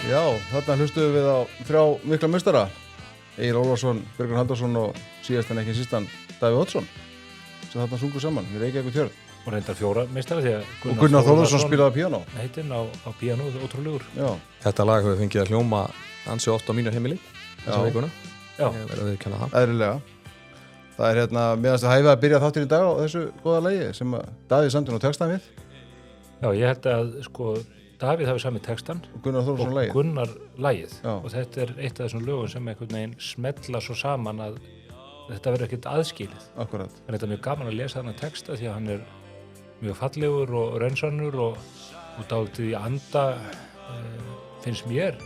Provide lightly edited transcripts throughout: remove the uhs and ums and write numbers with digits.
Já, þarna hlustuðum við á 3 mikla meistara. Egil Ólafsson, Björgvin Halldórsson og síðast en ekki sístan Davíð Oddsson sem þarna sungu saman við Reykjavík Tjörn. Og reyndar 4 meistara því að Gunnar Þórðarsson spilaði píanó. Heitinn á píanó, ótrúlegur. Já. Þetta lag hefur fengið að hljóma ansi oft á mínu heimili þessa vikuna. Já. Ég verður að viðurkenna það. Eðlilega. Það er meðan það hæfið að byrja þáttir í dag á þessu góða lagi sem Davíð samdi nú textann við. Já, ég held að Davíð hafi sami textan Og Gunnar Þórðarsson og lagið. Gunnar lagið. Já. Og þetta er eitt af þessum lögum sem einhvern veginn smella svo saman að þetta verður ekkert aðskilið. Akkurat. En þetta er mjög gaman að lesa þennan texta því að hann er mjög fallegur og raunsannur og dálítið í anda finnst mér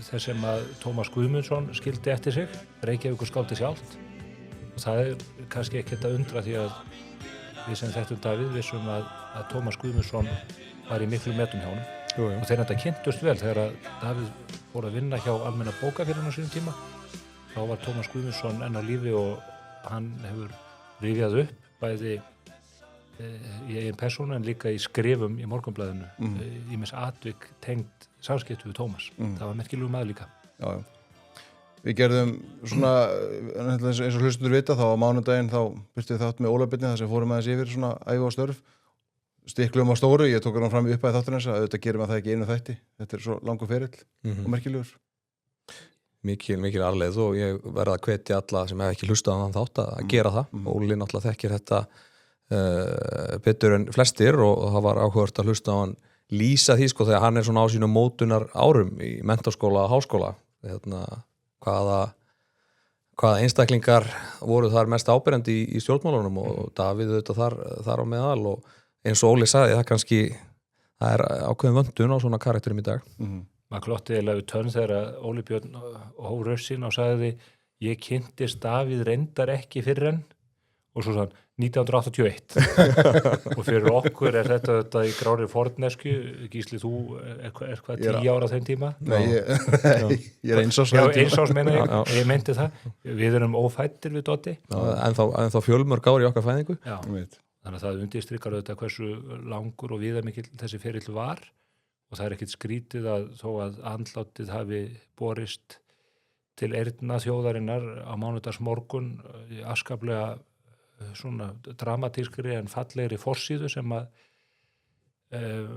þess sem að Tómas Guðmundsson skildi eftir sig, Reykjavíkur skáldi sjálft. Og það er kannski ekkert að undra því að við sem þekktum Davíð vissum að Tómas Guðmundsson var í miklu metum hjá honum. Jú. Og þegar þetta kynntust vel þegar að Davíð fór að vinna hjá Almenna bókafélaginu á sínum tíma, þá var Tómas Guðmundsson enn á lífi og hann hefur rifjað upp bæði í eigin persónu en líka í skrifum í Morgunblaðinu ýmis atvik tengt samskipti við Tómas. Það var merkilegur maður líka. Já. Við gerðum svona, eins og hlustundur vita, þá á mánudaginn þá byrstuð þátt með Óla Birni þar sem fórum aðeins yfir svona æfi og störf. Stiklum á stóru, ég tók hann fram í uppæði þátturins að auðvitað gerum að það ekki einu þætti. Þetta er svo langur ferill og merkilegur. Mikil arleið og ég verða að hvetja alla sem hef ekki hlustað á þann þátt að gera það. Óli náttúrulega þekkir þetta betur en flestir og það var áhugavert að hlusta á hann lýsa því þegar hann er svona á sínum mótunar árum í menntaskóla, háskóla. Hvaða einstaklingar voru þar mest áberandi í stjórnmálunum og Davíð auðvitað þar á meðal og eins og Óli sagði það er ákveðin vöndun á svona karakterum í dag. Maður glotti eiginlega við tönn þegar Óli Björn hóf rössin og sagði ég kynntist Davíð reyndar ekki fyrir enn og svo sann 1981 og fyrir okkur er þetta í grári fornnesku. Gísli, þú er hvað 10 ára á þeim tíma? Nei, ég er eins ás. Já, eins ás meina ég meinti það. Við erum ófæddir við Doddi. En þá fjölmörg ár í okkar fæðingu. Já, þannig að það undirstrikar auðvitað hversu langur og viðamikill þessi ferill var og það er ekkert skrítið að þó að andlátið hafi borist til eyrna þjóðarinnar á mánudagsmorgun í afskaplega svona dramatískri en fallegri forsíðu sem að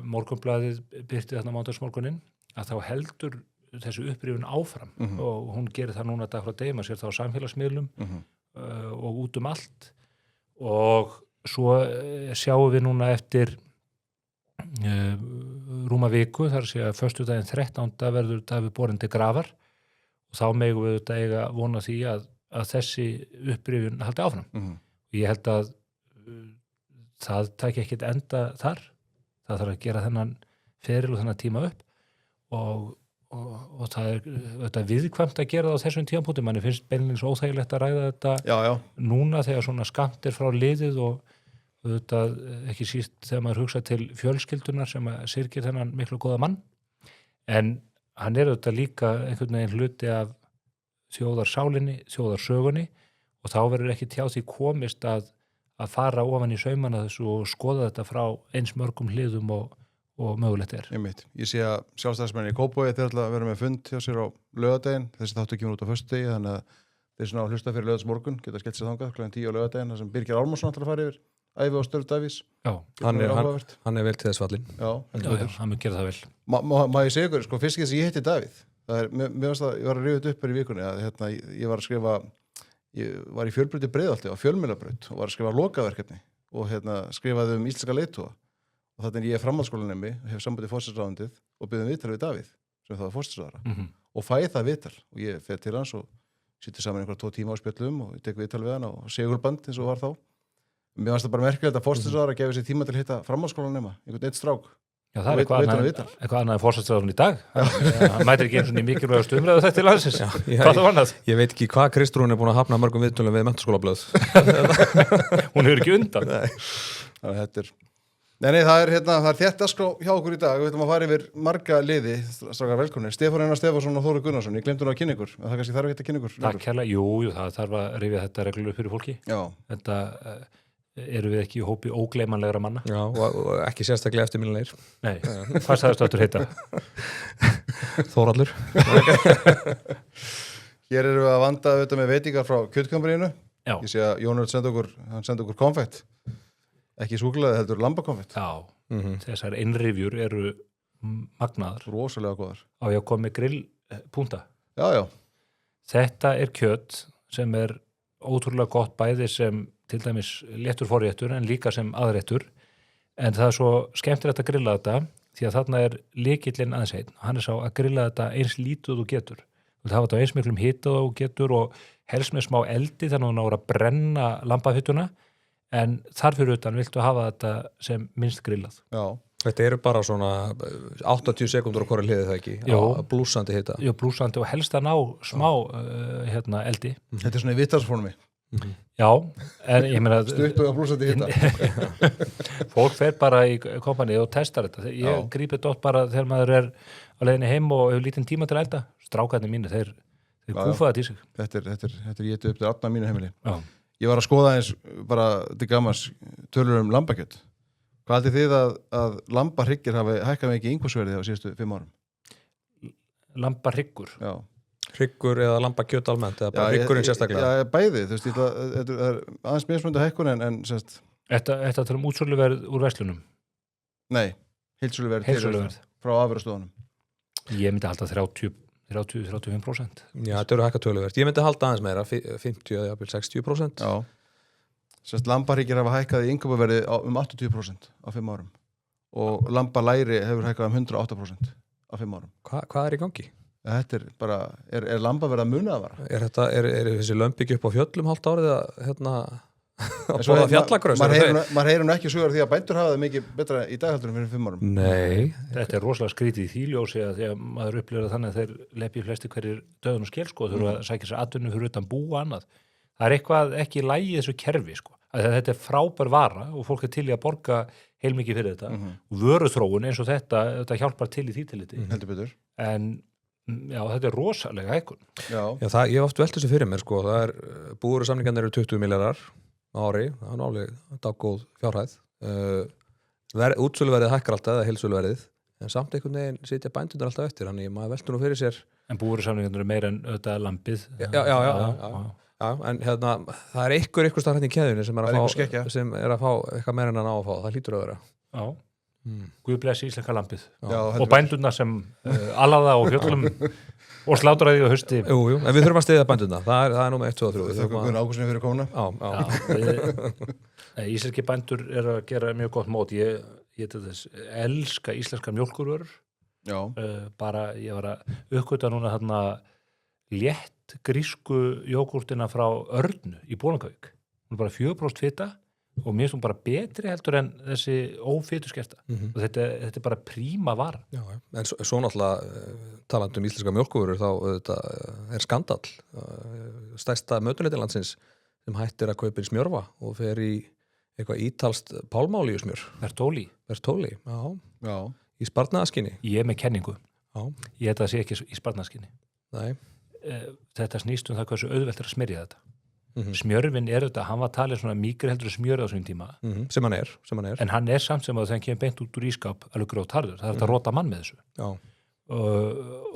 Morgunblaðið birti þarna mánudagsmorguninn að þá heldur þessu upprifun áfram og hún gerir það núna dag frá degi, maður sér það á samfélagsmiðlum og út um allt og svo sjáum við núna eftir rúma viku, þar sé að föstudaginn 13. verður Davíð borinn til grafar og þá megum við þetta eiga vona því að þessi upprifun haldi áfram. Ég held að það tæki ekkert enda þar. Það þarf að gera þennan feril og þennan tíma upp og það er þetta viðkvæmt að gera það á þessum tímapunkti. Manni finnst beinlínis óþægilegt að ræða þetta núna þegar svona skammt er frá liðið og auðvitað ekki síst þegar maður hugsa til fjölskyldunar sem að syrgir þennan miklu góða mann. En hann er auðvitað líka einhvern veginn hluti af þjóðarsálinni, þjóðarsögunni og þá verður ekki hjá því komist að fara ofan í saumana þessu og skoða þetta frá eins mörgum hliðum og mögulegt er. Ég sé að sjálfstæðismenn í Kópavogi þeir ætla að vera með fund hjá sér á laugardaginn. Þessi þáttur kemur út á föstudegi þannig að þeir sem hlusta fyrir laugardagsmorgun geta skellt sér þangað klukkan 10 á laugardaginn þar sem Birgir Ármannsson ætlar að fara yfir ævi og störf Davíðs. Já, hann er vel til þess fallinn. Já, hann mun gera það vel. Má ég segja ykkur, fyrst þess að ég hitti Davíð. Mér varst að ég var að rifja upp í vikunni að ég var að skrifa ég var í Fjölbraut í Breiðholti á Fjölmiðlabraut og var að skrifa lokaverkefni og skrifaði íslenska leiðtoga og þannig ég er framhaldsskólanemi og hef samband í forsætisráðuneytið og biðum viðtal við Davíð sem það var forsætisráðherra og fæ það viðtal og ég fer til hans og sittur saman einhverja 2 tíma á spjöllum og ég tek viðtal við hann og segurband eins og var þá. Mér fannst það bara merkilegt að forsætisráðherra gefið sér tíma til að hitta framhaldsskólanema, einhvern eitt strák. Já, það er eitthvað annað en forsætisráðherrann í dag. Hann mætir ekki eins og í mikilvægast umræðu þetta til landsins. Hvað það annað? Ég veit ekki hvað Kristrún er búin að hafna mörgum viðtölum við menntaskólablöð. Hún hefur ekki undan. Nei, það er þétt dagskrá hjá okkur í dag. Við ætlum að fara yfir marga liði, strákar velkomnir. Stefán Einar Stefánsson og Þórir Gunnarsson. Ég glemdi nú að kynna ykkur. Það kannski þarf ekki að kynna ykkur. Takk kærlega. Jú, það þarf að rifja þetta reglulega fyrir fólki. Já. Þetta eru við ekki í hópi ógleymanlegra manna. Já, og ekki sérstaklega eftirminnilegir. Nei, hvað sagðist áttur heita? Þórhallur. Hér erum við að vanda auðvitað með veitingar frá kjötkambarínu. Já. Ég sé að Jónur sendi okkur konfekt. Ekki súkkulaði, heldur lambakonfekt. Já, þessar innrifjur eru magnaðar. Rosalega góðar. Á ég að koma með grillpúnta. Já. Þetta er kjöt sem er ótrúlega gott bæði sem til dæmis léttur forréttur en líka sem aðréttur. En það er svo skemmtilegt að grilla þetta því að þarna er lykillinn aðeins einn. Hann er sá að grilla þetta eins lítið þú getur. Þú hafa þetta eins miklum hita þú getur og helst með smá eldi þannig að þú náður að brenna lambafytuna en þarfur utan viltu hafa þetta sem minnst grillað. Já. Þetta eru bara svona 80 sekundur á hverju hliði það ekki? Jó. Á blúsandi hita? Jó, blúsandi og helst að ná smá eldi. Þetta er svona í vittarsformi. Já, en ég meina Stutt og blúsandi hita. fólk fer bara í kompani og testar þetta. Ég grípi þetta oft bara þegar maður er á leiðinni heim og hefur lítinn tíma til að elda. Strákarnir mínu, þeir kúfa þetta í sig. Þetta er getið upp til 18 mínu heimili. Já. Ég var að skoða eins bara til gamans tölur lambakjöt. Hvað haldið þið að lambahryggjir hafi hækkað mikið innkaupsverðið á síðustu 5 árum? Lambahryggur? Já. Hryggur eða lambakjöt almennt eða bara hryggurinn sérstaklega? Já, bæði. Þú veist, þetta er aðeins mismunandi hækkun en sérst... Þetta til útsöluverð úr verslunum? Nei, heildsöluverð frá afurðastöðunum. Ég myndi halda 30-35%. Já, þetta eru hækkað töluvert. Ég myndi halda aðeins meira, 50 eða 60%. Já. Sérst, lambahryggjir hafa hækkað í innkaupaverði 80% á 5 árum. Og lambalæri hefur hækkað 108% á 5 árum. Hvað er í gangi? Þetta er bara, er lamba verið að muna að vara? Er þessi lömb ekki upp á fjöllum hálft árið að að borða fjallagrös? Maður heyrir nú ekki sögur því að bændur hafa það mikið betra í dag heldur en fyrir 5 árum. Nei. Þetta er rosalega skrítið í þýljósi að þegar maður upplifir þannig að þeir lepja flesti hverjir döðun og skel sko, þurfa að sækja sér atvinnu fyrir utan bú og annað. Það er eitthvað ekki í lagi í þessu kerfi sko. Þetta er frábær vara og fólk er til í að borga heilmikið fyrir þetta. Og vöruþróun eins og þetta hjálpar til í því tilliti. Heldur betur. En já, þetta er rosalega hækkun. Já, ég hef oft velt þessu fyrir mér sko. Það er búvörusamningarnir eru 20 milljarðar á ári, það er nálega daggóð fjárhæð. Útsöluverðið hækkar alltaf eða heilsöluverðið, en samt einhvern veginn sitja bændurnar alltaf eftir, þannig maður veltur nú fyrir sér. En búvörusamningarnir eru meira en auðvitað lambið. Já, en það er einhver starf hérna í keðjunni sem er að fá eitthvað meira en að ná að fá, það hlýtur að vera. Já. Guð blessi íslenska lambið og bændurna sem alaða á fjöllum og slátraði á hausti. Jú, en við þurfum að styðja bændurna, það er númer 1, 2 og 3. Við þökkum Gunnar Ágústssyni fyrir komuna. Íslenski bændur er að gera mjög gott mót. Ég elska íslenska mjólkurvörur. Bara ég var að uppgöta núna þarna létt grísku jógúrtina frá Örnu í Bólangavík. Hún er bara 4% fita og mér finnst hún bara betri heldur en þessi ófituskerta. Og þetta er bara príma vara. Já, en svo náttúrulega talandi um íslenska mjólkurvörur þá þetta er skandall. Stærsta mötuneyti-landsins sem hættir að kaupa smjörva og fer í eitthvað ítalst pálmaolíusmjör. Bertóli, já. Í sparnaðarskyni. Ég er með kenningu. Já. Ég held að það sé ekki í sparnaðarskyni. Nei. Þetta snýst það hversu auðvelt er að smyrja þetta. Smjörvin er þetta, hann var talið svona mýkri heldur smjör á þessum tíma. Sem hann er. En hann er samt sem að þegar hann kemur beint út úr ískáp alveg grjótharður. Það er þetta að rota mann með þessu. Já.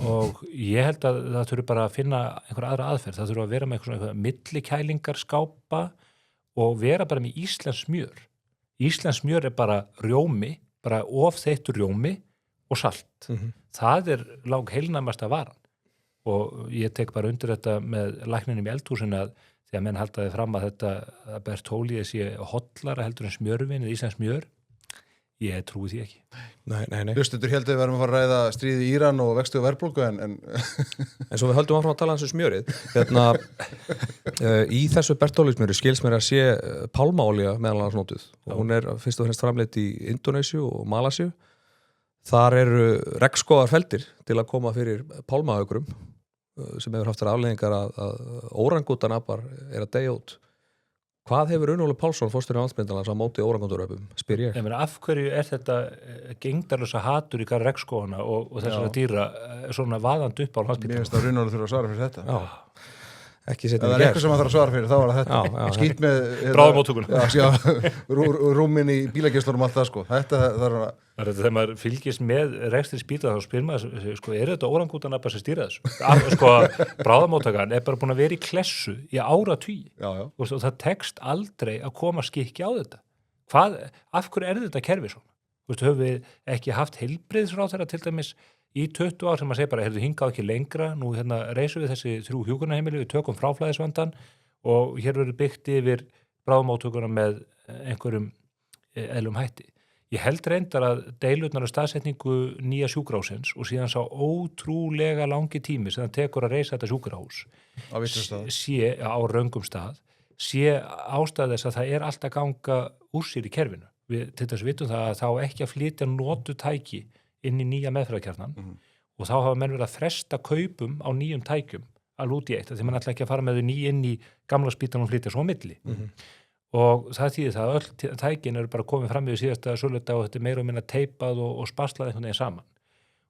Og ég held að það þurfi bara að finna einhver aðra aðferð. Það þurfi að vera með eitthvað millikælingarskápa og vera bara með íslensk smjör. Íslensk smjör er bara rjómi, bara ofþeyttur rjómi og salt. Það er lang heilnæmasta varan. Og ég tek bara undir þetta með lækninum í eldhúsinu að þegar menn haldaði fram að þetta Bertóli sé hollara heldur en smjörvin eða íslensk smjör, ég trúi því ekki. Nei. Hlustendur heldur við verðum að fara að ræða stríði í Íran og vextu og verðbólgu en svo við höldum áfram að tala um smjörið. Í þessu Bertóli smjöri skils mér að sé pálmaolía meðal annars notuð og hún er fyrst og fremst framleidd í Indónesíu og Malasíu. Þar eru regnskógarfeldir til að koma fyrir pálmahaugrum sem hefur haft þær afleiðingar að órangútanapar er að deyja út. Hvað hefur Runóli Pálsson, forstjóri Landsbindalans, á móti órangútaröpum, spyr ég? Af hverju er þetta gegndarlösa hatur í garð regnskógana og þessara dýra svona vaðandi upp á Landsbindalanum? Mér finnst að Runóli þurfa að svara fyrir þetta. Já. ekki Ef setja það er eitthvað sem maður þarf að svara fyrir, þá var það þetta. Já, Skýt með... Bráðamóttökuna. Rúmin í bílageistunum allt það, sko. Þetta þarf að... Það er þegar maður fylgist með rekstri spítala þá spyr maður, sko, er þetta orangútanabba sem stýra þessu? Sko, bráðamóttakan er bara búin að vera í klessu í áratugi. Já. Og það tekst aldrei að koma skikki á þetta. Af hverju er þetta kerfi svona? Höfum við ekki haft heilbrigðisráðherra til dæmis í 20 ár sem að segja bara, hingað ekki lengra, nú reisum við þessi 3 hjúkrunarheimili, við tökum fráflæðisvandann og hér verður byggt yfir bráðamóttökuna með einhverjum eðlum hætti. Ég held reyndar að deilurnar á staðsetningu nýja sjúkrahússins og síðan sá ótrúlega langi tími sem það tekur að reisa þetta sjúkrahús sé á röngum stað, sé ástæð þess að það er alltaf ganga úr sér í kerfinu. Við til þess vitum það að þá ekki að flytja notutæki inn í nýja meðferðarkjarnan og þá hafa menn verið að fresta kaupum á nýjum tækjum alveg út í eitt, því mann ætla ekki að fara með þau ný inn í gamla spítanum og flytja svo á milli. Og það þýðir það að öll tækin eru bara komið fram yfir síðasta söludag og þetta er meira og minna teipað og spaslað einhvern veginn saman.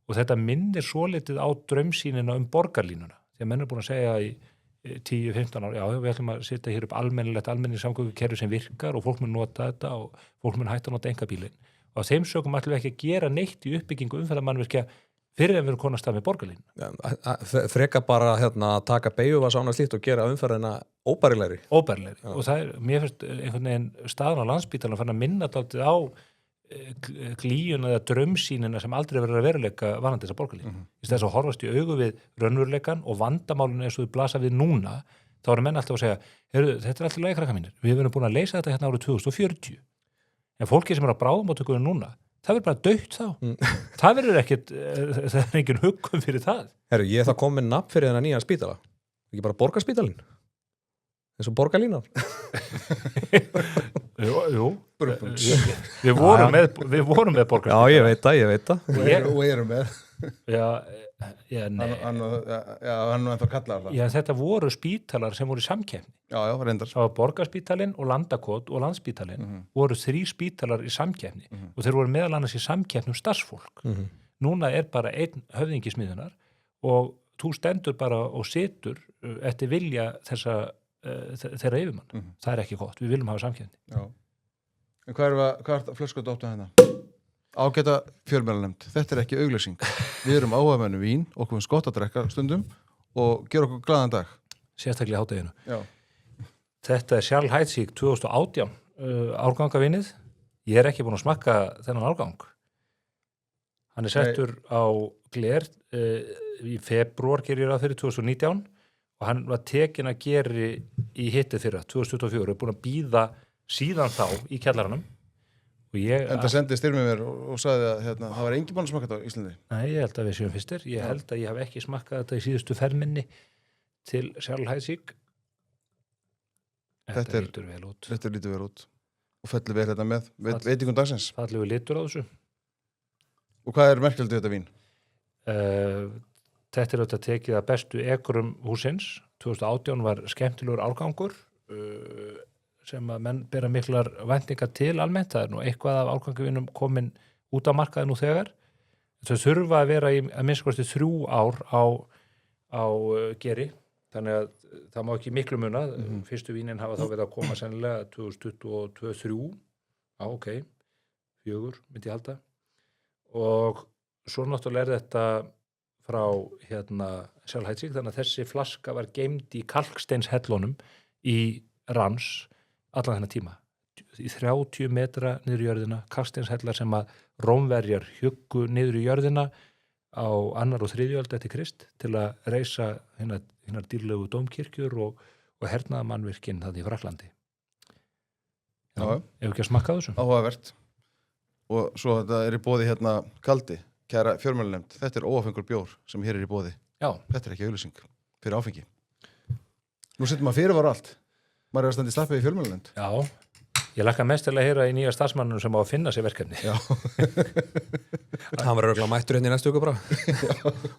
Og þetta minnir svolítið á draumsýnina borgarlínuna. Því að menn er búin að segja í 10-15 ár, já, við ætlum að setja hér upp almennilegt samgöngukerfi sem virkar og fólk mun nota þetta og fólk mun hætta að nota einkabílinn. Og á þeim sögum ætlum við ekki að gera neitt í uppbyggingu umferðarmannvirkja fyrir en við erum konast af með borgarlínu. Freka bara að taka beiguvas ána slíkt og gera umferðina óbærilegri. Og það er, mér finnst einhvern veginn staðan á Landspítalanum fann að minna dálítið á glíuna eða draumsýnina sem aldrei verður að veruleika varðandi þessa borgarlínu. Í stæðis að horfast í augu við raunveruleikan og vandamálinu eins og við blasa við núna, þá eru menn alltaf að segja, þetta er alltaf lagi krakka mínir, við erum búin að leysa þetta hérna árið 2040. En fólki sem er á bráðamóttökunni núna, það verður bara dautt þá. Það verður ekkit, það er engin huggun fyrir það. Herru, ég er það komið nafn fyrir þennan nýjan spítala. Ekki bara borgarspítalinn? Eins og borgarlínan? Jú. Við vorum með borgarspítalinn. Já, ég veit það. Og erum með. Nei. Hann ennþá kallar það. Já, þetta voru spítalar sem voru í samkeppni. Já, reyndar. Það var borgarspítalinn og Landakot og Landspítalinn voru 3 spítalar í samkeppni og þeir voru meðal annars í samkeppni starfsfólk. Núna er bara einn höfðingi smiðunar og þú stendur bara og situr eftir vilja þeirra yfirmann. Það er ekki gott, við viljum hafa samkeppni. Já. En hvað er flösku að opna hérna? Ágæta fjölmiðlanefnd, þetta er ekki auglýsing. Við erum áhugamenn vín, okkur finnst gott að drekka stundum og gera okkur glaðan dag. Sérstaklega í hádeginu. Já. Þetta er Charles Heidsieck 2018 árgangavinnið. Ég er ekki búin að smakka þennan árgang. Hann er settur á gler í febrúar gerir það fyrir 2019 og hann var tekin að geri í hittið fyrra 2024 og er búin að bíða síðan þá í kjallaranum. En það sendi styrmið mér og sagði að það var engin búin að smakka þetta á Íslandi. Nei, ég held að við séum fyrstir. Ég held að ég hef ekki smakkað þetta í síðustu ferminni til Charles Heidsieck. Þetta lítur vel út. Þetta lítur vel út. Og fellur vel þetta með veitingum dagsins. Fallegu litur á þessu. Og hvað er merkjaldið þetta vín? Þetta er auðvitað tekið að bestu ekrum húsins. 2018 var skemmtilegur árgangur sem að menn bera miklar væntingar til almennt. Það er nú eitthvað af árgangavinum komin út á markaði nú þegar. Þau þurfa að vera í að minnst kosti 3 ár á geri. Þannig að það má ekki miklu muna. Fyrstu vínin hafa þá verið að koma sennilega 2022-2023. Já, ok. 4 myndi ég halda. Og svo náttúrulega er þetta frá Charles Heidsieck, þannig að þessi flaska var geymd í kalksteinshellunum í Rans allan þennan tíma. Í 30 metra niður í jörðina, kalksteinshellar sem að Rómverjar hjuggu niður í jörðina á 2. og 3. öld eftir Krist til að reisa hinnar dýrlegu dómkirkjur og hernaðarmannvirkin það í Fraklandi. Já, ef ekki að smakka þessu. Áhugavert. Og svo þetta er í boði kaldi, kæra fjölmiðlanefnd. Þetta er óáfengur bjór sem hér er í boði. Já. Þetta er ekki auglýsing fyrir áfengi. Nú setur maður fyrirvara allt. Maður er að standa í slappið í fjölmiðlanefnd. Já, ég lakka mest til að heyra í nýja starfsmannum sem á að finna sér verkefni. Já. Hann var örugglega mættur hérna í næstu viku bara.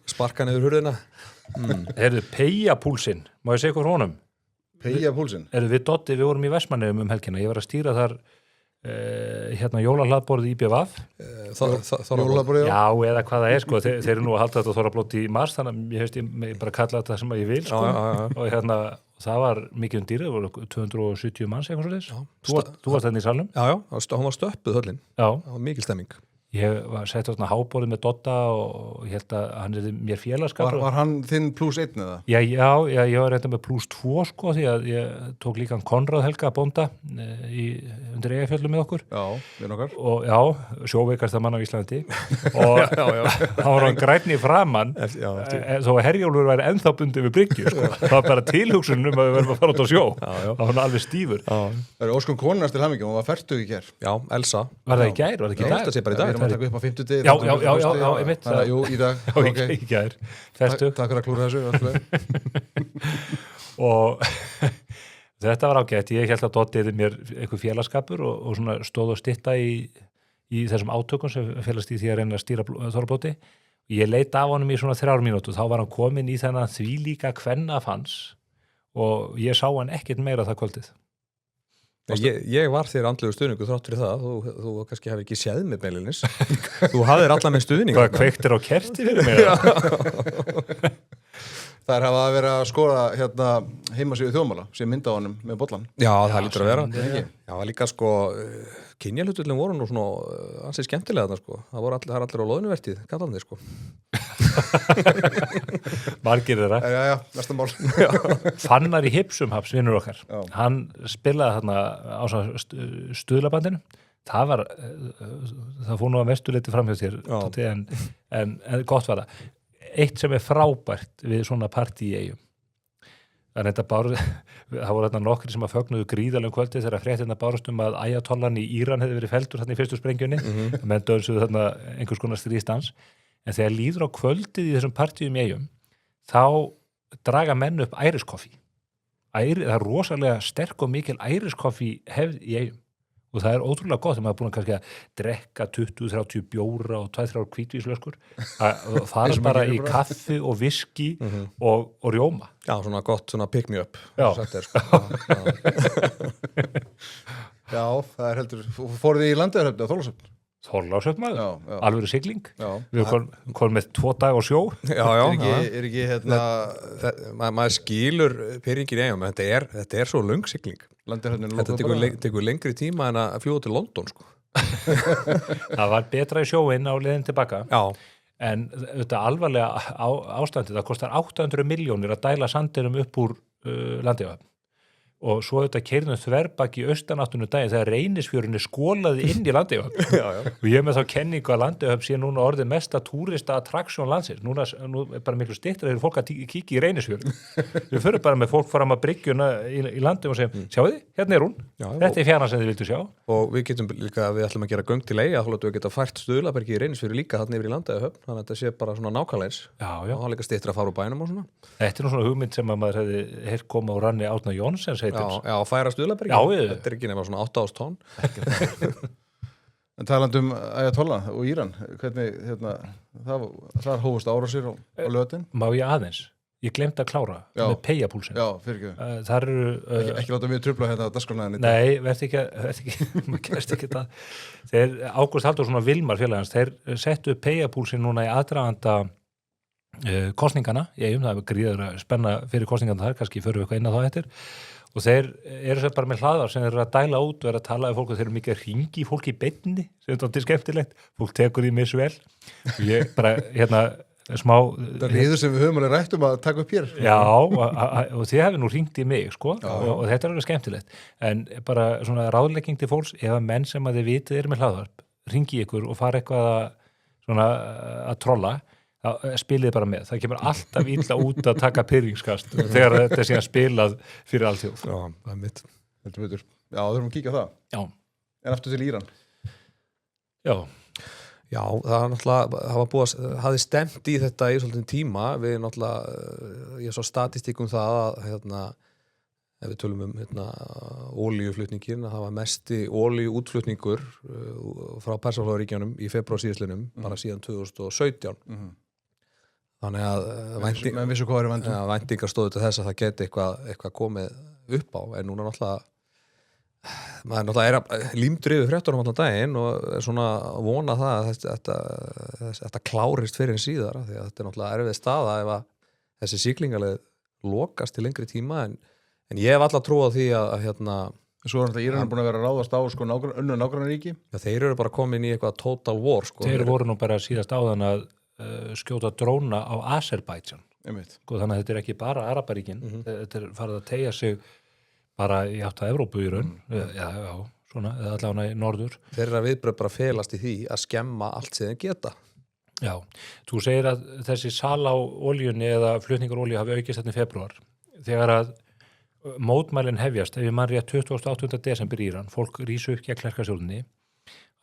Sparka niður hurðina. Heyrðu, Peyjapúlsinn, má ég segja hvað honum? Peyjapúlsinn? Við Dotti, við vorum í Vestmannaeyjum helgina. Ég var að stýra þar hérna jólahlaðborðið í BVF Jólaborðið, já, eða hvað það sko, þeir eru nú að halda þetta Þorrablót í mars, þannig að ég veist ég bara kalla þetta sem ég vil sko. Og hérna, það var mikið dýrið, það voru 270 manns eitthvað svoleiðis, þú varst þarna í salnum já, hún var stöppuð höllin, það var mikil stemming. Ég var sett á háborðið með Dodda og ég held að hann er mér félagskapur. Var hann þinn +1 eða? Já, ég var reynda með +2 sko, því að ég tók líka Konráð Helga bónda undir Eyjafjöllum með okkur. Já, við nokkar. Og já, sjóveikasta mann á Íslandi. Og hann var hann grænni framann, þó að Herjólfur væri ennþá bundið við bryggju, sko. Það var bara tilhugsun að við verðum að fara út á sjó. Það var hann alveg stífur. Það eru óskum konunars til hamingju, hún var fertug í gær. Já, Elsa. Var það í gær? Var það ekki í dag? Það sé bara í dag. Að taka upp á 50 degi. Já, einmitt. Jú, í dag. Já, í gær. Fertug. Takk fyrir að klúra þessu. Og þetta var ágætt. Ég held að Doddi er mér einhver félagskapur og svona stóð og stytta í þessum átökum sem félagst í því að reyna að stýra Þorrablóti. Ég leit af honum í svona 3 mínútur. Þá var hann kominn í þennan þvílíka kvennafans og ég sá hann ekkert meira það kvöldið. Ég var þér andlegu stuðningu þrátt fyrir það, þú kannski hefði ekki séð með beilinnis, þú hafðir alla með stuðningu. Hvað kveiktir á kerti fyrir mig? Það er hafa að vera að skoða hérna heimasíðu Þjóðmála sem mynda á honum með bollan. Já, það lítur að vera. Já, líka sko, kynjahlutföllin voru nú svona ansið skemmtilega þarna sko, það er allir á loðnuvertíð, kallarnir sko. Margir þeirra. Já, næsta mál. Fannar í Hipsumhaps, vinnur okkar. Hann spilaði þarna á stuðlabandinu. Það fór nú að mestu leiti fram hjá þér, en gott var það. Eitt sem er frábært við svona partí í Eyjum. Það voru þarna nokkri sem að fögnuðu gríðalegum kvöldi þegar fréttirnar bárust að Ayatollan í Íran hefði verið felldur þarna í fyrstu sprengjunni. Menn dönsuðu þarna einhvers konar stríðstans. En þegar líður á kvöldið í þessum partíum í Eyjum, þá draga menn upp æriskoffi. Það er rosalega sterk og mikil æriskoffi hefð í Eyjum. Og það er ótrúlega gott þegar maður er búin kannski að drekka 20-30 bjóra og 2-3 hvítvínsflöskur að fara bara í kaffi og viski og rjóma. Já, svona gott, svona pick me up. Já. Já, það er heldur. Fóruð þið í Landeyjahöfn á Þorlákshöfn? Þorlákshöfn maður, alvöru sigling. Við komum með 2 daga á sjó. Já. Er ekki hérna... Maður skilur pyrringin í Eyjum, þetta er svo löng sigling. Þetta tekur lengri tíma en að fljúga til London sko. Það var betra í sjóinn á leiðin tilbaka. Já. En þetta alvarlega ástandið, það kostar 800 milljónir að dæla sandinum upp úr Landeyjahöfn. Og svo þetta keyrðum þverbak í austanáttunum daginn þegar Reynisfjörunni skolaði inn í Landeyjahöfn. Og ég með þá kenningu að Landeyjahöfn sé núna orðið mesta túrista attraksjón landsins. Nú er bara miklu styttra þegar fólk að kíkja í Reynisfjörun. Við förum bara með fólk fram að bryggjuna í Landeyjahöfn og segjum, sjáu þið, hérna er hún. Þetta er fjarnan sem þið vildu sjá. Og við getum líka, við ætlum að gera göng til Eyja, þá við geta fært Stuðlabergi í Reynisfjörun líka þarna yfir í Landeyjahöfn, þannig að þetta sé bara svona nákvæmlega eins. Og það líka styttra að fara úr bænum og svona. Þetta er nú svona hugmynd sem að maður hefði heyrt koma úr ranni Árna Jónsens Já, færa Stuðlabergi. Þetta er ekki nema svona 8.000 tonn. En talandi Ayatollah og Íran, hvernig hérna, það hófust árásir á lötin? Má ég aðeins? Ég glemt að klára með peyjapúlsin. Já, fyrirgefðu. Þar eru... Ekki láta mig trufla hérna á dagskránæðinni. Nei, verð ekki, maður gerst ekki það. Þeir, Ágúst Halldórsson og Vilmar félagans, þeir settu peyjapúlsin núna í aðdraganda kosningana. Það er gríður að spenna fyrir kosningana þar, kannski förum við eitthvað inn á það eftir. Og þeir eru sér bara með hlaðar sem þeir eru að dæla út og eru að tala við fólk og þeir eru mikið að hringi fólk í beinni, sem þetta er skemmtilegt. Fólk tekur því misvel. Ég bara, smá... Það er hýður sem við höfum alveg rætt að taka upp hér. Já, og þið hefði nú hringt í mig, sko, og þetta er alveg skemmtilegt. En bara svona ráðlegging til fólks, ef að menn sem að þið vitið eru með hlaðvarp, hringi ykkur og fara eitthvað að trolla, spilið bara með. Það kemur alltaf illa út að taka pyrringskast þegar þetta er síðan spilað fyrir allþjóð. Já, það er mitt. Já, þurfum að kíkja á það. Já. En aftur til Íran. Já, það var náttúrulega, hafði stemt í þetta í svolítið tíma. Við náttúrulega, ég svo statistíkum það að, ef við tölum olíuflutningin, að það var mesti olíuútflutningur frá Persaflóaríkjunum í febrúar síðastliðnum, bara síðan 2017. Þannig að væntingar stóðu til þess að það geti eitthvað komið upp á, en núna náttúrulega maður náttúrulega límdur yfir fréttunum allan daginn og er svona að vona það að þetta klárist fyrir en síðar því að þetta er náttúrulega erfið staða ef að þessi siglingarleið lokast til lengri tíma en ég hef alltaf trú á því að hérna Svo er þetta Íran búin að vera að ráðast á sko önnur nágrannaríki. Já, þeir eru bara komin í eitthvað total war sko. Þeir voru nú bara síðast áðan að skjóta dróna á Azerbaijan. Sko, þannig að þetta er ekki bara Arabaríkin, þetta er farið að teygja sig bara í átt að Evrópu í raun, já, svona, eða allavega í norður. Þeirra viðbrögð bara felast í því að skemma allt sem þeir geta. Já, þú segir að þessi sala á olíunni eða flutningar olíu hafi aukist þetta í febrúar. Þegar að mótmælin hefjast, ef ég man rétt 28. desember í Íran, fólk rísu upp gegn klerkastjórninni,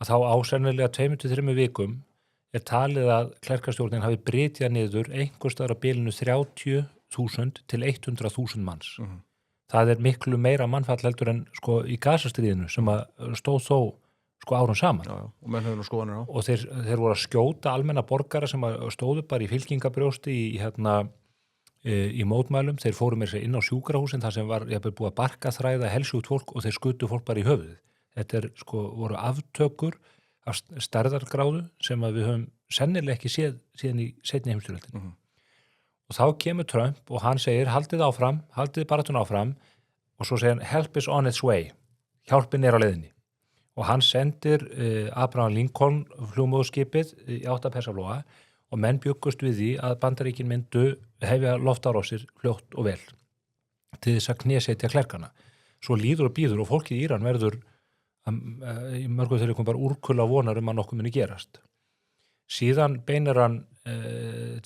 að þá ásennilega 2-3 vikum er talið að klerkastjórnin hafi brytjað niður einhvers staðar á bilinu 30.000 til 100.000 manns. Það er miklu meira mannfall heldur en sko í Gazastríðinu sem að stóð þó sko árum saman. Já, og menn höfðu nú skoðanir á. Og þeir voru að skjóta almenna borgara sem að stóðu bara í fylkingabrjósti í mótmælum. Þeir fóru með sér inn á sjúkrahúsin þar sem var búið að barka þræða helsjúkt fólk og þeir skutu fólk bara í höfuðið. Þetta er sko voru aftökur af stærðargráðu sem að við höfum sennilega ekki séð síðan í seinni heimsstyrjöldinni. Og þá kemur Trump og hann segir haldið áfram, haldið baráttuna áfram og svo segir hann help is on its way, hjálpin er á leiðinni. Og hann sendir Abraham Lincoln flugmóðskipið í 8 Persaflóa og menn bjuggust við því að Bandaríkin myndu hefja loftárásir fljótt og vel til þess að knésetja klerkana. Svo líður og býður og fólkið í Íran verður í mörgum þeirra kom bara úrkulla vonar að nokkuð muni gerast. Síðan beinir hann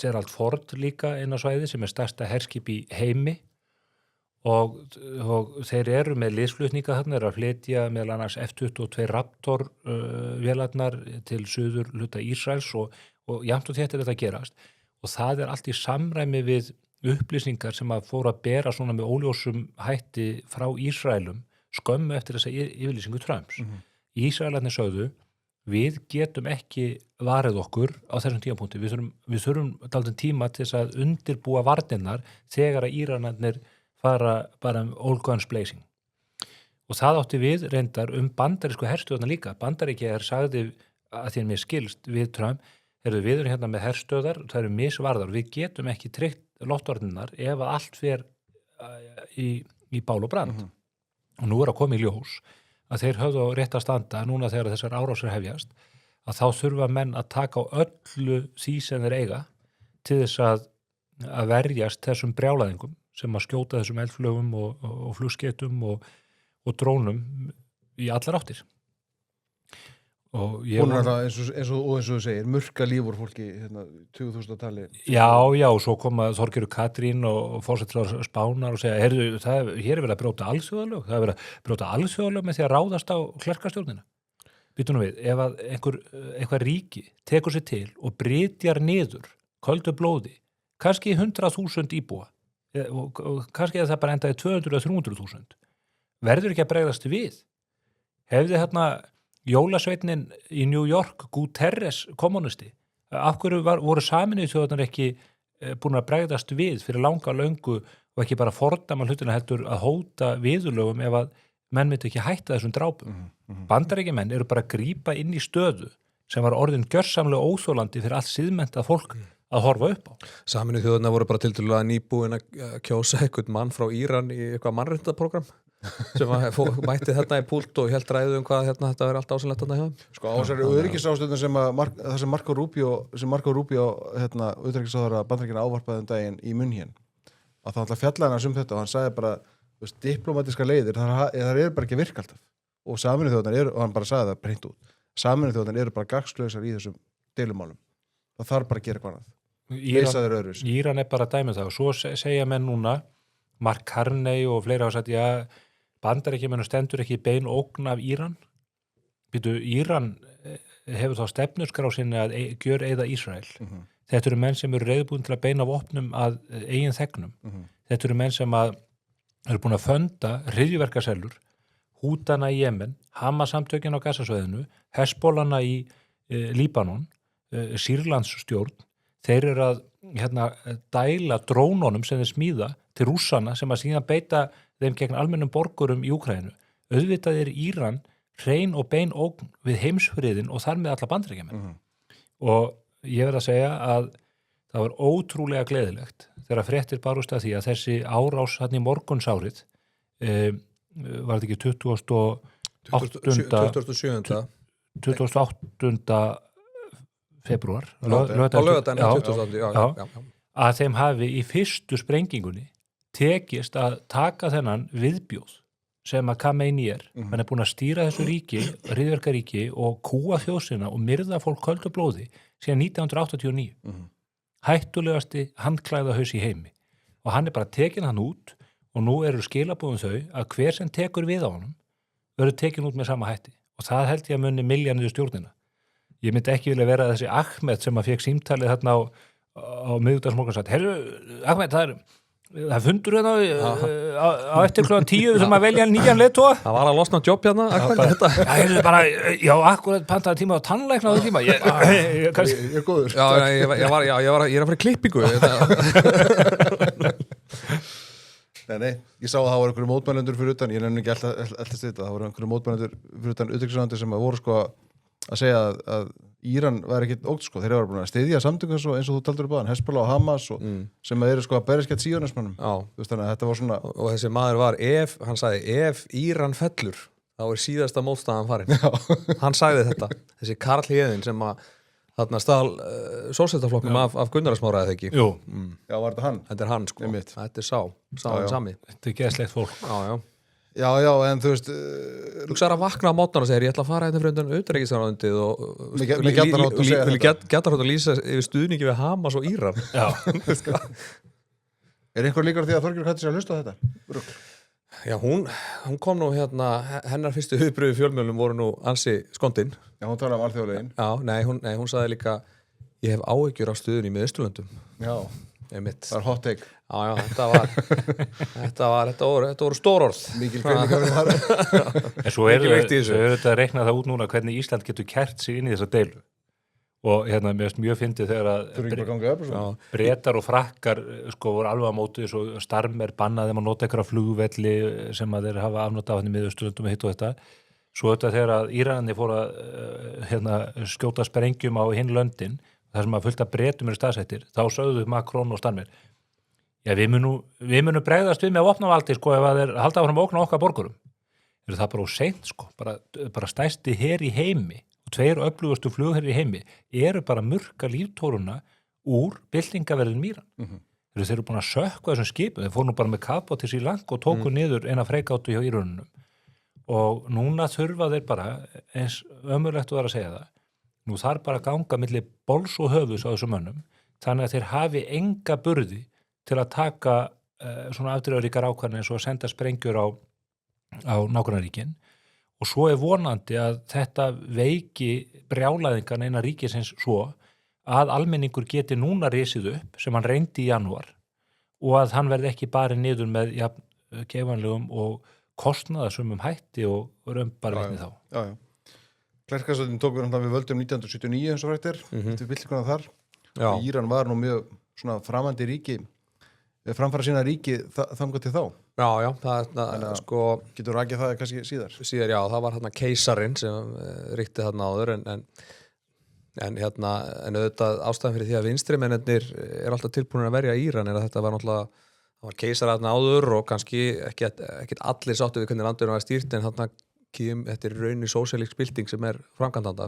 Gerald Ford líka inn á svæði sem er stærsta herskip í heimi og þeir eru með liðsflutninga þarna eru að flytja meðal annars F-22 Raptor vélarnar til suður hluta Ísraels og jafnt og þetta er þetta að gerast og það er allt í samræmi við upplýsingar sem að fóru að bera svona með óljósum hætti frá Ísraelum skömmu eftir þessa yfirlýsingu Trumps. Ísraelarnir sögðu við getum ekki varið okkur á þessum tímapunkti. Við þurfum dálítinn tíma til þess að undirbúa varnirnar þegar að Íranarnir fara bara all guns blazing. Og það átti við reyndar bandarísku herstöðarna líka. Bandaríki sagði að því mér skilst við Trump, við erum hérna með herstöðar, það eru misvarðar. Við getum ekki tryggt loftvarnirnar ef að allt fer í bál og brand. Og nú er að koma í ljós að þeir höfðu á rétt að standa núna þegar þessar árásir hefjast að þá þurfa menn að taka á öllu því sem þeir eiga til þess að verjast þessum brjálæðingum sem að skjóta þessum eldflögum og flugskeytum og drónum í allar áttir. Og hún er alltaf eins og þú segir murka líf úr fólki 2000 tali. Já, svo koma Þorgerður Katrín og forsetrar Spánar og segja, hér er verið að brjóta alþjóðalög, það er verið að brjóta alþjóðalög með því að ráðast á klerkastjórnina. Býtum við, ef að eitthvað ríki tekur sér til og brytjar niður köldu blóði, kannski 100.000 íbúa og kannski það bara endaði 200-300.000, verður ekki að bregðast við. Hefði Jólasveitnin í New York, Guterres kommunisti, af hverju voru Sameinuðu þjóðirnar ekki búin að bregðast við fyrir langa löngu og ekki bara fordæma hlutina heldur að hóta viðurlögum ef að menn myndi ekki hætta þessum drápum. Bandaríkjamenn eru bara að grípa inn í stöðu sem var orðin gjörsamlega óþolandi fyrir allt siðmenntað fólk að horfa upp á. Sameinuðu þjóðirnar voru bara tiltölulega nýbúin að kjósa einhvern mann frá Íran í eitthvað mannréttindaprogram sem mætti þetta í púlt og hélt ræðu hvað þetta verið allt ásynlegt þarna hjá. Sko á þessari öryggisráðstöðum sem Marco Rubio utanríkisráðherra Bandaríkjanna ávarpaði daginn í München að það alltaf fjallaði hans þetta og hann sagði bara diplomatiska leiðir, það er bara ekki virk alltaf og Sameinuðu þjóðirnar og hann bara sagði það hreint út, Sameinuðu þjóðirnar eru bara gagnslausar í þessum deilumálum, það þarf bara að gera eitthvað annað. Íran er bara dæmið það og svo segja menn núna Mark Carney og fleira hafa sagt Bandaríkjamenn stendur ekki bein ógn af Íran. Íran hefur þá stefnuskrá sinni að gjöreyða Ísrael. Þetta eru menn sem eru reiðbúin til að beina vopnum að eigin þegnum. Þetta eru menn sem eru búin að fönda hryðjuverkasellur, Hútana í Jemen, Hamas-samtökin á Gazasvæðinu, Hezbollahna í Líbanon, Sýrlandsstjórn. Þeir eru að dæla drónunum sem þeir smíða til Rússana sem að síðan beita þeim gegn almennum borgurum í Úkraínu. auðvitað Íran hrein og bein ógn við heimsfriðin og þar með alla Bandaríkjamenn. Og ég verð að segja að það var ótrúlega gleðilegt þegar fréttir barust að því að þessi árás hann í morgunsárið var þetta ekki 28. februar á laugardaginn að þeim hafi í fyrstu sprengingunni tekist að taka þennan viðbjóð sem að Khamenei hann búin að stýra þessu ríki, hryðjuverkaríki og kúa þjóðsina og myrða fólk köldu blóði síðan 1989 hættulegasti handklæðahaus í heimi og hann bara tekin hann út og nú eru skilabóðum þau að hver sem tekur við á honum verður tekin út með sama hætti og það held ég að munni millja niður stjórnina. Ég myndi ekki vilja vera þessi Ahmed sem að fekk símtalið þarna á miðvikudagsmorgun og sagt, heyrðu, Ahmed, það fundur hérna á eftir klukkan 10 sem að velja nýjan leiðtoga. Það var að losna jobb hérna, Ahmed. Já, akkurat pantaði tíma á tannlækna á því tíma. Ég er góður. Ég er að fara í klippingu. Nei, ég sá að það voru einhverju mótmælendur fyrir utan, ég nefnir ekki alltaf þetta, það voru einhverju mótmælendur fyrir utan utanríkisráðuneytið sem voru sko að segja að Íran var ekkit ógt sko, þeir eru búin að styðja samtökum eins og þú taldur upp á hann, Hezbollah og Hamas og sem eru sko að berjast gegn síonismönnum. Þú veist þannig að þetta var svona... Og þessi maður var, hann sagði, ef Íran fellur, þá er síðasta mótstaðan farin. Hann sagði þetta, þessi Karl Héðinn sem að þarna stál sósíalistaflokknum af Gunnar Smára eða ekki. Jú. Já, var þetta hann? Þetta er hann sko. Þetta er sáinn sami. Þetta er geðslegt fólk. Já, en þú veist... Þú sagði að vakna á mótnarna og segir, ég ætla að fara hérna fyrir undan utanríkisráðuneytið og... Með gætarhátt að segja þetta. Gætarhátt að lýsa yfir stuðningi við Hamas og Íran. Já. Er einhver líkur því að Þorgerður hætti sér að hlusta á þetta? Rugl. Já, hún kom nú hérna, hennar fyrstu huðbröðu fjölmjölum voru nú ansi skondin. Já, hún talaði alþjóðlegin. Já, nei, hún sagði líka, ég hef áhyggjur af stuðunni með Austurlöndum. Já, það er hot take. Já, þetta voru stór orð. Mikil peningar þar. En svo eru þetta að reikna það út núna hvernig Ísland getur kært sig inn í þessa deilu. Og hérna mjög fyndið þegar að Bretar og Frakkar sko voru alveg á móti svo Starmer bannaði þeim að nota einhverja flugvelli sem að þeir hafa afnotað hann í Miðausturlöndum og hitt og þetta. Svo þetta þegar að Íranarnir fóru að skjóta sprengjum á hinn löndin, þar sem að fullt af Bretum eru staðsettir, þá sögðu Macron og Starmer, já við munum bregðast við með vopnavaldi sko ef að þeir halda áfram að ógna okkar borgurum. Það bara seint sko, bara stærsti her í heimi og 2 öflugustu flugherrar í heimi eru bara murka líftóruna úr byltingaverðin Íran. Þeir eru búin að sökkva þessum skipum, þeir fóru nú bara með kapot til Sri Lanka og tóku niður eina freigátu hjá Írönunum og núna þurfa þeir bara, eins ömurlegt að vera að segja það, nú þarf bara að ganga milli bols og höfus á þessum mönnum, þannig að þeir hafi enga burði til að taka svona afdrifaríkar ákvarðanir eins og að senda sprengjur á nágrannaríkin og svo er vonandi að þetta veiki brjálæðingan innan ríkisins svo að almenningur geti núna risið upp sem hann reyndi í janúar og að hann verði ekki barið niður með gefanlegum og kostnaðarsömmum hætti og römbar vitni þá. Já. Klerkasöldin tók við völdum 1979 eins og rættir, eftir byltinguna þar. Íran var nú mjög svona framandi ríki, framfara sína ríki þangað til þá. Já, það sko... Getur rakið það kannski síðar? Síðar, já, það var hérna keisarinn sem ríkti þarna áður en auðvitað ástæðan fyrir því að vinstrimennir er alltaf tilbúinir að verja Íran er að þetta var náttúrulega, það var keisar þarna áður og kannski ekki allir sáttu við hvernig landurinn var stýrt en þarna þetta er rauninni sósíalísk bylting sem er framkvæmdanda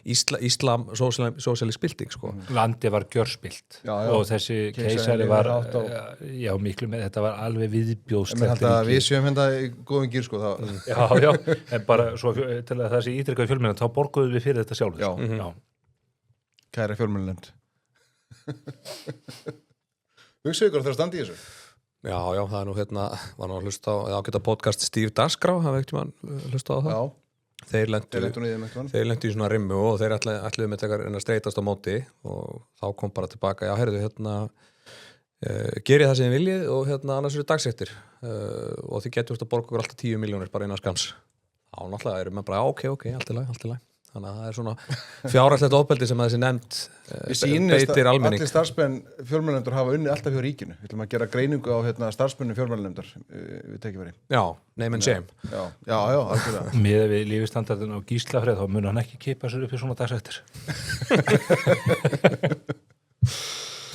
Íslam sósíalísk bylting sko. Landi var gjörspilt og þessi keisari var miklu með, þetta var alveg viðbjóðslegt ríki. Við séum hérna í góðum gýr sko Já, en bara svo til að það sé ítrekkaði fjölmiðlun þá borguðum við fyrir þetta sjálf Já. Kæra fjölmiðlunefnd Hugsa ykkur að það standi í þessu Já, það er nú var nú að hlusta á ágæta podcast Steve Dasgrá, hafa ekkert mann hlusta á það. Já. Þeir lentu í svona rimmu og þeir ætluðu með tekar en að streitast á móti og þá kom bara tilbaka, já, heyrðu, gerið það sem þið viljið og annars eru dagsektir og þið getur að borga okkur alltaf 10 milljónir bara innan skams. Já, náttúrulega erum við bara, ok, allt í lagi. þannig að það er svona fjárhagslegt ofbeldi sem að þessi nefnd beitir almenning. Allir starfsmenn fjölmiðlanefndar hafa unnið alltaf hjá ríkinu. Við ætlum að gera greiningu á starfsmennum fjölmiðlanefndar við tekifæri. Já, name and shame. Já, algjörlega. Miðað við lífistandardin á Gíslafreð þá mun hann ekki kippa sér upp í svona dagsættir.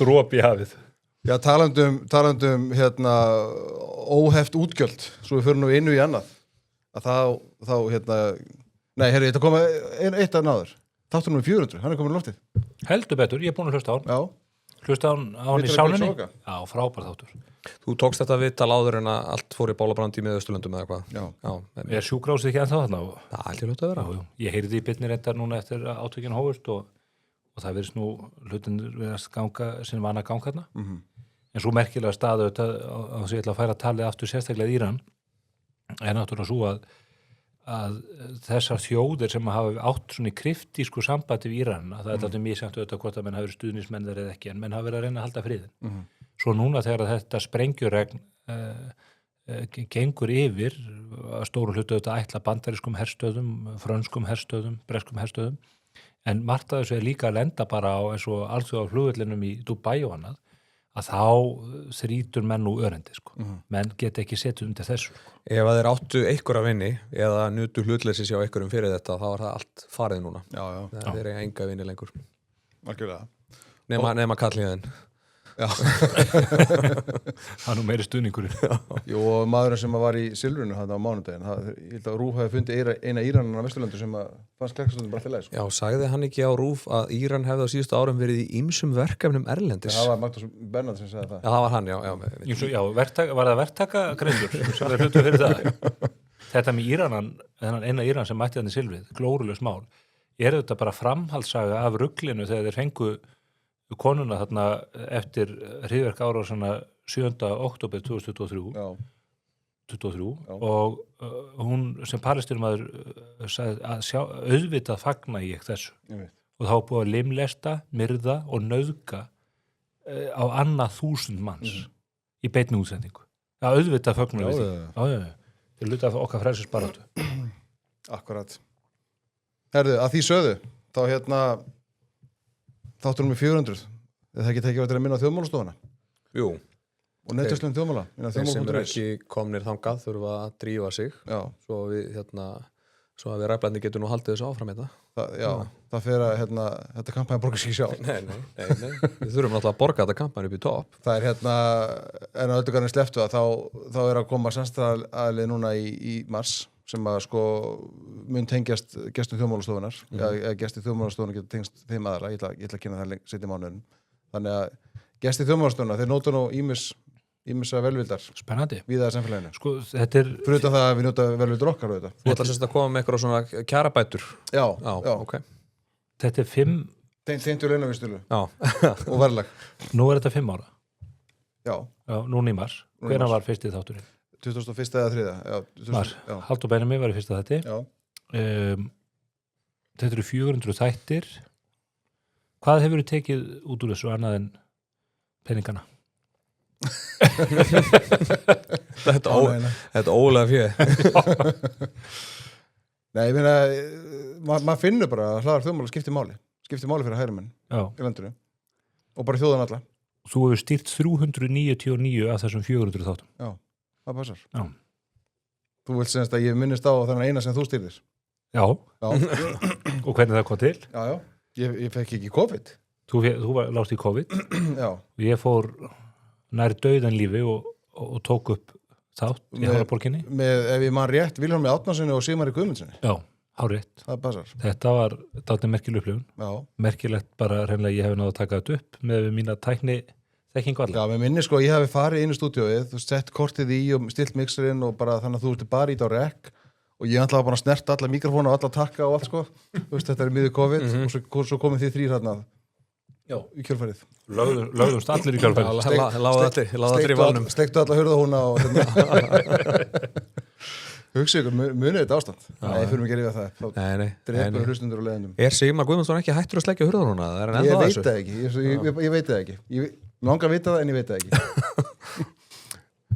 Drop í hafið. Já, talandum óheft útgjöld, svo við fyrir nú inn í annað, að þá nei, herri, þetta koma eitt að náður. Þáttur númer 400, hann komin í loftið. Heldur betur, ég er búin að hlusta á hann. Já. Hlusta á hann í sálinni. Já, frábær þáttur. Þú tókst þetta viðtal áður en að allt fór í bálabrandi í Miðausturlöndum eða hvað? Já. Er sjúkrásið ekki ennþá þarna? Það er alltaf hljótt að vera. Já. Ég heyrði í byrni reyndar núna eftir átökin hófust og það verðist nú hlutin verðast ganga sem vana að ganga þarna. En svo merkilega staðu á þess að ég ætla að færa talið aftur sérstaklega Íran er náttúrulega svo að þessar þjóðir sem hafa átt svona í kryptísku sambandi við Íran, að það er alltaf misjafnt auðvitað hvort að menn hafi verið stuðningsmenn þeir eða ekki, en menn hafi verið að reyna að halda friðin. Svo núna þegar þetta sprengjuregn gengur yfir að stóru hlutu auðvitað ætla bandarískum herstöðum, frönskum herstöðum, breskum herstöðum, en margt af þessu er líka að lenda bara á eins og alþjóða flugvellinum í Dubai og annað, að þá þrýtur menn nú örendi, sko. Menn geta ekki setið undir þessu, sko. Ef að þeir áttu einhver að vinni eða nutu hlutleysis hjá einhverjum fyrir þetta, þá var það allt farið núna. Já. Þeir eiga enga vinni lengur. Algjörlega. Nema kalliðin. Já. Það er nú meiri stuðningurinn. Jú, og maðurinn sem var í Silfrinu hann á mánudaginn, ég held að RÚV hafi fundið eina Íranan á Vesturlöndu sem fannst klekkastundum bara til leið, sko. Já, sagði hann ekki á RÚV að Íran hefði á síðustu árum verið í ýmsum verkefnum erlendis? Það var Magnús Bernhard sem sagði það. Já, það var hann, já. Var það verktakagreindur sem er hlutur fyrir það? Þetta með Íranan, þennan eina Íran sem mætti hann í Silfrið, glórulaust mál, er þetta bara framhaldssaga af ruglinu þegar þeir fengu konuna þarna eftir hryðverk árásana 7. október 2023 og hún sem palestínumaður sagði að auðvitað fagna ég þessu og þá búið að limlesta, myrða og nauðga á annað 1000 manns í beinni útsendingu. Já, auðvitað fagna við því. Já. Til hluta af okkar frelsisbaráttu. Akkurat. Herðu, að því sögðu, þá þáttur með 400, það ekki tekið til að minna á þjóðmálastofuna? Jú. Og netverslun þjóðmála? Þeir sem eru ekki komnir þangað þurfa að drífa sig. Já. Svo að við ræflandi getum nú haldið þessu áfram þetta. Það fer að þetta kampæn borgar sig sjálf. Nei. Við þurfum náttúrulega að borga þetta kampæn upp í topp. Það er en að öllugarinn sleftu að þá er að koma samstæðalið núna í mars sem að mun tengjast gestum þjóðmálastofunar, eða gestir þjóðmálastofunar getur tengst þeim aðra, ég ætla að kynna það seinni mánuðinum. Þannig að gestir þjóðmálastofunar, þeir nota nú ýmissa velvildar. Spennandi. Víða samfélaginu. Þetta er... Fyrir utan það að við nota velvildur okkar við þetta. Þú ætlar sérst að koma með eitthvað svona kjarabætur? Já. Ok. Þetta er 5... Tengtur launavísitölu. Já. Og verðlag. Nú er þetta 5 ára. Já. Núna í mars. Hvenær var fyrsti þátturinn? 21. eða 3. Mars. Halldór Benjamín var í fyrsta þætti. Já. Þetta eru 400 þættir. Hvað hefur þið tekið út úr þessu annað en peningana? Þetta ólega fjöð. Nei, ég meina maður finnur bara að hlaðar þjóðmála skiptir máli fyrir hægrimenn í landinu og bara þjóðan alla. Þú hefur stýrt 399 af þessum 400 þáttum. Já, það passar. Já. Þú vilt semst að ég minnist á þennan eina sem þú stýrðir. Já. Og hvernig það kom til? Já. Ég fekk ekki COVID. Þú lást í COVID. Já. Og ég fór nær dauðan lífi og tók upp þátt í Hafnarborginni. Ef ég man rétt, Vilhjálmi Árnarssoni og Sigmari Guðmundssoni. Já, hárrétt. Það passar. Þetta var dálítið merkileg upplifun. Já. Merkilegt bara hreinlega ég hef náð að taka þetta upp með mína tækni þekkingu allar. Já, með minni ég hafi farið inn í stúdíóið, þú sett kortið í og stilt mixerinn og bara þannig að þú ert bara ít á rekk og ég ætlaði bara að snerta alla mikrofónu og alla takka og allt þetta er miður COVID og svo komið þið 3 hérna. Já, í kjölfarið. Lögðumst allir í kjölfarið. Láðu allir í valnum. Steiktu alla hurðahúna og hugsa ykkur, munið þetta ástand. Nei, fyrir mig að rífa það. Nei. Dreipur hlustundur og leiðendum. Er Sigmar Guðmundsson ekki hættur að sleikja hurðahúna? Ég veit það ekki. Ég veit það ekki. Mér langar að vita það en ég veit það ekki.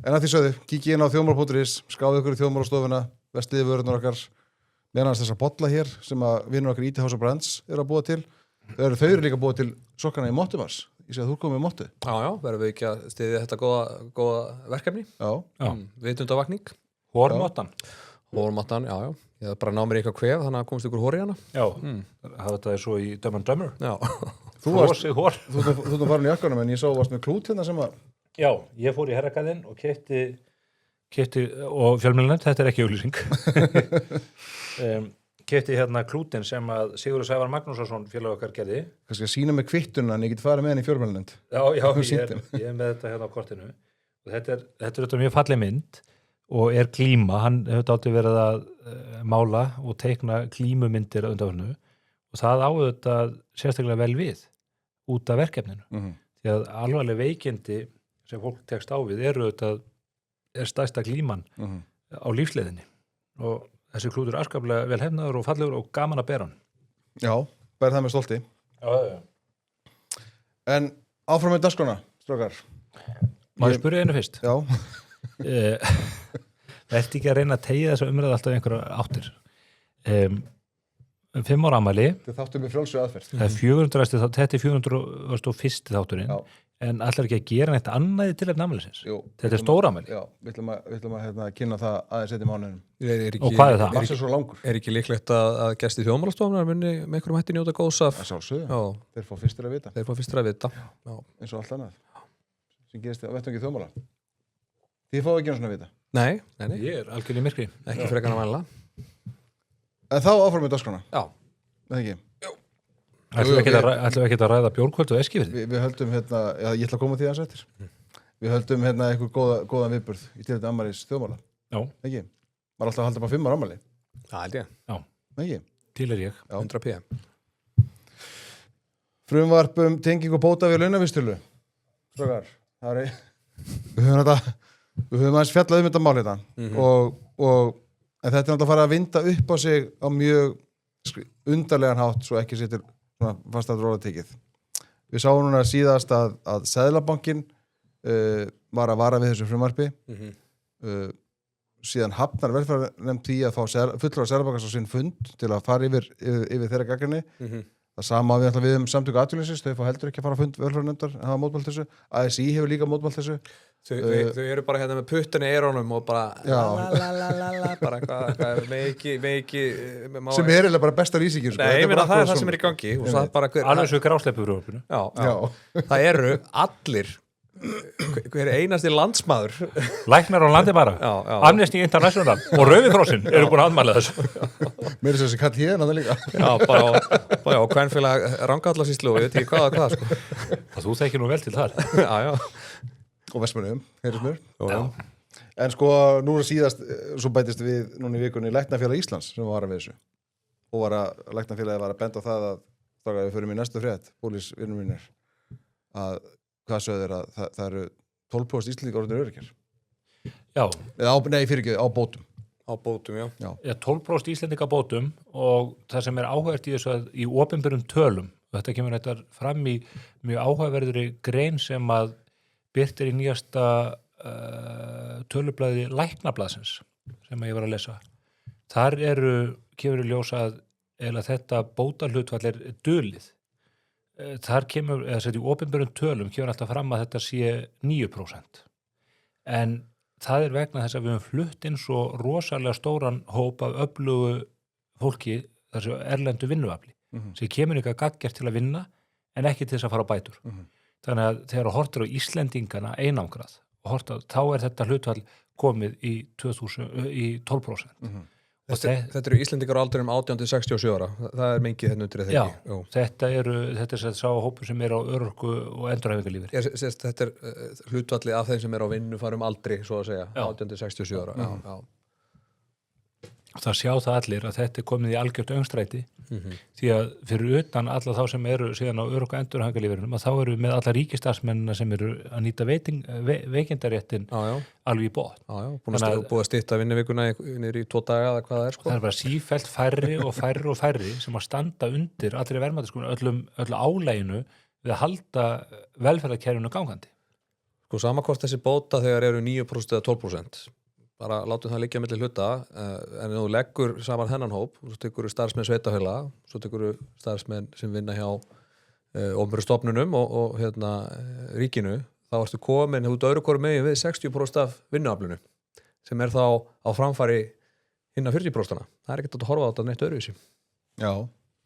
En að því sögðu, kíkið inn á þjóðmál.is, skráðu ykkur í þjóðmálastofuna, vestliði vörðunar okkar, meðan þess að bolla hér sem að vinnur okkar IT House of Brands að búa til. Þau eru líka búa til sokkana í Mottumars. Ég sé að þú komið með Mottu. Já, verðum við ekki að styðja þetta góða verkefni. Já. Vitundavakning. Hórmottan, já. Ég bara ná mér eitthvað kvef, þannig að komst ykkur hór í hana. Já, þetta svo í Dumb and Dumber. Já. Frosið hór. Þú ert farin í jakkanum, en ég sá varst með klút hérna sem að... Já, ég fór í herragarðinn og keypti og fjölmiðlanefnd, þetta er ekki auglýsing. Keypti hérna klútin sem að Sigurður Sævar Magnússon félag okkar gerði. Kannski að sína með kvittuna en ég get farið með henni í fjölmiðlanefnd. Já, ég er með þetta hérna á kortinu. Og þetta er mjög falleg mynd og er glíma. Hann hefur átti verið að mála og teikna glímumyndir undanfarnu og það á þetta sérstaklega vel við út af verkefninu. Því að alvarleg veikindi sem fólk tekst á við er stærsta glíman á lífsleiðinni og þessi klútur er afskaplega vel hefnaður og fallegur og gaman að bera hann. Já, bæri það með stolti. Já. En áfram með dagskrána, strákar. Má ég spyrja einu fyrst? Já. Vertu ekki að reyna að teygja þessa umræðu alltaf einhverja áttir. 5 ára afmæli. Þetta þáttum við frjálsu aðferð. Það er 400, þetta er 401. þátturinn. Já. En allar ekki að gera neitt annað til eftir afmælisins. Þetta er stóra afmæli. Já, við ætlum að kynna það aðeins eitt í mánuðinum. Og hvað er það? Það er svo langur. Er ekki líklegt að gestir þjóðmálastofnunar muni með einhverjum hætti njóta góðs af? Það sjálfsögðu. Þeir fá fyrstir að vita. Já. Eins og allt annað. Sem gerist á vettvangi þjóðmála. Þið fáið ekki einu svona að vita. Nei. Ég er algjörlega í myrkri. Ekki frekar að vænla. En þá áfram með dagskrána. Já. Það ekki. Ætlum við ekki að ræða bjórkvöld og Eskifirði? Við höldum ég ætla að koma því aðeins eftir. Við höldum eitthvað góðan viðburð í tilefni afmælis þjóðmála. Já. Ekki? Maður alltaf að halda bara 5 ára afmæli. Það held ég. Já. Ekki? Til er ég. 100 p. Frumvarp tenging og bóta við launavísitölu. Strákar, við höfum aðeins fjallað þetta mál hérna. En þetta er alltaf að fara að vinda upp á sig á mjög undarlegan hátt svo ekki sér til fast að róla tekið. Við sáum núna síðast að Seðlabankinn var að vara við þessu frumvarpi. Síðan hafnar velferðarnefnd því að fá fulltrúar Seðlabankans á sinn fund til að fara yfir þeirra gagnrýni. Það sama við samtöku atvinnulífsins, þau fá heldur ekki að fara á fund velferðarnefndar að hafa mótmælt þessu. ASÍ hefur líka mótmælt þessu. Þau eru bara hérna með puttunni í eyrunum og bara bara eitthvað með ekki sem er eiginlega bara besta lýsingin sko. Nei, það er það sem er í gangi og það er bara alveg svo grásleipur frumvarpinu. Já. Það eru allir hver einasti landsmaður læknar á landi bara Amnesty International og Rauði krossinn eru búin að andmæla þessu. Mér er þessi kall hérna það líka. Já, bara á kvenfélag Rangallarsýslu og ég veit ekki hvað sko. Þú þekkir nú vel til þar. Já. Og Vestmannum, heyrðist mér. Já. En sko, núna síðast svo bætist við núna í vikunni Læknafélag Íslands sem var að við þessu. Og Læknafélagið var að benda á það að við förum í næstu frétt, pólísvinnum mínir, að hvað sögður að það eru 12% Íslendingar orðnir öruggir. Já. Á bótum. Á bótum, já. Já, 12% Íslendinga bótum og það sem er áhugavert í þessu að í opinberum tölum, og þetta kemur þetta fram í mjög áhugaverðri grein sem að birt í nýjasta tölublaði Læknablaðsins sem ég var að lesa. Þar kemur í ljós að þetta bótahlutfall er dulið. Þar kemur, í opinberum tölum kemur alltaf fram að þetta sé 9%. En það er vegna þess að við höfum flutt inn svo rosalega stóran hóp af öflugu fólki, þessu erlendu vinnuafli, sem kemur ekki að gaggjart til að vinna en ekki til þess að fara á bætur. Þannig að þegar horftir á Íslendingana einangrað og þá er þetta hlutfall komið í 12%. Þetta eru Íslendingar á aldurum 18-67 ára. Það er mikið þennu undir þegar ekki. Já, þetta er sá hópur sem er á örorku og endurhæfingarlífeyri. Þetta er hlutfalli af þeim sem er á vinnufarum aldri, svo að segja, 18-67 ára. Já. Það sjá það allir að þetta er komið í algjört öngstræti því að fyrir utan alla þá sem eru síðan á örorku og endurhæfingarlífeyrinum að þá eru við með alla ríkistarfsmennina sem eru að nýta veikindaréttin alveg í botn. Búið að stytta vinnuvikuna niður í 2 daga eða hvað það er sko. Það er bara sífellt færri sem að standa undir allri verðmætasköpun, öllu álæginu við að halda velferðarkerfinu gangandi. Sko sama hvort þessi bóta þegar eru 9% eða 12%. bara látum það liggja milli hluta en þú leggur saman þennan hóp svo tekur þú starfsmenn sveitafélaga svo tekur þú starfsmenn sem vinna hjá opinberum stofnunum og ríkinu þá ertu komin, þú öðru hvoru megin við 60% af vinnuaflinu sem þá á framfæri hinna 40%. Það ekkert að horfa á þetta neitt öðruvísi. Já,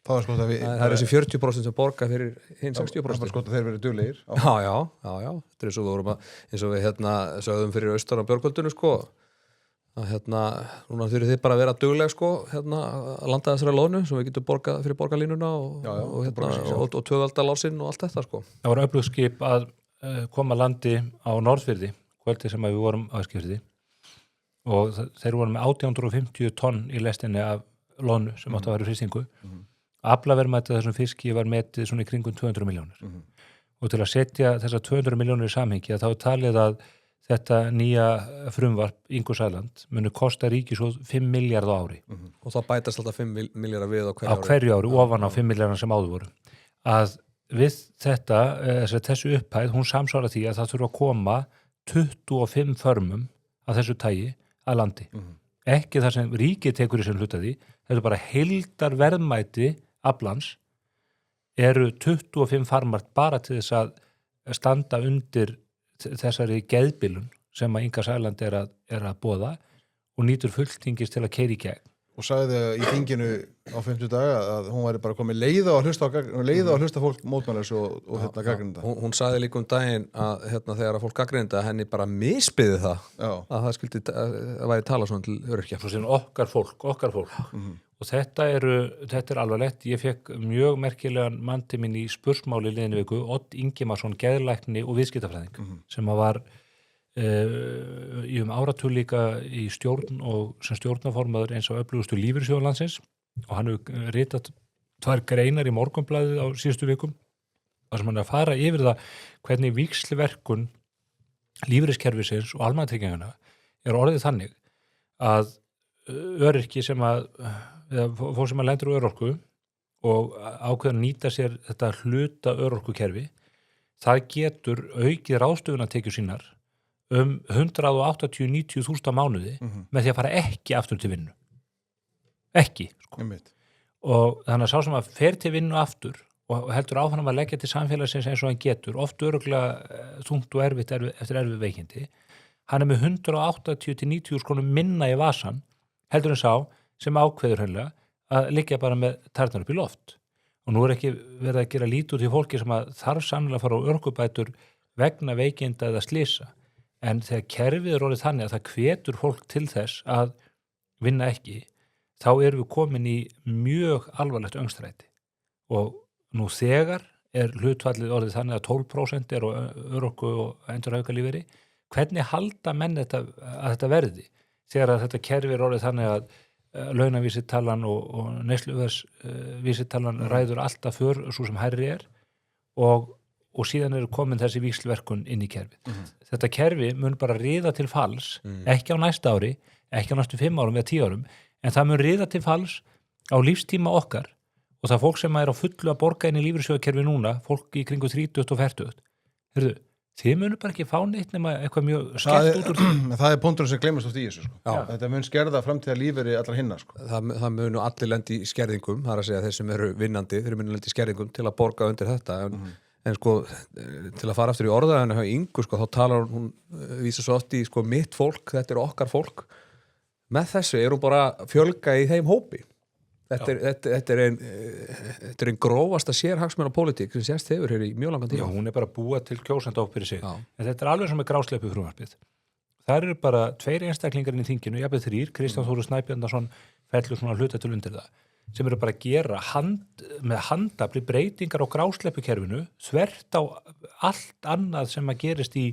það er skott að við... Það þessi 40% sem borga fyrir hinn 60%. Það er skott að þeir verið duglegir. Já. Þetta er svo við vorum eins og við sögðum fyrir austan á Björgvöldinu sko að núna þurfið þið bara að vera dugleg sko að landa þessari lónu sem við getum borgað fyrir borgarlínuna og tvöfaldalásinn og allt þetta sko. Það var öflugt skip að koma landi á Norðfirði kvöldi sem við vorum á Eskifirði og þeir voru með 1850 tonn í lestinni af lónu sem átti að vera frystingu. Aflaverðmætið þessum fiski var metið svona í kringum 200 milljónir. Og til að setja þessar 200 milljónir í samhengi þá er talið að þetta nýja frumvarp Ingo Sæland muni kosta ríkissjóð 5 milljarð á ári. Og það bætast alltaf 5 milljarðar við á hverju ári ofan á 5 milljarðar sem áður voru. Að við þetta, þessu upphæð, hún samsvara því að það þurfa að koma 25 förmum af þessu tagi að landi. Ekki það sem ríkið tekur í sem hluta því, þetta er bara heildar verðmæti aflans eru 25 farmar bara til þess að standa undir þessari geðbilun sem að Inga Sæland er að boða og nýtur fulltingis til að keyra í gegn. Og sagði í þinginu á 50 daga að hún væri bara komið leiða á að hlusta fólk mótmælis og gagnrýnda. Hún sagði líka daginn að þegar að fólk gagnrýnda henni bara misbyði það að það skildi að væri tala svona til öryrkja. Svo sem okkar fólk. Og þetta er alvarlegt. Ég fekk mjög merkilegan mann til minn í spursmáli liðinu viku, Odd Ingimarsson, geðlækni og viðskiptafræðing, sem var í áratug líka í stjórn og sem stjórnarformaður eins og öflugustu lífeyrissjóðalandsins og hann hefur ritað 2 greinar í Morgunblaðið á síðustu vikum þar sem hann er að fara yfir það hvernig víxlverkun lífeyriskerfisins og almannatryggingana er orðið þannig að öryrki fólk sem að lendur á örorku og ákveður að nýta sér þetta hluta örorkukerfi það getur aukið ráðstöfunartekjur sínar 180-90.000 á mánuði með því að fara ekki aftur til vinnu. Ekki. Sko. Og þannig að sá sem að fer til vinnu aftur og heldur áfram að leggja til samfélagsins eins og hann getur, oft örugglega þungt og erfitt eftir erfið veikindi, hann er með 180-90.000 krónum minna í vasan heldur en sá sem ákveður hennilega að liggja bara með tærnar upp í loft. Og nú er ekki verið að gera lítið út í fólki sem að þarf sannlega að fara á örorkubætur vegna veikinda eða slysa. En þegar kerfið er orðið þannig að það hvetur fólk til þess að vinna ekki, þá erum við komin í mjög alvarlegt öngstræti. Og nú þegar er hlutfallið orðið þannig að 12% er á örorku og endurhaukalífeyri. Hvernig halda menn að þetta verði? Þegar að þetta kerfið er orðið þannig að launavísitalan og neysluverðsvísitalan ræður alltaf för svo sem hærri er og síðan eru komin þessi víxlverkun inn í kerfið. Þetta kerfi mun bara riða til falls, ekki á næsta ári, ekki á næstu 5 árum eða 10 árum, en það mun riða til falls á lífstíma okkar og það fólk sem er á fullu að borga inn í lífeyrissjóðakerfi núna, fólk í kringu 30 og 40, heyrðu, þið munum bara ekki fá neitt nema eitthvað mjög skert út úr því. Það er punkturinn sem gleymast oft í þessu. Sko. Þetta mun skerða framtíða lífeyri allra hinna. Sko. Það munu allir lendi í skerðingum, það er að segja þeir sem eru vinnandi, þeir munu lendi í skerðingum til að borga undir þetta. En sko, til að fara aftur í orðaðinu hjá Ingu, sko, þá talar hún vísa svo oft í sko, mitt fólk, þetta er okkar fólk. Með þessu er hún bara fjölga í þeim hópi. Þetta er ein grófasta sérhagsmunapólitík sem sést hefur hér í mjög langan tíma. Já, hún er bara búa til kjósanda fyrir sig. En þetta er alveg sem með grásleppu frumvarpið. Það eru bara 2 einstaklingar inn í þinginu, jafnvel 3, Kristján Þóru Snæbjarnarson fellur svona hluta til undir það, sem eru bara að gera með handafli breytingar á grásleppukerfinu þvert á allt annað sem að gerist í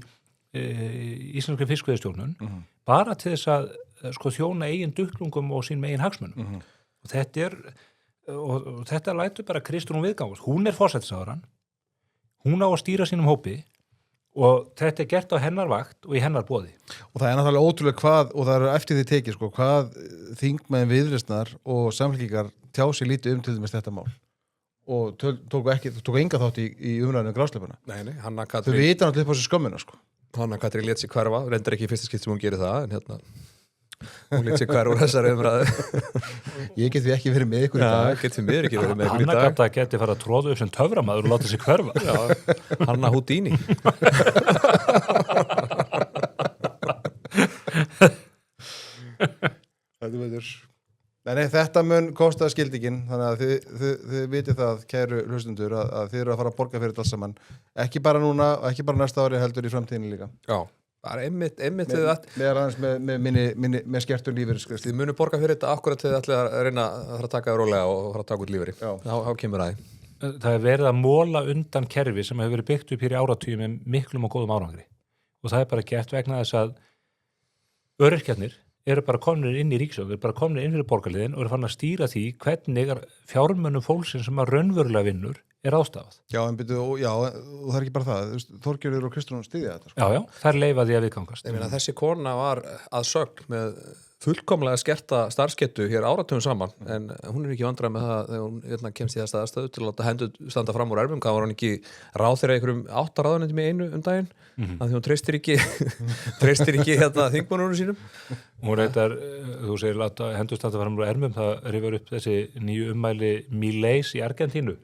íslenskri fiskveiðistjórnun, bara til þess að sko, þjóna eigin dukklungum og sín eigin hagsmunum. Og þetta lætur bara Kristrún viðgangast. Hún er forsætisráðherrann, hún á að stýra sínum hópi og þetta er gert á hennar vakt og í hennar boði. Og það er náttúrulega ótrúlega hvað, og það eru eftir því tekið, sko, hvað þingmenn Viðreisnar og Samfylkingar tjá sig lítið til dæmis þetta mál. Og tóku enga þátt í umræðinu grásleppuna. Nei, Þau vita náttúrulega upp á sér skömmina, sko. Hanna Katrín lét sig hverfa, reyndar ekki í fyrsta skipt sem hún gerir það, en hún lít sér hver úr þessari umræðu. Ég get því ekki verið með ykkur í dag. Get því miður ekki verið með ykkur í Hanna dag. gata geti fara að tróða upp sem töframaður og láta sig hverfa. Já, Hanna Houdini. Þetta veitur. Nei, þetta mun kosta skildingin, þannig að þið vitið það, kæru hlustundur, að þið eru að fara að borga fyrir þetta alls saman. Ekki bara núna, ekki bara næsta ári, heldur í framtíðinni líka. Já, það er einmitt Með skertur lífeyris. Þið munu borga fyrir þetta akkurat þegar þið ætlið að reyna að fara að taka rólega og fara að taka út lífeyri. Þá kemur það í. Það er verið að móla undan kerfi sem hefur verið byggt upp hér í áratugum með miklum og góðum árangri. Og það er bara gert vegna þess að öryrkjarnir eru bara komnir inn í ríkissjóð, eru bara komnir inn fyrir borgarliðin og eru farin að stýra því hvernig fjármönnum fólksins sem að raunverulega vinnur er ástafað. Já, en byrju, og það er ekki bara það. Þorgerður og Kristrún styðja þetta. Sko. Já, það er leifa því að viðgangast. Ég meina, þessi kona var að sögn með fullkomlega skerta starfskettu hér áratugum saman, en hún er ekki vandrað með það þegar hún kemst í þessa aðstöðu til að láta hendur standa fram úr ermum. Það var hún ekki ráðherra einhverjum 8 ráðuneytum í einu daginn, af því hún treystir ekki þingmönnunum sínum. Hún reyndar, þú segir láta hendur standa fram úr ermum, það rifar upp þessi nýju ummæli Mileis í Argentínu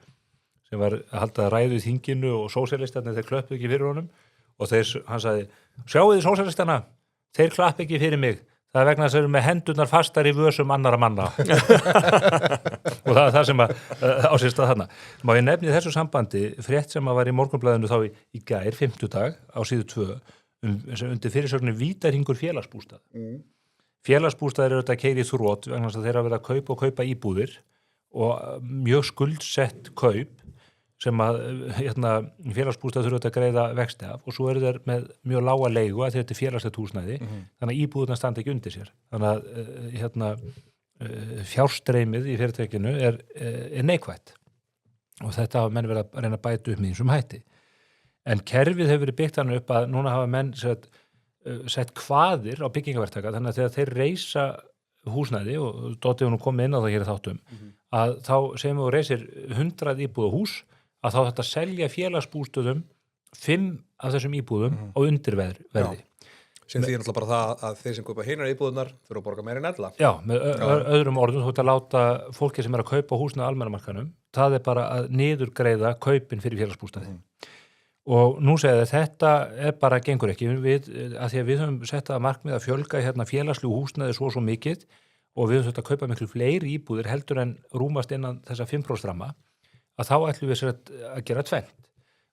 sem var að halda ræðu í þinginu og sósíalistarnir þeir klöppu ekki fyrir honum og hann sagði, sjáu þið sósíalistarna, þeir klappu ekki fyrir mig. Það er vegna þess að þeir eru með hendurnar fastar í vösum annara manna. Og það er það sem á sér stað þarna. Má ég nefni þessu sambandi frétt sem að var í Morgunblaðinu þá í gær, 50 á síðu 2, undir fyrirsögninni Vítahringur félagsbústað. Félagsbústaðir eru þetta keiri þrótt vegna þess að þeir hafa verið að kaupa íbúðir og mjög skuldsett kaup sem að félagsbústað þurfa að greiða vexti af og svo eru þeir með mjög lága leigu að þetta er félagslegt húsnæði þannig að íbúðurnar standa ekki undir sér þannig að fjárstreymið í fyrirtækinu er neikvætt og þetta hafa menn verið að reyna að bæta upp með einsum hætti en kerfið hefur verið byggt hann upp að núna hafa menn sett kvaðir á byggingaverktaka þannig að þegar þeir reisa húsnæði og Dóti hún komið inn á það hér í þáttum að þá segjum við og reisir 100 íbúða hús að þá þetta selja félagsbústöðum 5 af þessum íbúðum á undirverði. Sem því náttúrulega bara það að þeir sem kaupa hinar íbúðunar þurfa að borga meira en ella. Já, með öðrum orðum þú ert að láta fólki sem er að kaupa húsnæði á almennamarkanum, það er bara að niðurgreiða kaupin fyrir félagsbústöði. Og nú segja þið þetta er bara gengur ekki að því að við höfum sett að markmið að fjölga félagslegu húsnæði svo mikið og við höfum þetta að kaupa miklu fleiri íbúðir heldur en rúmast innan þessa 5% ramma að þá ætlum við sér að gera tvennt.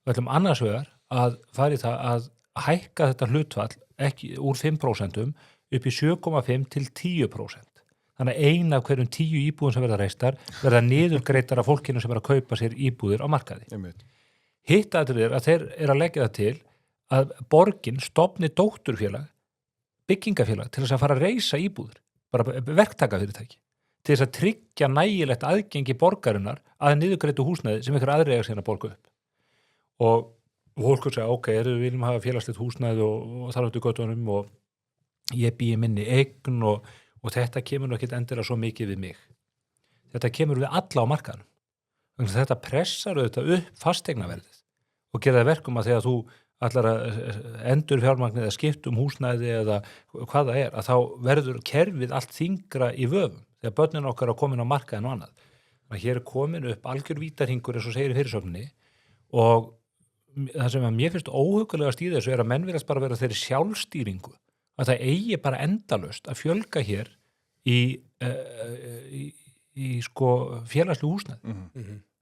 Við ætlum annars vegar að fara í það að hækka þetta hlutfall ekki úr 5% upp í 7,5 til 10%. Þannig að ein af hverjum 10 íbúðum sem verða reistar verða niðurgreiddar af fólkinu sem er að kaupa sér íbúðir á markaði. Hitt atriði að þeir eru að leggja það til að borgin stofni dótturfélag, byggingafélag til þess að fara að reisa íbúðir, bara verktakafyrirtæki, til þess að tryggja nægilegt aðgengi borgarinnar að niðurgreiddu húsnæði sem ykkur aðrir eiga síðan að borga upp. Og fólk segja, ok, við viljum hafa félagslegt húsnæði og þar áttu göttunum og ég býi minni eign og þetta kemur nú ekkert endilega svo mikið við mig. Þetta kemur við alla á markaðnum. Þetta pressar auðvitað upp fasteignaverðið og gera það verkum að þegar þú ætlar að endur fjármagnið eða skipt húsnæði eða hvað það er, að þá verður kerfið allt þyngra í vöfum þegar börnin okkar er komin á markaðin og annað. Þannig að hér er komin upp algjör vítahringur eins og segir í fyrirsögninni og það sem að mér finnst óhugulega í þessu er að menn virðast bara vera þeirri sjálfstýringu að það eigi bara endalaust að fjölga hér í félagslu húsnæði.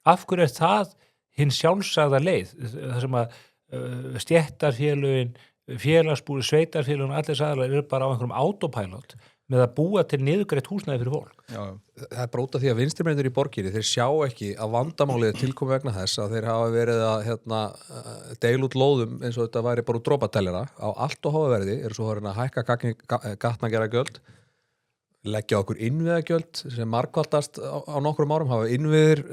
Af hverju er það hinn sjálfsagða leið það sem að stéttarfélögin, félagsbúri, sveitarfélögin allir sæðalega eru bara á einhverjum autopilot með að búa til niðurgreitt húsnæði fyrir fólk. Já. Það er bróta því að vinstrimennir í borginni, þeir sjá ekki að vandamálið tilkomi vegna þess að þeir hafa verið að deila út lóðum eins og þetta væri bara úr dropateljara á allt og háa verði, eru svo að hækka gatnagerðargjöld, leggja okkur innviðagjöld sem margvaldast á nokkrum árum, hafa innviðir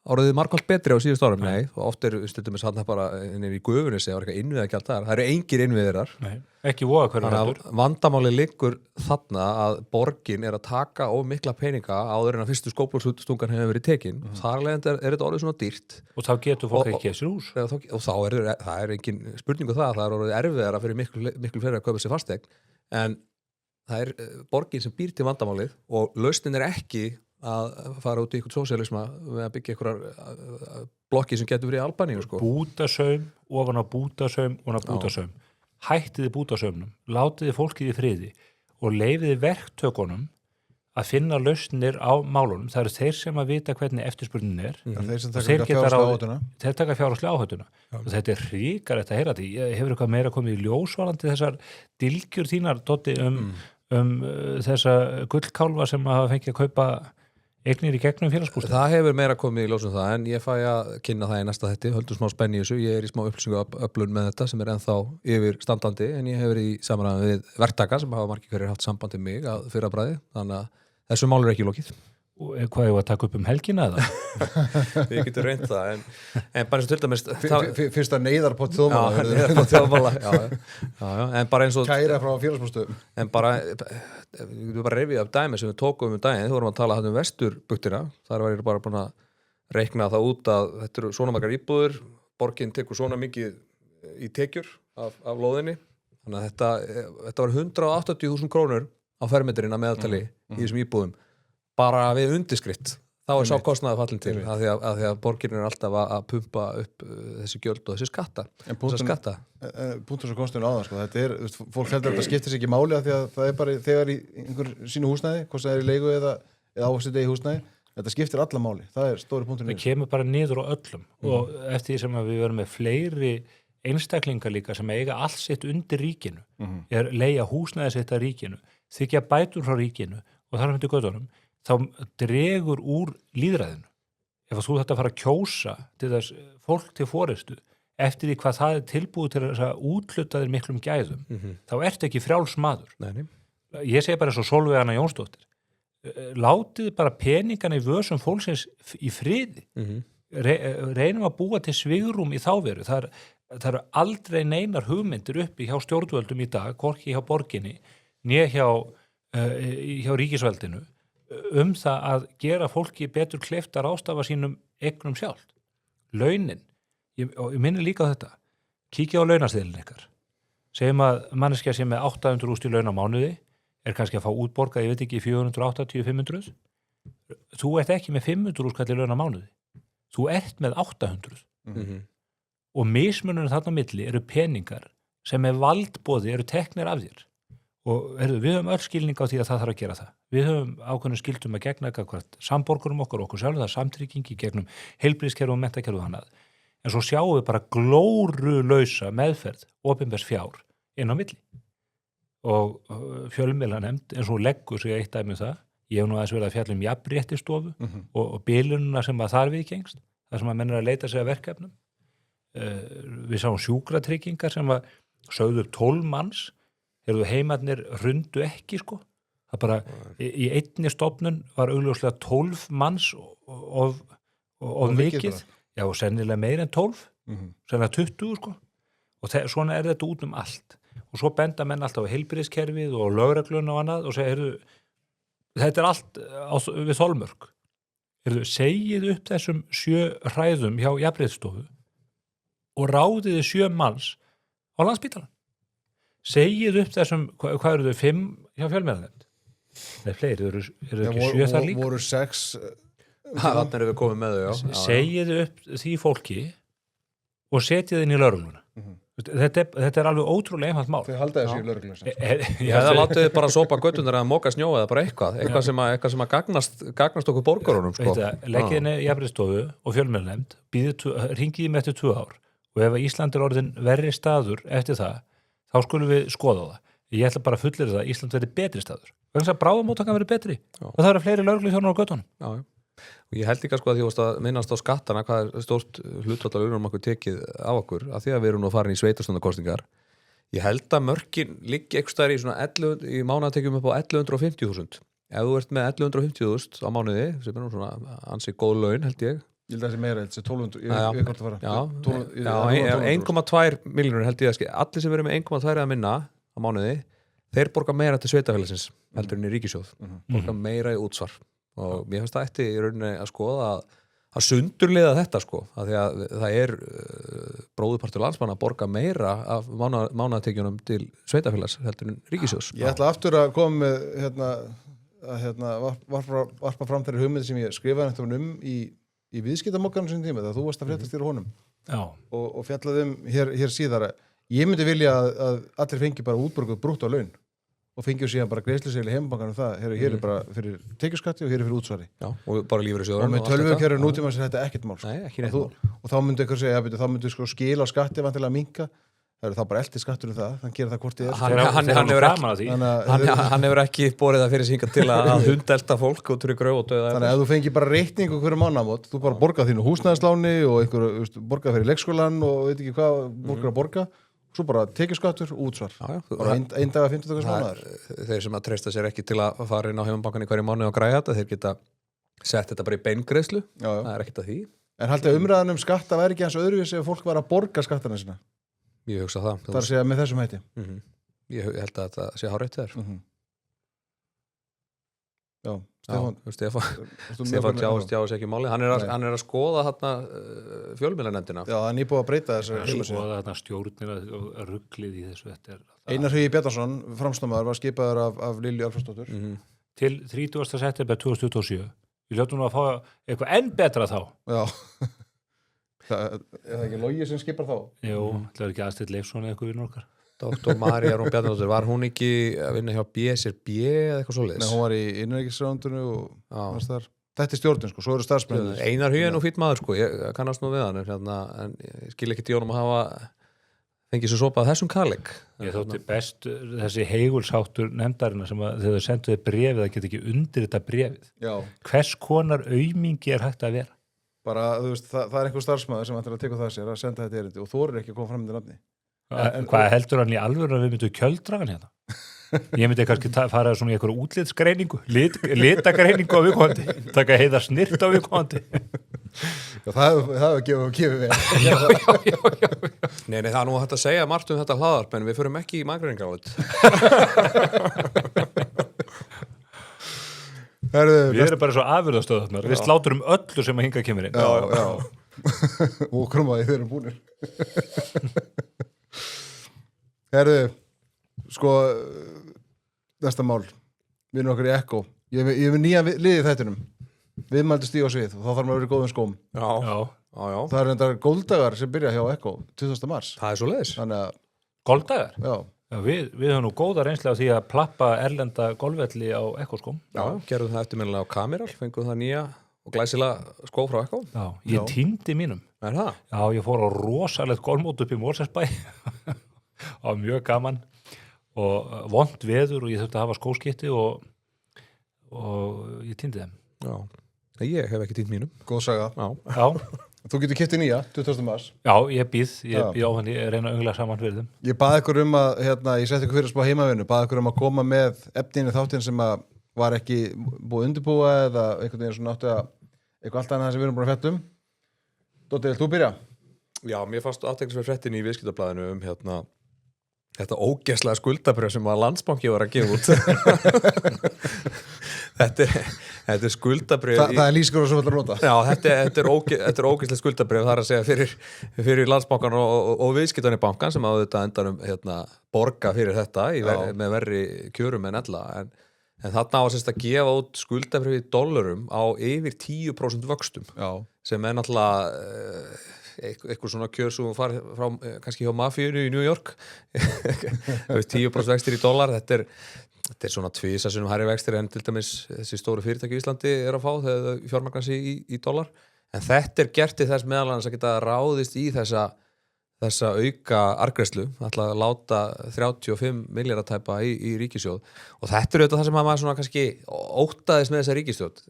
áraðið margvald betri á síðust árum, nei, og oft er stundum við sann bara í gufunni sem var eitthvað innviðagjald þar, það eru engir innviðirar. Nei, ekki voga hverju heldur. Vandamálið liggur þarna að borgin er að taka of mikla peninga áður en að fyrstu skópulstungan hefur verið tekin, þar alveg er þetta orðið svona dýrt. Og þá getur fólk ekki sér hús. Og þá það er engin spurningu það er orðið erfiðara fyrir miklu fleiri að kaupa sér fasteign, en það borgin sem býr til vandamálið og lausnin ekki að fara út í eitthvað sósíalisma með að byggja eitthvað blokki sem getur verið í Albaníu sko. Bútasaum, ofan á bútasaum, ofan á bútasaum. Hættiði bútasaumnum, látiði fólkið í friði og leyfiði verktökunum að finna lausnir á málunum. Það eru þeir sem að vita hvernig eftirspurnin er. Þeir sem taka fjárhagslega áhættuna. Þeir taka fjárhagslega áhættuna. Og þetta hrikalegt að heyra því. Hefur eitthvað meira komið í ljósvarandi þessar dylgjur þínar, Doddi, þessa gullkálfa sem hafa fengið að kaupa eignir í gegnum félagsbústað? Það hefur meira komið í ljósum það, en ég fæ að kynna það í næsta þætti, höldum smá spenni í þessu, ég í smá upplýsinguöflun með þetta sem ennþá yfir standandi, en ég hefur í samræðum við verktaka sem hafa margir hverjir haft samband við mig að fyrra bræði, þannig að þessu mál ekki lokið. Og hvað er að taka upp helgina eða? Við getum reynt það, en bara eins og til dæmis Fyrsta neyðarpott þjóðmála. Neyðarpott þjóðmála, já, en bara eins og kæra frá félagsbústöðum. En bara, við bara reyfið af dæmi sem við tókum daginn, þú vorum að tala um vesturbuktina, þar var ég bara búin að reikna það út að þetta eru svona margar íbúður, borgin tekur svona mikið í tekjur af lóðinni, þannig að þetta var 180.000 krónur á fermetrina meðaltali í þessum íbúðum. Bara við undirskrift þá sá kostnaði fallin til af því að borgin alltaf að pumpa upp þessi gjöld og þessi skatta Punktur svo kostinu á það sko. Þetta fólk heldur að þetta skiptir sig ekki máli af því að það bara þegar í einhver sínu húsnæði hvort það í leigu eða ávaxtið í húsnæði þetta skiptir alla máli, það stóri punktur það kemur bara niður á öllum og eftir því sem að við verum með fleiri einstaklingar líka sem eiga allt sitt undir ríkinu leigja húsnæði sitt að ríkinu þykja bætur frá ríkinu og þar myndi gödunum þá dregur úr lýðræðinu. Ef þú þetta fara að kjósa til þess fólk til forystu eftir því hvað það tilbúið til þess að útluta þér miklum gæðum, þá ertu ekki frjáls maður. Nei. Ég segi bara eins og Sólveig Anna Jónsdóttir, látið bara peningana í vösum fólksins í friði. Reynum að búa til svigrúm í þáveru. Það eru aldrei neinar hugmyndir uppi hjá stjórnvöldum í dag, hvorki hjá borginni, né hjá ríkisveldinu, það að gera fólki betur kleift að ráðstafa sínum eignum sjálf. Launin, ég minni líka á þetta, kíkja á launaseðilin ykkar. Segjum að manneskja sem með 800.000 í laun á mánuði er kannski að fá útborgað, ég veit ekki, 480-500. Þú ert ekki með 500.000 kall í laun á mánuði. Þú ert með 800. Og mismunurinn þarna á milli eru peningar sem með valdboði eru teknir af þér. Og við höfum öll skilning á því að það þarf að gera það. Við höfum ákveðnum skildum að gegna gagnvart samborgurum okkur sjálf, það samtryggingi gegnum heilbrigðiskerfi og menntakerfi og annað. En svo sjáum við bara glórulausa meðferð opinbers fjár inn á milli. Og fjölmiðlanefnd eins og leggur sig eitt dæmi það. Ég hef nú aðeins verið að fjalla jafnréttistofu og bilununa sem að þar viðgengst, þar sem að menn að leita sig að verkefnum. Við sáum sjúkratryggingar sem að sögðu 12 manns heimarnir hrundu ekki sko. Það bara í einni stofnun var augljóslega 12 manns of mikið. Já, og sennilega meir en 12, sennilega 20 sko. Og svona þetta út allt. Og svo benda menn alltaf á heilbrigðiskerfið og lögregluna og annað og segja, þetta allt við þolmörk. Segið upp þessum 7 hræðum hjá jafnréttisstofu og ráðið 7 manns á Landspítalann. Segið upp þessum, hvað eru þau, 5 hjá fjölmiðlanefnd? Nei, fleiri, eru ekki 7 þar líka? Voru 6. Þannig erum við komið með þau, já. Segið upp því fólki og setið inn í lögregluna. Þetta alveg ótrúlega einfalt mál. Þau halda þessu í lögregluna. Eða látið þið bara sopa göttunar að móka snjó eða bara eitthvað sem að gagnast okkur borgarunum, sko. Leggið inn í jafnréttisstofu og fjölmiðlanefnd, hringið með eftir 2 ár og ef Ísland er orðin verri staður eftir það, þá skulum við skoða það. Ég ætla bara að fullyrða það að Ísland verði betri staður. Þannig að bráðamóttakan verði betri. Og það eru fleiri lögregluþjónar á göttunum. Já. Og ég held líka sko að því að minnast á skattana hvað er stórt hlutfall af launum okkur tekið af okkur, af því að við erum nú farin í sveitarstjórnarkosningar. Ég held að mörkin liggi einhvers staðar í svona 11, í mánaðartekjum upp á 1150.000. Ef þú ert með 1150.000 á mánuði, sem er nú svona ansi góð laun, held ég. Ég held að það sé meira, þetta sé 1200, ég hvort að fara. 1,2 milljónir held ég að allir sem verið með 1,2 að minna á mánuði, þeir borga meira til sveitafélagsins heldur en í ríkissjóð, borga meira í útsvar og mér finnst það eftir í rauninni að skoða að sundurliða þetta sko, af því að það bróðupartur landsmanna að borga meira af mánaðartekjunum til sveitafélags heldur en ríkissjóðs. Ég ætla aftur að koma með varpa fram þeirri hugmynd sem ég skrifaði í viðskiptamokkanum sinni tíma, þegar þú varst að fréttastýra honum og fjallaði hér síðar. Ég myndi vilja að allir fengi bara útborguð brútt á laun og fengi síðan bara greiðsluseðil í heimabankanum það, hér bara fyrir tekjuskatti og hér fyrir útsvari. Já, og bara lífeyrissjóður. Og með tölvukerfi nútíma sem þetta ekkert mál. Nei, ekki neitt mál. Og þá myndi einhver segja, þá myndi sko skil á skatti vantilega minnka. Það er þá bara eldi skattur það, þannig gera það hvort þið Hann hefur ekki borið það fyrir sig hingað til að hundelta fólk og trygg gröf og döða. Þannig að ef þú fengi bara reikning hverju mánaðamót, þú bara borgað þínu húsnæðisláni og einhver borgað fyrir leikskólann og veit ekki hvað borgar að borga, svo bara tekjuskattur og útsvar. Bara einn dag að 50 mánaðar. Þeir sem að treysta sér ekki til að fara inn á heimabankann í hverju mánuði og græja þetta, þeir geta sett þetta bara í beingreiðslu. Það er ekkert að því. En haldið umræðan skatta væri ekki eins og öðruvísi ef fólk var að borga skattana sína. Ég hugsa það. Það er að segja með þessum hætti. Ég held að þetta sé hárrétt þér. Já, Stefán tjáist ekki máli. Hann er að skoða þarna fjölmiðlanefndina. Já, hann er búið að breyta þessu. Hann er skoða þarna stjórnina og ruglið í þessu. Einar Hugi Bjarnason, framsnámaður, var skipaður af Lilju Alfreðsdóttur. Til 30. september 2027. Við hljóttum að fá eitthvað enn betra þá. Já. Er það ekki Logi sem skipar þá? Jú, það er ekki Astrid Leifsson eða eitthvað vinnur okkar. Dr. María Rún Bjarnadóttir, var hún ekki að vinna hjá BSRB eða eitthvað svoleiðis? Nei, hún var í innanríkisráðuneytinu og þetta er stjórnin sko, svo eru starfsmennir. Einar Hugi er nú fínn maður sko, ég kannast nú við hann en ég skil ekki djónum að hafa fengið svo sopað þessum kalleg. Ég þótti best þessi heigulsháttur nefndarinnar sem að þegar þau senduði brefið, það get ekki undir þetta brefið. Já. Hvers konar aumingi er hægt að vera? Bara, þú veist, það er einhver starfsmaður sem ætlar að teka það sér að senda þetta erindi og þú er ekki að koma fram með nafni. Hvað heldur hann í alvöru að við myndum kjölddragan hérna? Ég myndi kannski fara svona í einhverju útlitsgreiningu, litagreiningu á viðkomandi, taka Heiðar Snirt á viðkomandi. Já, það hefur gefið við. Nei, það er nú hægt að segja margt þetta hlaðarp, en við förum ekki í magreiningarálit. Við erum bara svo afurðastöðarnar, við sláturum öllu sem að hinga kemur inn. Já. Og krumaði þeir eru búnir. Herðu, sko, næsta mál, við erum okkur í Echo. Ég hef nýja liðið þættinum, viðmældi stíg á svið og þá þarf maður að vera í góðum skóm. Já. Það er reyndar gólddagar sem byrja hjá Echo, 20. mars. Það er svo leiðis. Gólddagar? Já. Já, við höfum nú góða reynslega af því að plappa erlenda golfvelli á Echo skóm. Já, gerðum það eftirminnilega á Kameral, fengum það nýja og glæsilega skó frá Echo. Já, ég týndi mínum. Er það? Já, ég fór á rosalegt golfmót upp í Mosfellsbæ á mjög gaman og vont veður og ég þurfti að hafa skóskipti og ég týndi þeim. Já, ég hef ekki týnd mínum. Góð saga. Já. Þú getur keypt í nýja, 20. mars. Já, ég býð á hann, ég reyna að öngla saman fyrir þeim. Ég baði ykkur ég setti ykkur fyrir að spá heimavinnu, baði ykkur að koma með efninu þáttinn sem að var ekki búið undirbúa eða einhvern veginn svona áttu að eitthvað allt annað sem við erum búin að fjalla Dóttir, vilt þú byrja? Já, mér fannst athyglisverð fréttin í Viðskiptablaðinu þetta ógeðslega skuldabréf sem að Landsbanki var að gefa út. Þetta er skuldabréf. Það er lýsingur og svo vilja nota. Já, þetta er ógeðslega skuldabréf, það er að segja fyrir Landsbankan og Viðskiptabankan bankan sem að þetta endanum borga fyrir þetta með verri kjörum en ella. En þarna á að gefa út skuldabréf í dollarum á yfir 10% vöxtum. Já. Sem er náttúrulega eitthvað svona kjör sem farið frá kannski hjá mafíunni í New York 10% vextir í dollar þetta er svona tvisa sem hærri vextir en til dæmis þessi stóru fyrirtæki í Íslandi er að fá þegar þau fjármagna sig í dollar en þetta er gert til þess meðal annars að geta ráðist í þessa auka arðgreiðslu ætla að láta 35 milljarða tæpa í ríkissjóð og þetta er auðvitað það sem að maður svona kannski óttaðist með þessa ríkissjóð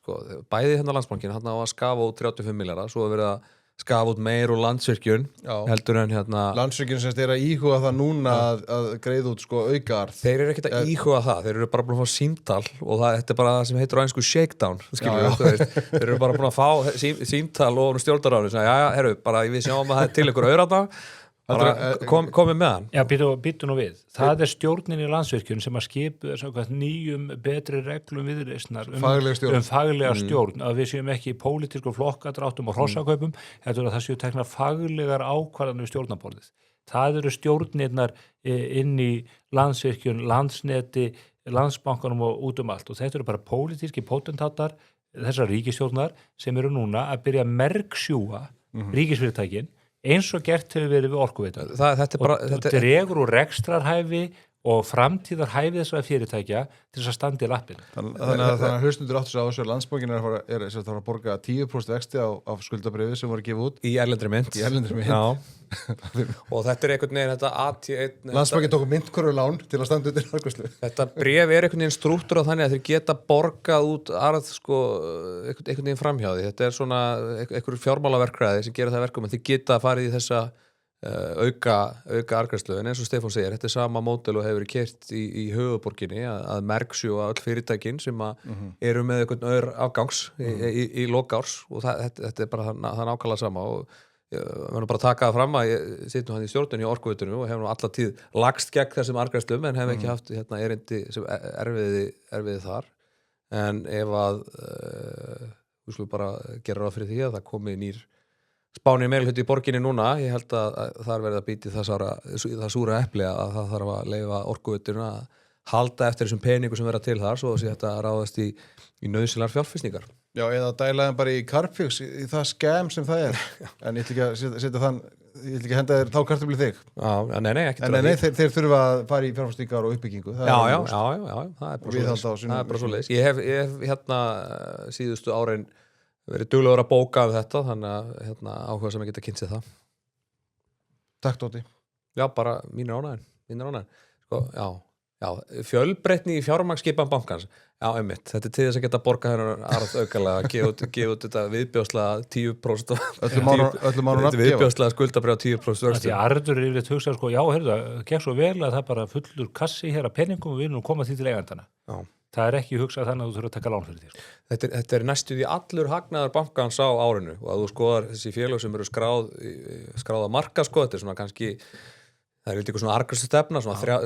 sko, bæði hérna Landsbankin hann á að skafa út 35 milljarða svo að verið að skafa út meir úr Landsvirkjun heldur en Landsvirkjun sem er að íhuga það núna að greiða út sko aukaarð þeir eru ekkert að íhuga það, þeir eru bara búin að fá símtal og þetta er bara það sem heitir á ensku shakedown þeir eru bara búin að fá símtal og stjórnarráðinu sem herru, bara við sjáum að það er til ykkur auðrata komið með hann. Já, býtu nú við. Það stjórnin í Landsvirkjun sem að skipu nýjum betri reglum viðreisnar faglega stjórn, að við séum ekki í pólitísku flokkadráttum og hrossakaupum, heldur að það séu teknar faglegar ákvarðanir stjórnaborðið. Það eru stjórnirnar inn í Landsvirkjun, Landsneti, Landsbankanum og út allt og þetta eru bara pólitíski potentatar þessar ríkisstjórnar sem eru núna að byrja að mergsjúga ríkisfyrirtækin eins og gert hefur verið við Orkuveitu og dregur úr rekstrarhæfi og framtíðarhæfi þessara fyrirtækja til þess að standa í lappin. Þannig að hlustundur áttu sig á þessu að Landsbankinn er að borga 10% vexti á skuldabrifi sem voru gefið út í erlendri mynt. Já. Og þetta einhvern veginn þetta AT1 Landsbankinn tók myntkörfulán til að standa undir arðgreiðslu. Þetta bréf einhvern veginn strúktur á þannig að þeir geta borgað út arð einhvern veginn framhjáði. Þetta svona einhver fjármálaverkræði sem gera það verkum en þeir geta farið í þessa auka arðgreiðslu en eins og Stefán segir, þetta sama módel og hefur verið keyrt í höfuðborginni að mergsjúga öll fyrirtækin sem eru með einhvern öðru afgangs í lokárs og þetta bara það nákvæmlega sama og við verðum bara að taka það fram að ég sitt nú hann í stjórnunni í Orkuveitunni og hef nú alla tíð lagst gegn þessum arðgreiðslum en hef ekki haft erindi sem erfiði þar en ef að við skulum bara gera ráð fyrir því að það komi nýr spánir meirihluti í borginni núna, ég held að þar verða að býti það súra epli að það þarf að leyfa Orkuveitunni að halda eftir þessum peningu sem verða til þar svo að þetta ráðast í nauðsynlegar fjárfestingar. Já, eða dælaðum bara í Carpfix í það skem sem það en ég ætla ekki að henda þér þá kartöflu þig. Já, nei, ekki en þeir þurfa að fara í fjárfestingar og uppbyggingu. Já, það er bara svoleiðis. Ég hef síðustu árin verið duglegur að bóka af þetta þannig að áhuga sem ég geta kynnt sér það. Takk Dóti. Já, bara mínir ánægðin. Sko, já, fjölbreytni í fjármagnsskipan bankans. Já, einmitt. Þetta til þess að geta borga hennar arð aukalega, gefa út þetta viðbjóðslega 10% öllum ánum að viðbjóðslega skuldabrjáð 10% vöxtum. Því arður er yfirleitt hugsað sko, já, heyrðu, það gekk svo vel að það bara fullur kassi hér að peningum og við erum koma því til eigandana. Já. Það ekki hugsað þannig að þú þurfa að taka lán fyrir því. Þetta næstu því allur hagnaðar bankans á árinu og að þú skoðar þessi félög sem eru skráð að marka þetta svona kannski, það er eitthvað svona arðgreiðslustefna,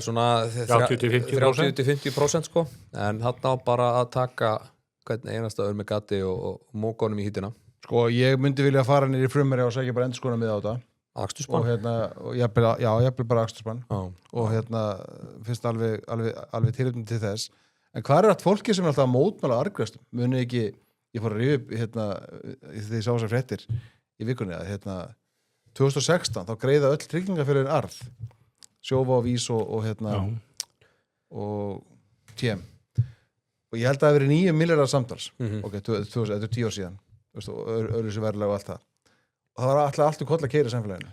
svona 30-50% sko, en þarna á bara að taka hvern einasta með gati og mókonum í hítina. Sko, ég myndi vilja fara niður í frumherja og segja bara endurskona með á þetta. Aksturspann? Og jafnvel bara aksturspann. Og finnst alveg tilefni til þess. En hvað allt fólki sem alltaf að mótmæla arðgreiðslum? Muni ekki, ég fór að rífa upp þegar ég sá þessar fréttir í vikunni að 2016 þá greiða öll tryggingafélögin arð Sjóvá, Vís og TM og ég held að það hafi verið 9 milljarðar samtals þetta er 10 ár síðan og öðruvísi verðlag og allt það og það var allt koll að keyra samfélaginu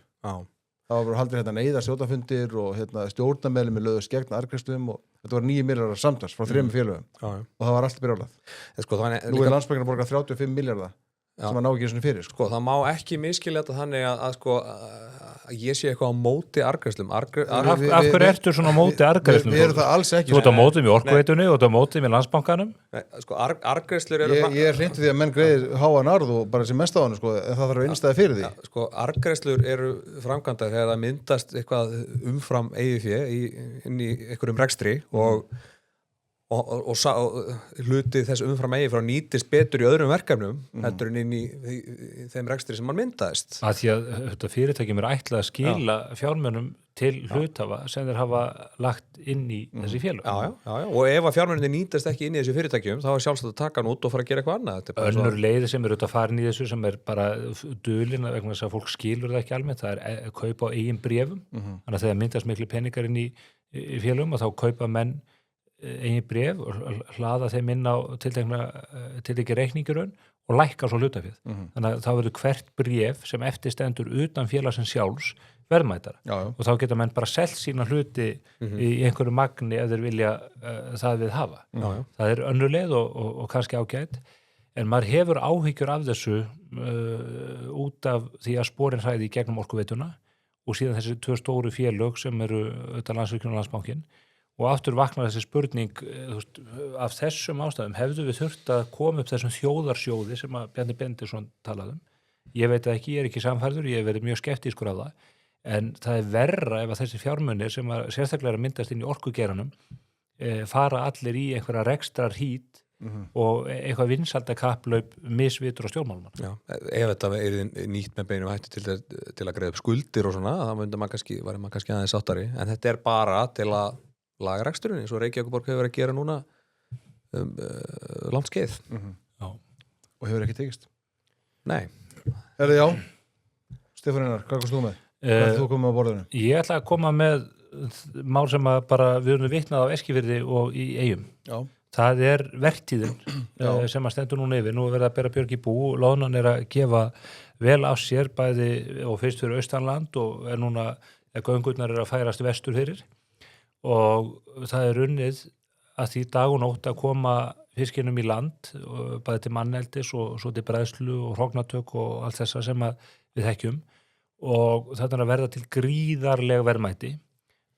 það var bara haldið neyðar stjórnarfundir og stjórnarmeðlimir lögðust gegn arðgreiðslum og þetta var 9 milljarðar samtals frá 3 félögum og það var allt brjálað. Nú er Landsbankinn að borga 35 milljarða sem að ná ekki svona fyrir. Sko, það má ekki miskilja þetta þannig að ég sé eitthvað á móti arðgreiðslum. Af hverju ertu svona á móti arðgreiðslum? Við erum það alls ekki. Þú ert á móti með Orkuveitunni og þú ert á móti með Landsbankanum? Sko, arðgreiðslur eru... Ég hreinti því að menn greiðir háan arð og bara sem mest á hann, sko, en það þarf að innstæða fyrir því. Sko, arðgreiðslur eru framkvæmdar þegar það myndast eitthvað umfram eigið fé inn í einhverjum rekstri og hluti þess umfram eigi frá nýtist betur í öðrum verkefnum heldur en inn í þeim rekstri sem mann myndaðist. Að því að þetta fyrirtækjum er ætlað að skila fjármunum til hluthafa sem þeir hafa lagt inn í þessi félög. Já, og ef að fjármunni nýtast ekki inn í þessi fyrirtækjum þá er sjálfsagt að taka hann út og fara að gera eitthvað annað. Önnur leiði sem eru farin í þessu sem er bara dulin vegna þess að fólk skilur það ekki almennt, það er kaupa á eigin bréfum, þannig að þegar myndast miklu peningar inn í félögum og þá kaupa menn eigin bréf og hlaða þeim inn á tiltekki reikningurinn og lækka svo hlutaféð. Þannig að þá verður hvert bréf sem eftirstendur utan félagsins sjálfs verðmætara. Og þá geta menn bara selt sína hluti í einhverju magni ef þeir vilja það við hafa. Það er önnur leið og kannski ágætt, en maður hefur áhyggjur af þessu út af því að sporin hræði í gegnum Orkuveituna og síðan þessi 2 stóru félög sem eru utan Landsvirkjun og Landsbankinn. Og aftur vaknar þessi spurning af þessum ástæðum, hefðu við þurft að koma upp þessum þjóðarsjóði sem að Bjarni Benediktsson talaði um. Ég veit ekki, ég er ekki samfærður, ég hef verið mjög skeptískur af það, en það er verra ef að þessi fjármunir sem að sérstaklega er að myndast inn í orkugeranum fara allir í einhverja rekstrar hít og eitthvað vinsaldakapplaup misvitur og stjórnmálmann. Já, ef þetta er nýtt með beinum hætti til að greiða upp skuldir og svona, þá væri maður kannski aðeins sáttari, en þetta er bara til að laga reksturinn, eins og Reykjavíkurborg hefur verið að gera núna langt skeið. Já. Og hefur ekki tekist. Nei. Já, Stefán Einar, hvað komst þú með? Hvað er þú komið á borðinu? Ég ætla að koma með mál sem að bara við erum vitnað á Eskifirði og í Eyjum. Já. Það er vertíðin sem að stendur núna yfir. Nú er verið að bera björg í bú, loðnan er að gefa vel af sér bæði og fyrst fyrir austanland og er núna, göngurnar er að færast vestur fyrir og það er unnið að því dag og nótt að koma fiskinum í land, bæði til manneldis og svo til bræðslu og hrognatök og allt þessa sem að við þekkjum og þetta er að verða til gríðarleg verðmæti.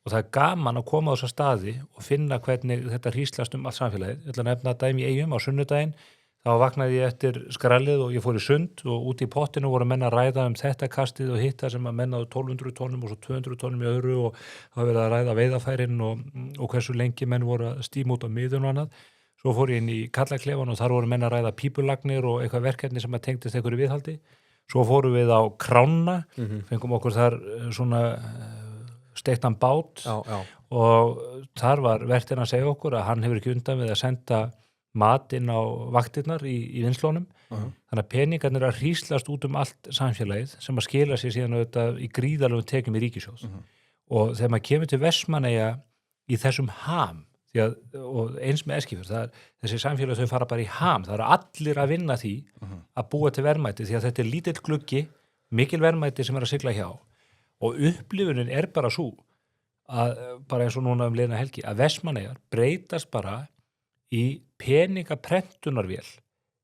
Og það er gaman að koma á þessa staði og finna hvernig þetta hríslast allt samfélagið. Ég ætla að nefna dæmi í Eyjum á sunnudaginn. Þá vaknaði ég eftir skrallið og ég fór í sund og út í pottinu voru menn að ræða þetta kastið og hitta sem að mennaðu 1200 tónum og svo 200 tónum í öðru og það var verið að ræða veiðafærin og hversu lengi menn voru að stíma út á miðun og annað. Svo fór ég inn í kallaklefan og þar voru menn að ræða pípulagnir og eitthvað verkefni sem að tengdist einhverju viðhaldi. Svo fórum við á Krána, fengum okkur þar svona steiktan bát og þar var vertinn að segja okkur að hann hefur ekki undan við að senda mat inn á vaktirnar í vinslónum. Þannig að peningarnir er að hríslast út allt samfélagið sem að skila sér síðan auðvitað í gríðarlegum tekjum í ríkissjóð. Og þegar maður kemur til Vestmannaeyja í þessum ham, og eins með Eskifjörð, þessi samfélag þau fara bara í ham, það eru allir að vinna því að búa til verðmæti því að þetta er lítill gluggi, mikil verðmæti sem er að sigla hjá. Og upplifunin er bara svo að, bara eins og núna liðna helgi, að Vestmannaeyjar breytast bara í peningaprentunarvél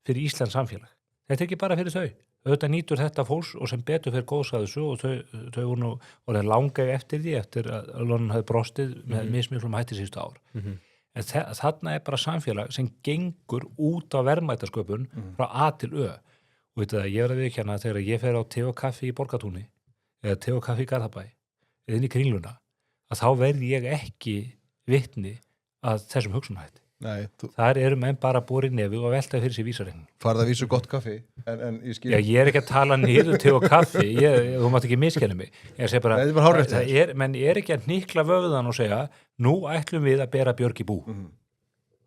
fyrir Íslands samfélag. Þetta er ekki bara fyrir þau. Auðvitað nýtur þetta fólks og sem betur fyrir góðsaðu svo og þau voru nú orðið langaði eftir því eftir að loðnan hafi brostið með mismiklum hætti síðustu ár. En þarna er bara samfélag sem gengur út á verðmætasköpun frá A til Ö. Og veitu það, ég verði að viðurkenna þegar ég fer á te og kaffi í Borgartúni eða te og kaffi í Garðabæ eða inn í Kringluna, að þá verði ég ekki vitni að þessum hugsunarhætti. Nei, Þar eru menn bara búið í nefi og velta fyrir sér vísareikning. Farð að vísu gott kaffi, en ég skil... Já, ég er ekki að tala niður te og kaffi, þú mátt ekki miskenna mig. Ég segi bara, Nei, það er hárrétt. menn ég er ekki að hnikla vöðan og segja, nú ætlum við að bera björg í bú.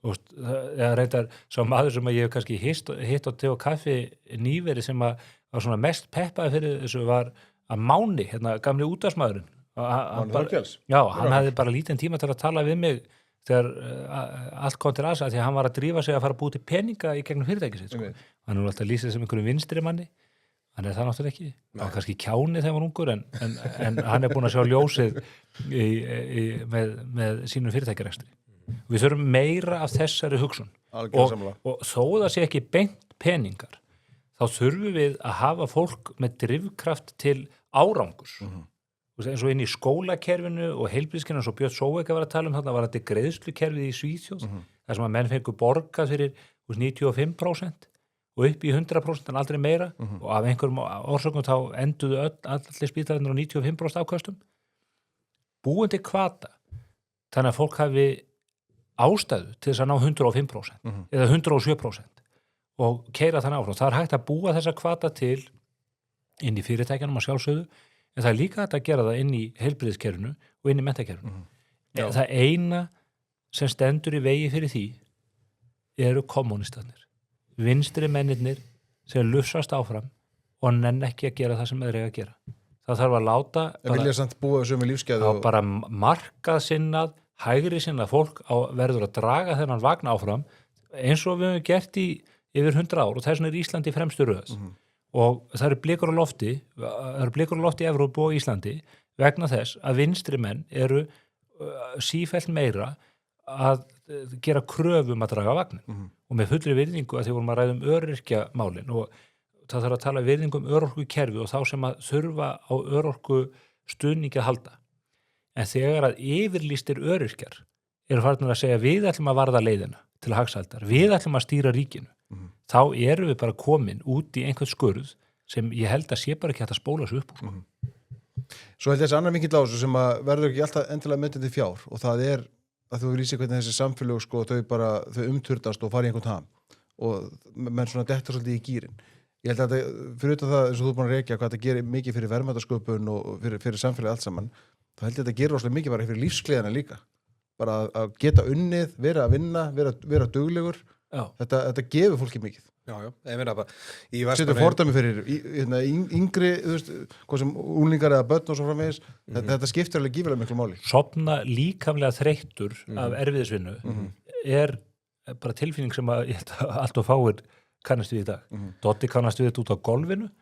Það reyndar sá maður sem að ég hef kannski hitt á te og kaffi nýveri sem að var svona mest peppaði fyrir þessu var að Máni, hérna gamli útvarpsmaðurinn. Máni Þorkels? Já, hann hafði bara lítinn tíma til að tala við mig þegar allt kom til aðsa, því að hann var að drífa sig að fara að búi til peninga í gegnum fyrirtækið sitt. Hann er alltaf lýsið sem einhverjum vinstri manni, hann er það náttúrulega ekki. Hann var kannski kjáni þegar hann var ungur, en hann er búin að sjá ljósið með sínum fyrirtækjarekstri. Við þurfum meira af þessari hugsun. Og þó það sé ekki beint peningar, þá þurfum við að hafa fólk með drifkraft til árangurs. Eins og inn í skólakerfinu og heilbrigðiskerfinu, eins og Björn Sóek var að tala þarna var þetta greiðslukerfið í Svíþjóð, þar sem að menn fengu borgað fyrir 95% og upp í 100% en aldrei meira og af einhverjum orsökum þá enduðu allir spítalarnir á 95% afköstum. Búin til hvata, þannig að fólk hafi ástæðu til þess að ná 105% eða 107% og keyra þannig áfram. Það er hægt að búa þessa hvata til inn í fyrirtækjanum að sjálfsögðu, en það er líka hægt að gera það inn í heilbrigðiskerfinu og inn í menntakerfinu. Það eina sem stendur í vegi fyrir því eru kommunistarnir, vinstri mennirnir sem lufsast áfram og nenn ekki að gera það sem þeir eiga að gera. Það þarf að láta vilja samt búa sömu lífsgæði og bara markað sinnað, hægri sinnað fólk verður að draga þennan vagn áfram eins og við höfum gert í yfir 100 ár og þess vegna er Íslandi fremstu röð. Og það eru blikur á lofti í Evrópu og Íslandi vegna þess að vinstri menn eru sífellt meira að gera kröfum að draga vagnin og með fullri virðingu að því vorum að ræða öryrkjamálin og það þarf að tala virðingu örorkukerfi og þá sem að þurfa á örorku stuðningi að halda. En þegar að yfirlýstir öryrkjar eru farin að segja við ætlum að varða leiðina til hagsældar, við ætlum að stýra ríkinu, þá erum við bara komin út í einhvern skurð sem ég held að sé bara ekki hægt að spóla sig upp úr. Svo held þessi annar mikill á þessu sem að verður ekki alltaf endilega metið til fjár og það að þú lýsir hvernig þessi samfélög sko, þau umturdast og fara í einhvern ham og menn svona detta svolítið í gýrin. Ég held að þetta, fyrir utan það eins og þú búin að rekja hvað þetta gerir mikið fyrir verðmætasköpun og fyrir samfélagi allt saman, þá held ég að þetta gerir rosalega mikið bara fyrir lífsgleðina líka. Bara að geta unnið, vera að vinna, vera duglegur. Þetta gefur fólki mikið. Já, ég meina bara setur fordæmi fyrir yngri, þú veist, hvað sem unglingar eða börn og svo framvegis, þetta skiptir alveg gífurlega miklu máli. Sofna líkamlega þreyttur af erfiðisvinnu bara tilfinning sem að allt og fáir kannast við í dag. Dotti kannast við þetta út á golfinu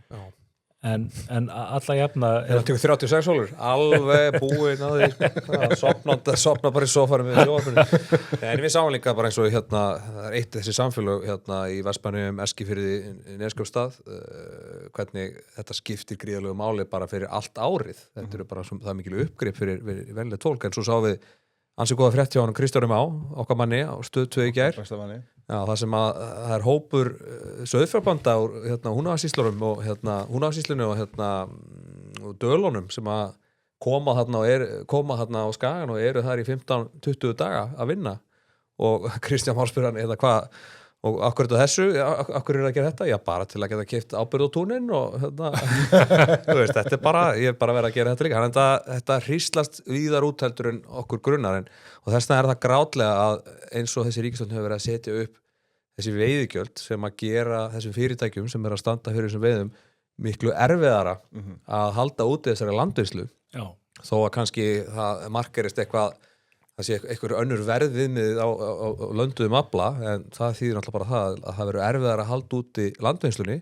en alla jafna það tekur 36 sólur, alveg búin að því sopna bara í sofanum við sjónvarpinu. En við sáum líka bara eins og það er eitt þessi samfélag í Vestmannaeyjum, Eskifirði, Neskaupstað hvernig þetta skiptir gríðarlegu máli bara fyrir allt árið. Þetta eru bara það er mikil uppgrip fyrir venjulegt fólk, en svo sáum við ansi góða frétt hjá honum Kristjáni Má, okkar manni á Stöð 2 í gær. Já, það sem að það er hópur sauðfjárbænda úr Húnavatnssýslunum og Húnavatnssýslunni og Dölunum sem að koma þarna á Skagan og eru þar í 15-20 daga að vinna og Kristján Már spyr hann hvað og af hverju er að gera þetta? Já, bara til að geta keypt ábyrgð á túnin og þú veist, þetta er bara ég er bara verið að gera þetta líka, en þetta hríslast víðar út heldur en okkur grunnar og þess vegna er það grátlega að eins og þessi ríkisstjórn hefur verið að setja upp þessi veiðigjöld sem að gera þessum fyrirtækjum sem er að standa fyrir þessum veiðum miklu erfiðara að halda úti þessari landvinnslu þó að kannski það markerist eitthvað það sé einhver önnur verðviðmið á lönduðum afla, en það þýðir náttúrulega bara það að það verður erfiðar að halda úti landvinnslunni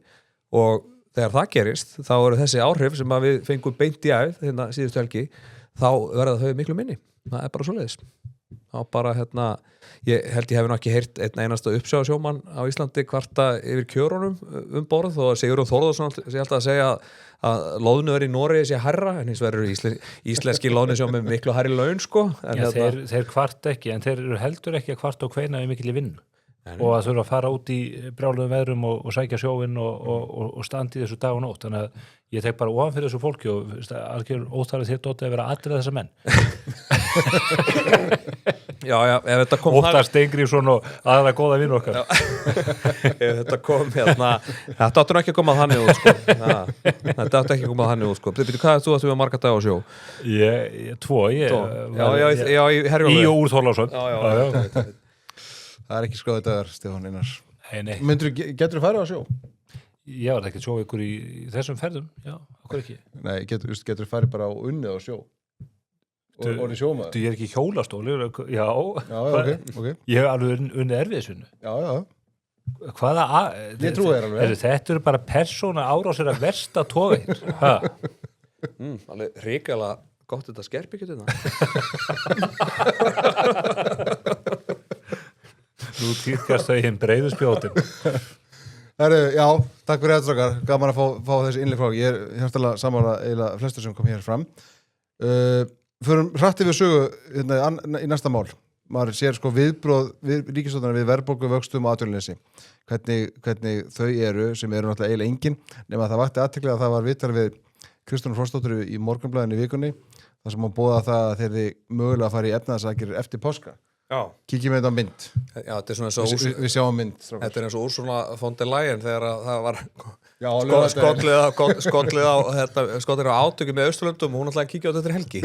og þegar það gerist, þá eru þessi áhrif sem að við fengum beint í æð síðustu helgi, þá verða þau miklu minni. Það er bara svoleiðis. Þá bara ég held ég hefði ekki heyrt einn einasta uppsjávarsjómann á Íslandi kvarta yfir kjörunum borð og Sigurður Þórðarsson sé alltaf að segja að loðnuver í Noregi sé hærra en hins vegar eru íslenski loðnusjómenn miklu hærri laun sko. Þeir kvarta ekki, en þeir eru heldur ekki að kvarta og kveina í mikilli vinnu og að þurfa að fara út í brjáluðum veðrum og sækja sjóinn og standi þessu dag og nótt, þannig að ég tek bara ofan fyrir þessu fólki og algjör óþarfið þér Dóti að vera allir þessa menn Já, ef þetta kom Óttar Steingrímsson og aðra góða vinur okkar ef þetta kom þetta áttur ekki að koma þannig út sko. Þetta áttur ekki að koma þannig út sko. Hvað er þú að við marga dag á sjó? Tvo í Herjólfi Í og úr Þorláksson Það er ekki skoðið dagar, Stefán Einars. Nei. Getur þú farið á sjó? Ég var ekki að sjó ykkur í þessum ferðum, já, okkur ekki. Nei, getur þú farið bara á unnið á sjó? Og orðið sjómaður? Þú er ekki hjólastóli, já. Ok. Ég hef alveg unnið erfiðisvinnu. Já. Hvaða Ég trúi þér alveg. Þetta eru bara persóna árásir að versta tóðir. Alveg hrikalega gott þetta skerpikjötuna. Nú týrkast þau hinn breiðuspjótin. Já, takk fyrir þetta strákar, gaman að fá þessi innleik frá. Ég er hjartalega sammála eiginlega flestur sem kom hér fram. Förum hrætti við sögu í næsta mál. Maður sér sko viðbröð ríkisstjórnar við verðbólgu, vöxtum og atvinnuleysi. Hvernig þau eru, sem eru náttúrulega eiginlega engin, nema það vakti athygli að það var viðtal við Kristrúnu Frostdóttur í Morgunblaðinu í vikunni, þar sem hún boðaði það að þeir mögulega að fara í efnahagsaðgerðir eftir páska. Kíkjum við þetta á mynd. Já, þetta er svona eins og við sjáum mynd. Þetta er eins og Ursula von der Leyen þegar það var skollið á átökum með Austurlöndum og hún ætlaði að kíkja á þetta helgi.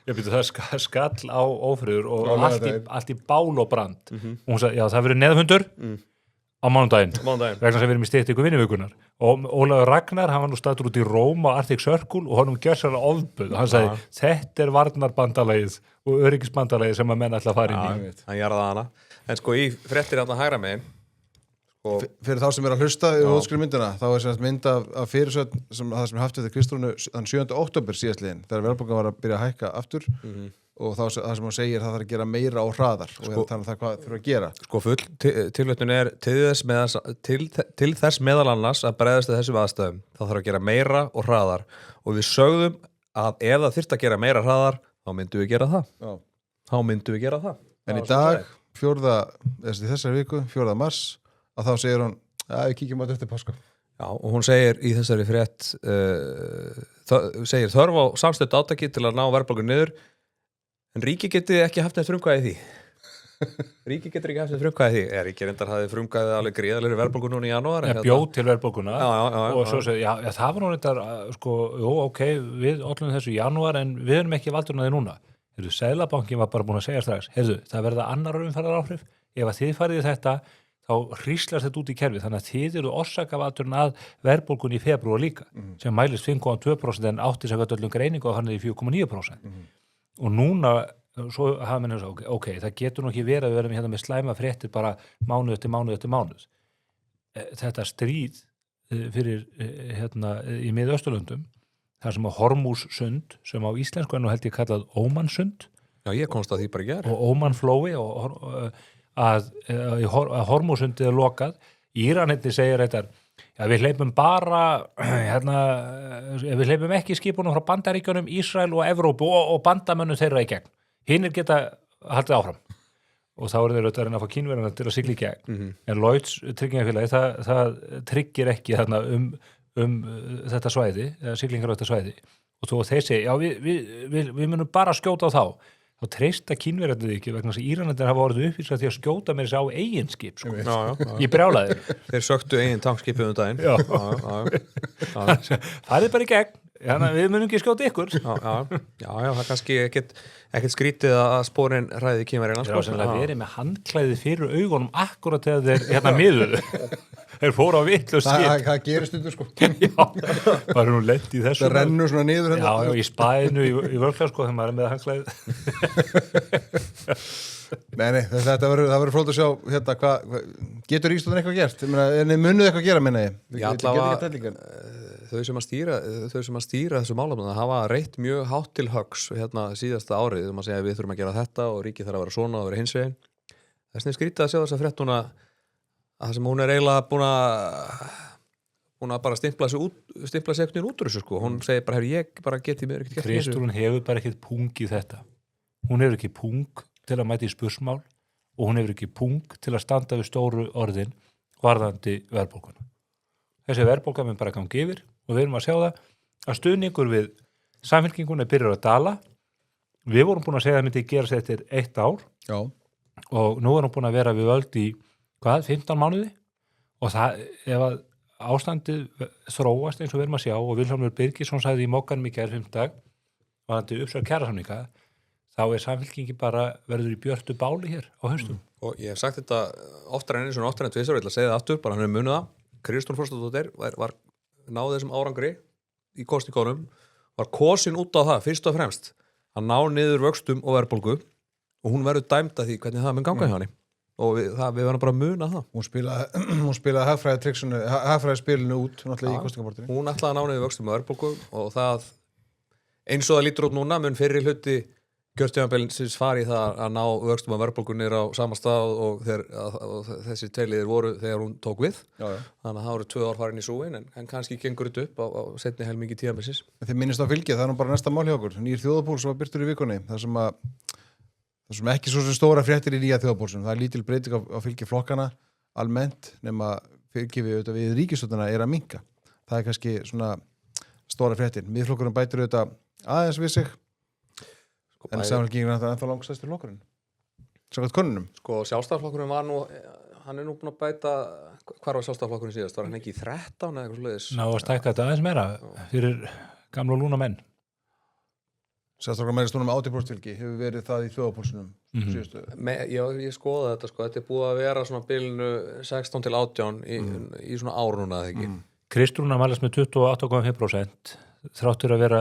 Ég byrju það skall á ófriður og allt í bál og brand. Og hún sagði, já það verður neðfundur á mánudaginn. Vegna sem við erum í styttingu vinnuvíkunar. Og Ólafur Ragnar, hann var nú stættur út í Róm á Arctic Circle og honum gjörsamlega ofböð og hann sagði, þetta er varnarbandalagið og öryggisbandalagið sem að menn ætla að fara inn í. Hann jarðaði hana. En sko í fréttir þarna hægra megin fyrir þá sem er að hlusta yfir útskrifa myndina, þá er sem mynd af fyrirsögn það sem haft eftir Kristrúnu þann 7. október síðastliðin, þegar verðbólgan var að byrja að hækka aftur og það sem hún segir það þarf að gera meira og hraðar og þannig að það hvað þurfa að gera. Sko full tilvitnun er til þess meðal annars að bregðast þessum aðstæðum, það þarf að gera meira og hraðar og við sögðum að ef það þyrfti að gera meira hraðar, þá myndum við gera það. Já. Þá myndum við gera það. En í dag, þessari viku, 4. mars, að þá segir hún, við kíkjum á þetta eftir páska. Já, og hún segir í þessari frétt segir þörf á samstödd átaki til að ná verðbólgu niður en ríki geti ekki haft neitt frumkvæði í því Ríki getur ekki haft neitt frumkvæði í því Ríki reyndar hafði frumkvæði alveg gríðalegri verðbólgu núna í janúar bjóð til verðbólguna og svo já. segir, já, það var nú reyndar sko, jú, ok, við ollum þessu í janúar en við erum ekki valdur að því núna Seðlabankin var bara búin að segja strax það verða annar umferðar áhrif ef að þið farið í þetta þá hríslast þetta út í kerfi þannig að þið eru orsakavaldurinn að verðbólgun í febrúar líka sem mælist 5,2% en átti sem öllum greiningu og hann í 4,9% og núna svo hafa menn ok, það getur nú ekki verið að við verðum hérna með slæma fréttir bara mánuð eftir mánuð þetta stríð fyrir hérna í Mið-Austurlöndum þar sem að Hormússund sem á íslensku held ég kallað Ómansund Já, ég komst að því bara í gær og Ómanflói að Hormússundið er lokað Íraniti segir þetta Já, við hleypum bara, við hleypum ekki skipunum frá Bandaríkjunum, Ísrael og Evrópu og bandamönnum þeirra í gegn. Hinir geta haldið áfram. Og þá eru þeir auðvitað að reyna að fá Kínverjana til að sigla í gegn. En Lloyds tryggingafélagi, það tryggir ekki þarna þetta svæði, eða siglingar á þetta svæði. Og þó þeir segja, já, við munum bara skjóta á þá. Þá treysta Kínverjarnir ekki vegna þess að Íranarnir hafa orðið uppvísað því að skjóta með þessi á eigin skip sko. Í brjálæði Þeir söktu eigin tankskipið daginn Það er bara í gegn Þannig að við munum ekki skjóta ykkur Já, það er kannski ekkert skrítið að spórin ræði Kínverjana Já, sem að verið með handklæði fyrir augunum akkurat þegar þeir hérna miðuðu Þeir fóru á vitlaust skip Það gerist undir sko Já, maður nú lent í þessu Það rennur svona niður Já, í spæðinu í vörkla sko þegar maður er með handklæði Nei, það verður frótt að sjá hérna, getur Íslandin eitthvað gert? En munið eitthvað gera, minna ég? Já, allavega þau sem að stýra þessu málefnum hafa reitt mjög hátt til höggs hérna síðasta árið að segja við þurfum að gera þetta og ríkið þarf að vera svona og vera hinsvegin þess vegna skrítið að sjá þessa frétt núna að það sem hún er eiginlega búin að bara stimpla sig ekkert út úr þessu sko hún segir bara, ég bara geti mér ekkert gert þessu Kristrún hefur bara ekkert pung í þetta hún hefur ekki pung til að mæta í spursmál og hún hefur ekki pung til að standa við stóru orðin varðandi verðbólguna þessi verðbólga mun bara gangi yfir og við erum að sjá það að stuðningur við samfylkinguna byrjar að dala við vorum búin að segja að það myndi gera sér eftir 1 ár Já. og nú erum búin að vera við völd í 15 mánuði og það, ef að ástandið þróast eins og við erum að sjá og Vilhjálmur Birgisson sagði í Mogganum í gær 5. dag varðandi uppsögn kjarasamninga þá er samfylkingi bara verður í björtu báli hér á haustum. Og ég hef sagt þetta oftar en tvisvar, ég ætla að segja það aftur, bara hann er munið það. Kristrún Frostadóttir var náði þessum árangri í kosningunum, var kosin út á það, fyrst og fremst, að ná niður vöxtum og verðbólgu og hún verður dæmd að því hvernig það mun ganga hjá henni. Og við verðum bara að muna það. Hún spilaði hagfræðispilinu út náttúrulega í kosningabortinu. Hún ætlaði að ná niður vöxtum og verðbólgu og það eins og það lítur út núna mun fyrri hluti kjörtímabilinsins fari í það að ná vöxtum og verðbólgu niður á sama stað og þessi tveiliðir voru þegar hún tók við. Já. Þannig að það voru 2 ár farin í súin en kannski gengur þetta upp á seinni helmingi tímabilsins. Þið minnist á fylgið, það er nú bara næsta mál hjá okkur. Nýr þjóðapúls var birtur í vikunni. Það sem ekki svo sem stóra fréttir í nýja þjóðapúlsum. Það er lítil breyting á fylgi flokkana almennt nema fylgi við ríkisstjórnina er að minnka. Það er kannski svona stóra fréttir. Miðflokkurinn bætir auðvitað aðeins við sig en samfélkingin er ennþá langstærstur flokkurinn. Samkvæmt könnunum. Sko sjálfstæðisflokkurinn var nú, hann er nú búin að bæta, hvar var sjálfstæðisflokkurinn síðast? Var hann ekki í 13 eða eitthvað svoleiðis? Ná að stækka þetta aðeins meira fyrir gamla lúna menn. Sjálfstæðisflokkurinn meira stundum 80% fylgi hefur verið það í þjóðapúlsunum síðustu. Ég skoða þetta sko, þetta er búið að vera svona bilinu 16 til 18 í svona ár núna eða ekki. Kristrún mælist með 28,5%. Þráttur að vera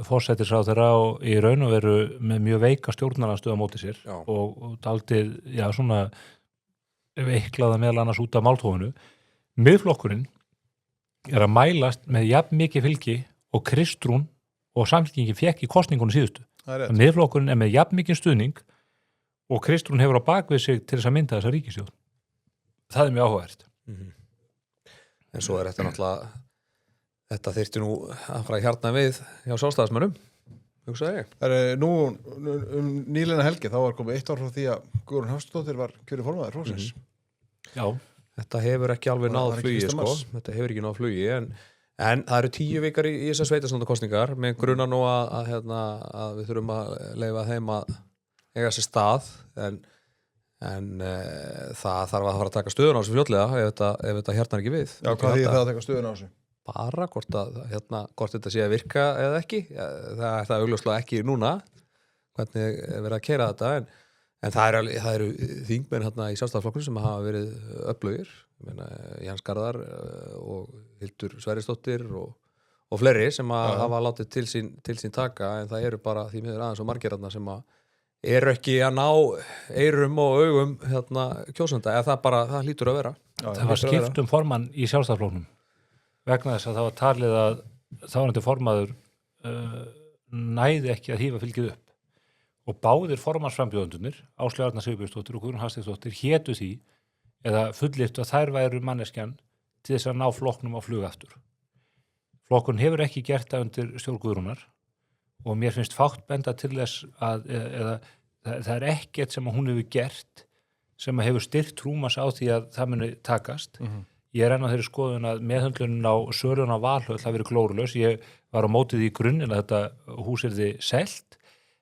forsætisráðherra og í raun og veru með mjög veika stjórnarandsstöðu á móti sér og daldið, svona veiklaða meðal annars út af máltófinu. Miðflokkurinn er að mælast með jafn mikið fylgi og Kristrún og samfylkingin fekk í kosningunum síðustu. Miðflokkurinn er með jafn mikið stuðning og Kristrún hefur á bakvið sig til þess að mynda þessa ríkisstjórn. Það er mjög áhugavert. En svo er þetta náttúrulega Þetta þyrfti nú að fara hjarna við hjá sjálfstæðismönnum, hugsaði ég. Nú nýliðna helgi, þá var komið 1 ár frá því að Guðrún Hafstadóttir var kjörið formaður flokksins. Já. þetta hefur ekki alveg Það náð var ekki flugi 1. sko, mars. þetta hefur ekki náð flugi en það eru 10 vikar í þessar sveitarstjórnarkosningar með gruna nú að við þurfum að leyfa þeim að eiga sér stað en það þarf að fara að taka stöðun á þessu fljótlega ef þetta hjarnar ekki við. Já, hvað þýðir það að taka stöðun á þessu? Bara hvort þetta sé að virka eða ekki, það er augljóslega ekki núna hvernig verið að keyra þetta en það eru þingmenn hérna í Sjálfstæðisflokknum sem hafa verið öflugir, Jens Garðar og Hildur Sverrisdóttir og fleiri sem hafa látið til sín taka en það eru bara því miður aðeins og margir hérna sem eru ekki að ná eyrum og augum hérna kjósenda eða það hlýtur að vera. Það var skipt formann í Sjálfstæðisflokknum vegna þess að það var talið að þáverandi formaður næði ekki að hífa fylgið upp og báðir formannsframbjóðendurnir Áslaug Arna Sigurbjörnsdóttir og Guðrún Hafsteinsdóttir hétu því eða fullyrtu að þær væru manneskjan til þess að ná flokknum á flug aftur. Flokkun hefur ekki gert það undir stjórn Guðrúnar og mér finnst fátt benda til þess að það er ekkert sem hún hefur gert sem hefur styrkt trúmas á því að það muni takast. Ég er enn á þeirri skoðun að meðhöndlunin á sölun á Valhöll hafi verið glórulaus. Ég var á mótið í grunninn að þetta hús yrði selt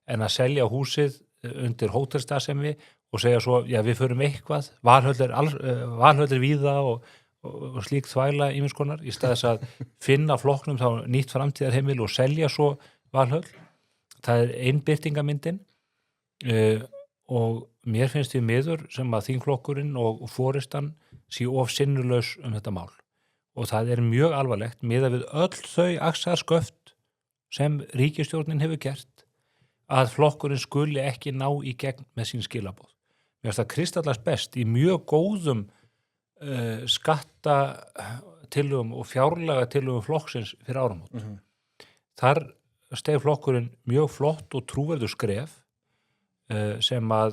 en að selja húsið undir hótelstaðsemi og segja svo, já við förum eitthvað, Valhöll er víða og slíkt þvæla ýmiss konar í staðis að finna flokknum þá nýtt framtíðarheimil og selja svo Valhöll. Það er einbirtingamyndin og mér finnst því miður sem að þingflokkurinn og foristan sé of sinnulaus þetta mál og það er mjög alvarlegt miðað við öll þau axarsköft sem ríkisstjórnin hefur gert að flokkurinn skuli ekki ná í gegn með sín skilaboð. Mér finnst það kristallast best í mjög góðum skattatillögum og fjárlaga tillögum flokksins fyrir áramót. Þar steig flokkurinn mjög flott og trúverður skref sem að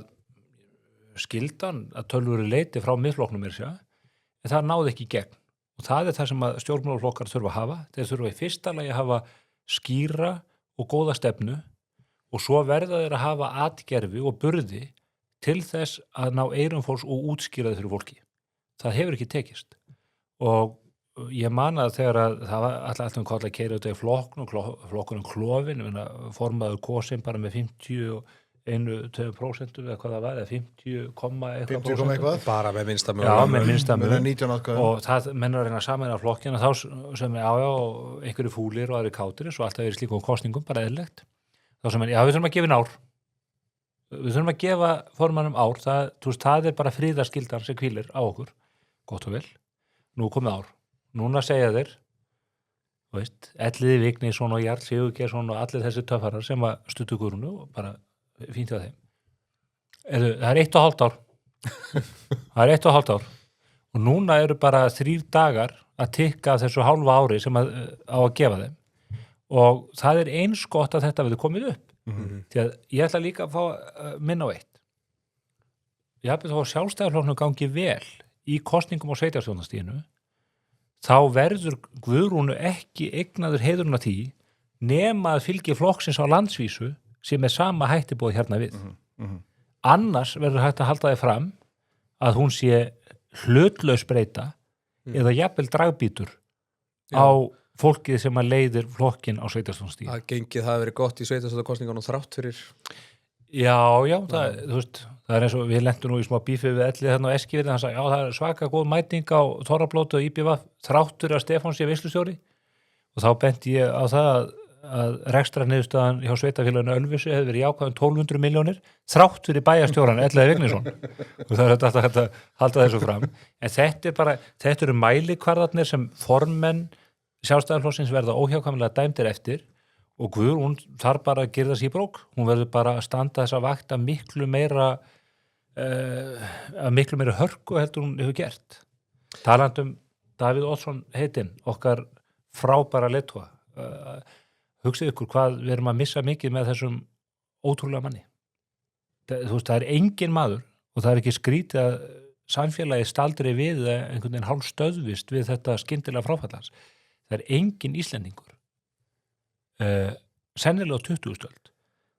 skildan að tölvöru leiti frá miðflokknum en það náði ekki í gegn og það er það sem að stjórnmálaflokkar þurfa að hafa. Þeir þurfa í fyrsta lagi að hafa skýra og góða stefnu og svo verða þeir að hafa atgerfi og burði til þess að ná eyrum fólks og útskýra þau fyrir fólki. Það hefur ekki tekist og ég man að þegar að það var alltaf að keyra þetta í flokkunum klofin, formaður kosin bara með 51-2% eða hvað það var, eða 50,eitthvað bara með minnsta já, með minnsta mun 19 atkvæðum. og það mennur að reyna að sameina flokkina þá sem einhverju fúlir og aðri kátir svo alltaf verið slíkum kosningum, bara eðlilegt þá sem við þurfum að gefa ár við þurfum að gefa formannum ár það er bara friðarskyldan sem hvílir á okkur, gott og vel nú komið ár, núna segja þeir Elliði Vignisson og Jarl Sigurgeirsson og allir þessi töffarar sem að stuttu Guðrúnu og bara fínt að þeim það er 1,5 ár það er 1,5 ár og núna eru bara 3 dagar að tikka þessu hálfa ári sem á að gefa þeim og það er eins gott að þetta verður komið upp því að ég ætla líka að fá minna á eitt ég hafði þá Sjálfstæðisflokknum gangi vel í kosningum á sveitarstjórnarstiginu þá verður Guðrúnu ekki eignaður heiðurinn að því nema að fylgi flokksins á landsvísu sem er sama hætti búið hérna við. Annars verður hægt að halda þið fram að hún sé hlutlaus breyta eða jafnvel dragbítur á fólkið sem að leiðir flokkin á sveitarstjórnarstiginu. Að gengið hafi verið gott í sveitarstjórnarkosningunum þrátt fyrir Já, það er eins og við lentum nú í smá bífið við Ellið þarna á Eskifirði, hann sagði, já, það er svaka góð mæting á Þorrablóti og IBVF þráttur að Stefán sé veislustjóri og þá benti ég á það að rekstrarniðurstaðan hjá sveitafélaginu Ölfusi hefði verið jákvæðum 1200 milljónir þrátt fyrir bæjarstjóran Elliði Vignisson og það er þetta að halda þessu fram en þetta eru mælikvarðarnir sem formenn Sjálfstæðisflokksins verða óhjákvæmilega dæmdir eftir og Guðrún þarf bara að girða sér í brók hún verður bara að standa þess að vakta miklu meira hörku heldur hún hefur gert talandum Davíð Oddsson heitinn okkar frábæra leiðtoga hugsið ykkur hvað við erum að missa mikið með þessum ótrúlega manni það er engin maður og það er ekki skrítið að samfélagi staldri við einhvern veginn hálf stöðvist við þetta skyndilega fráfallans það er engin Íslendingur sennilega á 20. öld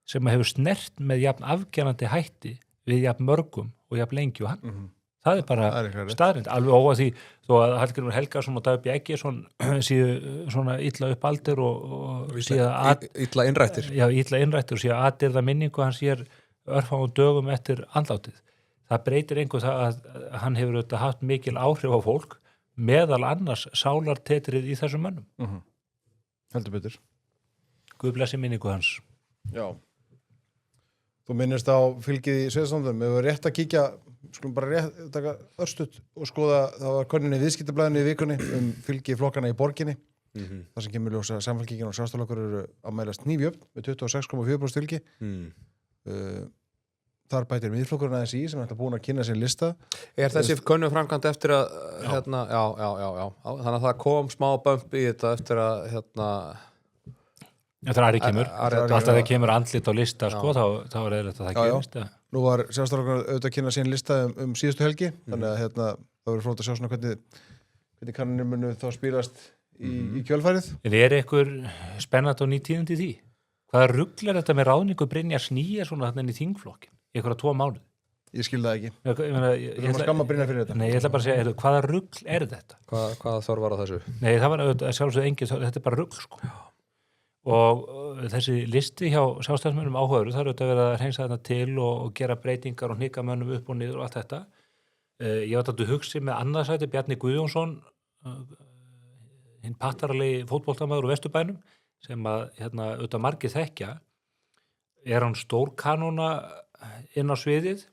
sem hefur snert með jafn afgerandi hætti við jafn mörgum og jafn lengi og hann það er bara Það er eitthvað rétt. staðrind, alveg óa því þó að Hallgrímur Helgason og Dagur Bjeggesson séu svona illa upp aldur og séu að illa innrættir. já, illa innrættur og séu aðdirða minningu hans sér örfáum dögum eftir andlátið. Það breytir einhver það að hann hefur auðvitað haft mikil áhrif á fólk meðal annars sálartetrið í þessum mönnum. Heldur betur. Guð blessi minningu hans. Já. Þú minnist á fylgið í Sveiðslandum. Við vorum rétt að kíkja, skulum bara rétt taka örstutt og skoða, það var könnunin í Viðskiptablaðinu í vikunni fylgi flokkana í borginni. Það sem kemur ljósa Samfylkingin og Sjálfstæðisflokkur eru að mælast hnífjöfn með 26,4% fylgi. Þar bætir Miðflokkurinn aðeins í sem er búin að kynna sér lista. Er þessi könnun framkvæmt eftir að hérna, já. Þannig að það kom smá bömp í þetta eftir að hérna Þetta er Ari kemur, alltaf þegar kemur andlit á lista sko, þá er þetta það kemist. Nú var Sjálfstæðisflokkurinn auðvitað að kynna sín lista síðustu helgi, þannig að hérna, það verður frónt að sjá svona hvernig kannanir munu þá spilast í kjölfærið. En er einhver spennandi og ný tíðindi því? Hvaða rugl er þetta með ráðningu Brynjars Nýja svona þarna inn í þingflokkin? Einhverja 2 mánuði? Ég skil það ekki. Ég ætla að skamma Brynjar fyrir þetta. Nei, ég ætla bara að segja, hvaða rugl er þetta? Hvaða þörf var á þessu? Nei, það var sjálfsögðu engin, þetta er bara rugl sko. Og þessi listi hjá sjálfstæðismönnum áhugaður, það er auðvitað verið að hreinsa þetta til og gera breytingar og hnika mönnum upp og niður og allt þetta. Ég var þetta hugsið með annarsæti Bjarni Guðjónsson, hinn pattaralegi fótboltamaður úr Vesturbænum, sem að auðvitað margir þekkja. Er hann stórkanóna inn á sviðið?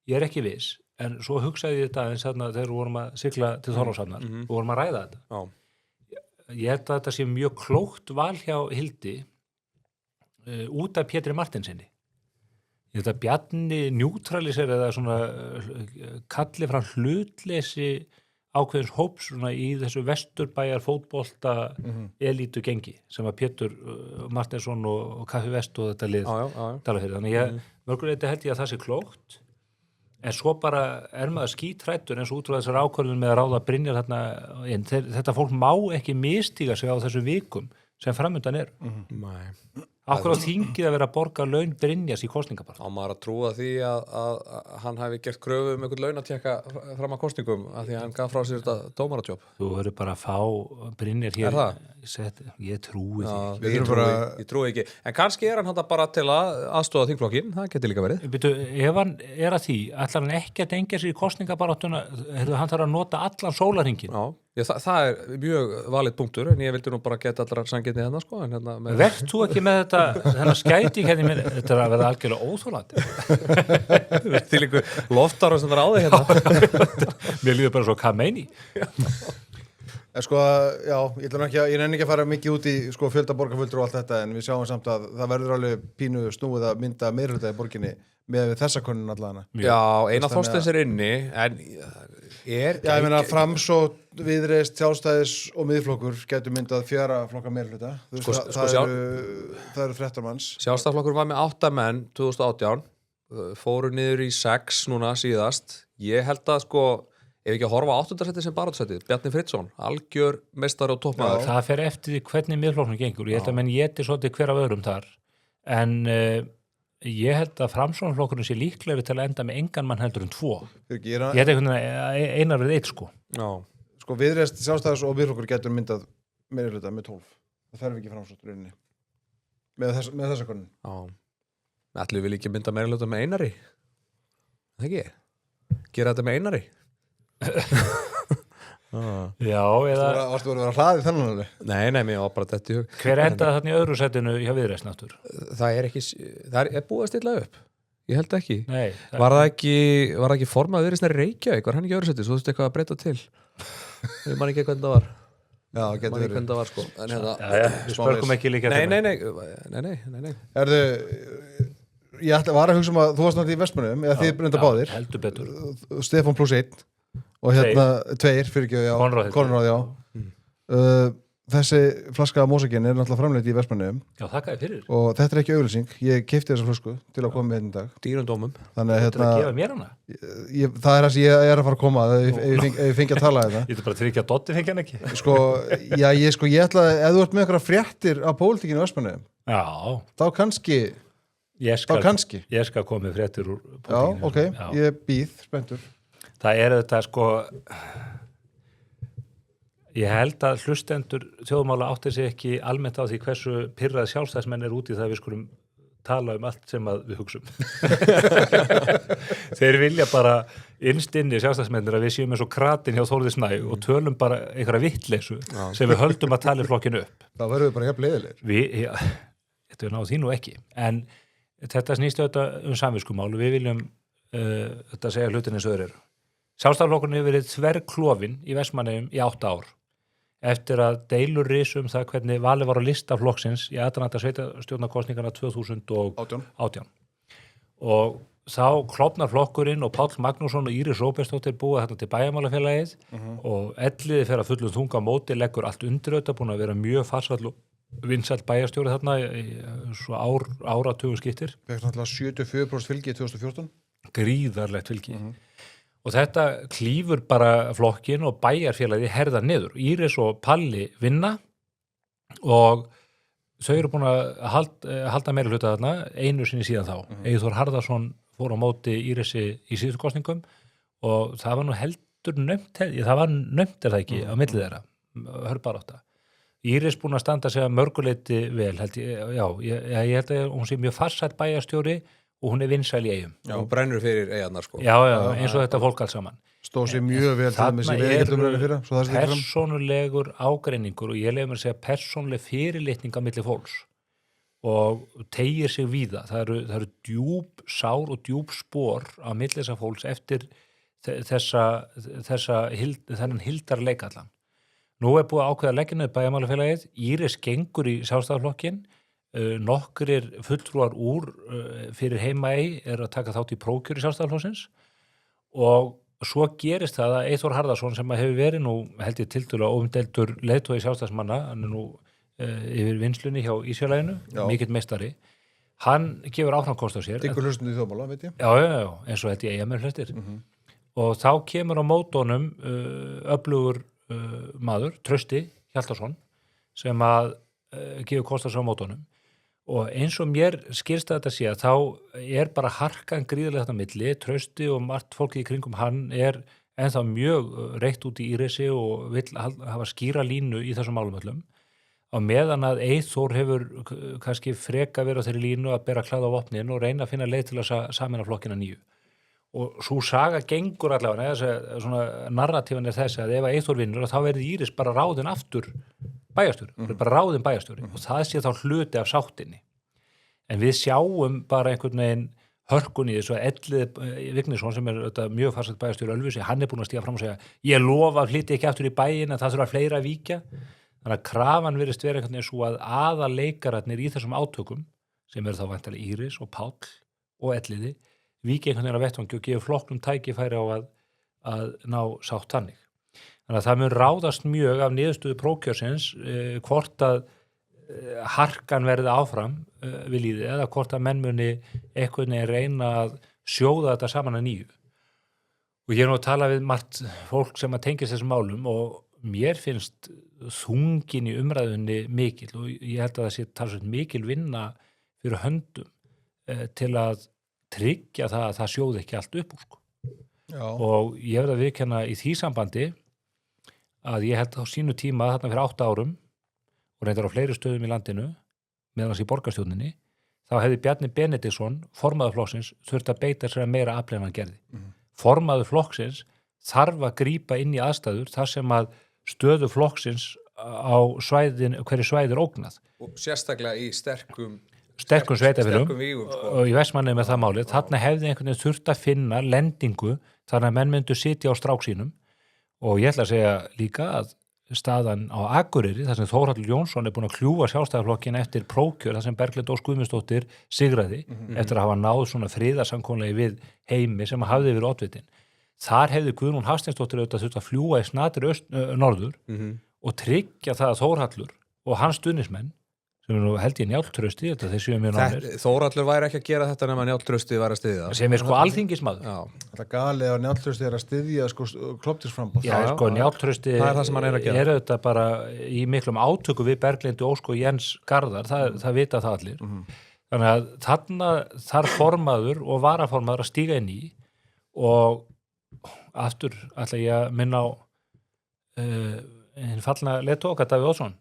Ég er ekki viss, en svo hugsaði ég þetta aðeins þegar við vorum að sigla til Þorlákshafnar og vorum að ræða þetta. Já. Ég held að þetta sé mjög klókt val hjá Hildi út af Pétri Martinsinni. Ég held að Bjarni njútralisir eða svona kalli frá hlutleysi ákveðins hóps svona í þessu vesturbæjar fótbolta elítu gengi sem að Pétur Martinsson og Kaffi Vest og þetta lið tala fyrir. Þannig mörguleiti held ég að það sé klókt en svo bara maður skítrættur eins og út frá þessar ákvörðun með að ráða Brynjar þarna inn. Þetta fólk má ekki mistíga sig á þessu vikum sem framundan er. Nei. Akkur á þingið að vera að borga laun Brynjars í kosningabaráttu. Á maður að trúa því að hann hafi gert kröfu einhvern launatjekka fram að kosningum af því að hann gaf frá sér þetta dómaratjobb. Þú verður bara að fá Brynjar hér. Er það? Ég trúi því. Ég trúi ekki. En kannski er hann þetta bara til að aðstoða þingflokkin, það getur líka verið. Byrju, ef hann er að því, ætlar hann ekki að tengja sér í kosningabaráttuna, hann þarf að nota allan sólarhringinn. Það er mjög valið punktur en ég vildi nú bara geta allra sanngirni þarna sko. Verð þú ekki með þennan skæting þetta er að verða algjörlega óþolandi. Til ykkur loftar sem það er á þig hérna. Mér líður bara svo Khamenei. En sko, já, ég nenni ekki að fara mikið út í sko, fjölda borgarfulltrú og allt þetta en við sjáum samt að það verður alveg pínu snúið að mynda meirihluta í borginni með þessa könnun allavega. Já, Einar Þorsteins er inni en ég meina Framsókn, Viðreisn, Sjálfstæðis og Miðflokkur getur myndað 4 flokka meirihluta. Það eru 13 manns. Sjálfstæðisflokkur var með 8 menn 2018, fóru niður í 6 núna síðast. Ég held að sko ef ekki að horfa á 8. sæti sem baráttusætið, Bjarni Friðsson, algjör meistari og toppmaður. Það fer eftir því hvernig Miðflokknum gengur. Ég held að menn éti svolítið hver af öðrum þar. En ég held að Framsóknarflokkurinn sé líklegri til að enda með engan mann heldur 2. Ég held að Einar við 1 sko. Já. Sko Viðreisn, Sjálfstæðis og Miðflokkur getur myndað meirihluta með 12. Það þarf ekki Framsókn með þessa könnun. Já. Ætlum við ekki mynda meirihluta með Einari? Það ekki? Gera þetta með Einari? Já, eða Varstu að vera hlaðið þennan alveg? Nei, mér var bara þetta í hug. Hver endaði þarna í öðru sætinu hjá Viðreisn náttúr? Það er búið að stilla upp. Ég held ekki. Nei. Var það ekki formað Viðreisnar í Reykjavík? Var hann ekki öðru sæti? Svo þú veist eitthvað að breyta til. Ég man ekki hvernig það var. Já, getur verið. Hvernig það var sko. Við spörgum ekki líka Nei. Erðu ég var að hugsa að þú varst náttúrulega í Vestmannum eða þið brenda báðir. Heldur betur. Stefán plus 1 og 2 fyrir Konráð, já. Þessi flaska af mósakinn er náttúrulega framleidd í Vestmannum. Já, þakka þér fyrir. Og þetta er ekki auglýsing. Ég keypti þessa flösku til að koma með í dag. Dýrundómum. Þannig að að gefa mér hana? Það er það sem ég er að fara að koma ef ég fengi að tala þetta. Ég ætla bara að tryggja að Dotti fengi hann ekki. Ég ætla að ef þú ert með einhverja fréttir af pólitíkinni í Vestmannum, þá kannski ég skal koma með fréttir úr pólitíkinni. Já, ok, ég býð spenntur. Það þetta sko ég held að hlustendur þjóðmála áttir sig ekki almennt á því hversu pirrað sjálfstæðismenn úti það við skulum tala allt sem að við hugsum. Þeir vilja bara innst inni sjálfstæðismennir að við séum eins og kratin hjá Þórði Snæ og tölum bara einhverja vittleysu sem við höldum að tala flokkinu upp. Það verður við bara jafn leiðilegir. Þetta er náð því nú ekki. En þetta snýst auðvitað samviskumál og við viljum þetta segja hlutin eins og þeir eru. Sjálfstæðisflokkurinn hefur verið þverklofinn í Vestmannaeyjum í 8 ár. Eftir að deilur risum það hvernig valið var á lista flokksins í aðdraganda sveitarstjórnarkosningarna 2018. Og þá klofnar flokkurinn og Páll Magnússon og Íris Róbertsdóttir búa þarna til bæjarmálafélagið og Elliði fer að fullum þunga á móti, leggur allt undir þetta, búin að vera mjög farsæll og vinsæll bæjarstjóri þarna í svo áratugum skiptir. Fekk náttúrulega 74% fylgi í 2014. Gríðarlegt fylgi. Og þetta klífur bara flokkin og bæjarfélagið herðar niður. Íris og Palli vinna og þau eru búin að halda meiri hluta þarna einu sinni síðan þá. Eyþór Harðarson fór á móti Írisi í síðustu kosningum og það var nú heldur nömt, það var nömt er það ekki á milli þeirra, hörbarátta. Íris búin að standa sig að mörguleiti vel, held ég held að hún sé mjög farsæll bæjarstjóri og hún er vinsæl í Eyjum. Já, hún brennur fyrir Eyjarnar sko. Já, eins og þetta fólk alls saman. Stóð sér mjög vel til með sér vegigjaldumræðinu fyrra. Persónulegur ágreiningur og ég lefum að segja persónuleg fyrirlitning á milli fólks og tegir sig víða. Það eru djúp sár og djúp spor á milli þessa fólks eftir þennan hildarleikallan. Nú er búið að ákveða legginu bæjarmálafélagið, Íris gengur í Sjálfstæðisflokkinn, nokkrir fulltrúar úr fyrir Heimaey að taka þátt í prófkjöri Sjálfstæðisflokksins og svo gerist það að Eyþór Harðarson sem hefur verið nú held ég tiltölulega óumdeildur leiðtogi Sjálfstæðismanna, hann er nú yfir vinnslunni hjá Ísfélaginu, mikill meistari, hann gefur áframkost á sér. Diggur hlustandi í þjóðmála, veit ég. Já, eins og held ég Eyjamenn hlustir. Og þá kemur á mótónum öflugur maður, Trausti Hjaltason, sem að gefur kost á sér á mótónum. Og eins og mér skilst að þetta sé að þá er bara harkan gríðarlega þetta milli, Trausti og margt fólki í kringum hann er ennþá mjög reitt út í Írisi og vill hafa skýra línu í þessum málum öllum. Á meðan að Eyþór hefur kannski freka verið á þeirri línu að bera klæða á vopnin og reyna að finna leið til að sameina flokkina nýju. Og svo saga gengur allavega, svona narratífan er þessi að ef Eyþór vinnur þá verður Íris bara ráðin aftur bæjarstjóri, bara ráðin bæjarstjóri og það sé þá hluti af sáttinni. En við sjáum bara einhvern veginn hörkun í þessu að Elliði Vignisson sem er mjög farsæll bæjarstjóri Ölfusi, hann er búin að stíga fram og segja ég lofa að flytja ekki aftur í bæinn en það þurfa fleira að víkja. Þannig að krafan virðist vera einhvern veginn svo að aðaleikararnir í þessum átökum sem eru þá væntanlega Íris og Páll og Elliði víkja einhvern veginn á vettvangi og gefa flokknum tækifæri á að ná sátt þannig. Þannig að það mun ráðast mjög af niðurstöðu prófkjörsins hvort að harkan verði áfram við líði eða hvort að menn muni einhvern veginn reyna að sjóða þetta saman að nýju. Og ég er nú að tala við margt fólk sem að tengist þessum málum og mér finnst þungin í umræðunni mikil og ég held að það sé talsveit mikil vinna fyrir höndum til að tryggja það að það sjóði ekki allt upp úr sko. Og ég verð að viðkenna í því sambandi að ég held á sínu tíma þarna fyrir 8 árum og reyndar á fleiri stöðum í landinu meðan í borgarstjórninni þá hefði Bjarni Benediktsson, formaður flokksins, þurft að beita sér að meira afli en hann gerði. Formaður flokksins þarf að grípa inn í aðstæður þar sem að stöðu flokksins á hverju svæði er ógnað. Og sérstaklega í sterkum sveitafélögum sko. Og í Vestmannaeyjum með það málið. Þarna hefði einhvern veginn þurft að finna lendingu þannig að menn myndu sitja á strák sínum og ég ætla að segja líka að staðan á Akureyri, þar sem Þórhallur Jónsson er búin að kljúfa Sjálfstæðisflokkinn eftir prófkjör, þar sem Berglind Ósk Guðmundsdóttir sigraði eftir að hafa náð svona friðarsamkomulagi við Heimi sem hafði verið oddvitin. Þar hefði Guðrún Hafsteinsdóttir auðvitað þurft að fljúga í snatir norður og tryggja það að Þórhallur og hans stuðningsmenn sem er nú held ég Njáll Trausti, þetta þeir séu mjög nánir. Þórhallur væri ekki að gera þetta nema Njáll Trausti væri að styðja það. Sem er sko alþingismadur. Það galið að Njáll Trausti er að styðja sko kloptisframboð. Já, sko Njáll Trausti er auðvitað bara í miklum átöku við Berglindu Ósk og Jens Garðar, það vita það allir. Þannig að þarna þarf formaður og varaformaður að stíga inn í og aftur ætla ég að minna á hinn fallna leiðtoga Davíð Oddsson.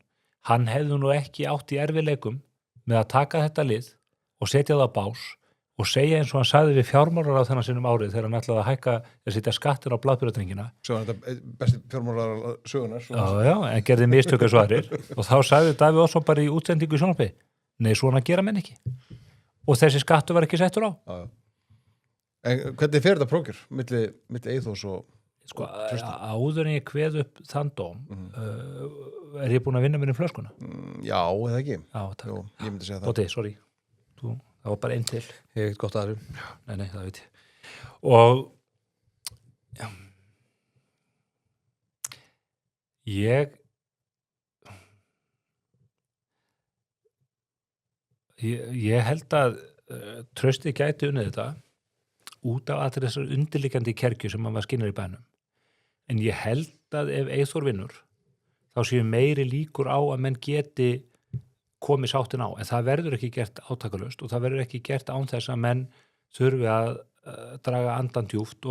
Hann hefði nú ekki átt í erfiðleikum með að taka þetta lið og setja það á bás og segja eins og hann sagði við fjármálaráðherra sinnum árið þegar hann ætlaði að hækka að setja skattir á blaðbúratringina. Svo er þetta besti fjármálaráðherra sögunar. Já, en gerði mistök eins og aðrir og þá sagði Davíð Oddsson bara í útsendingu í sjónvarpi, nei, svona gera menn ekki. Og þessi skattur var ekki settur á. Já. En hvernig fer þetta prókjur milli Eyþórs og sko, áður en ég kveð upp þann dóm er ég búin að vinna mér í flöskuna? Já, eða ekki? Já, takk. Jú, ég myndi segja það. Bóti, sorry. Það var bara einn til. Ég hef gott að þessu. Nei, það veit ég. Og já, ég held að Trausti gæti unnið þetta út af allir þessar undirliggjandi kerkju sem maður skynjar í bænum. En ég held að ef Eyþór vinnur, þá séu meiri líkur á að menn geti komið sáttin á. En það verður ekki gert átakalöst og það verður ekki gert án þess að menn þurfi að draga andan djúpt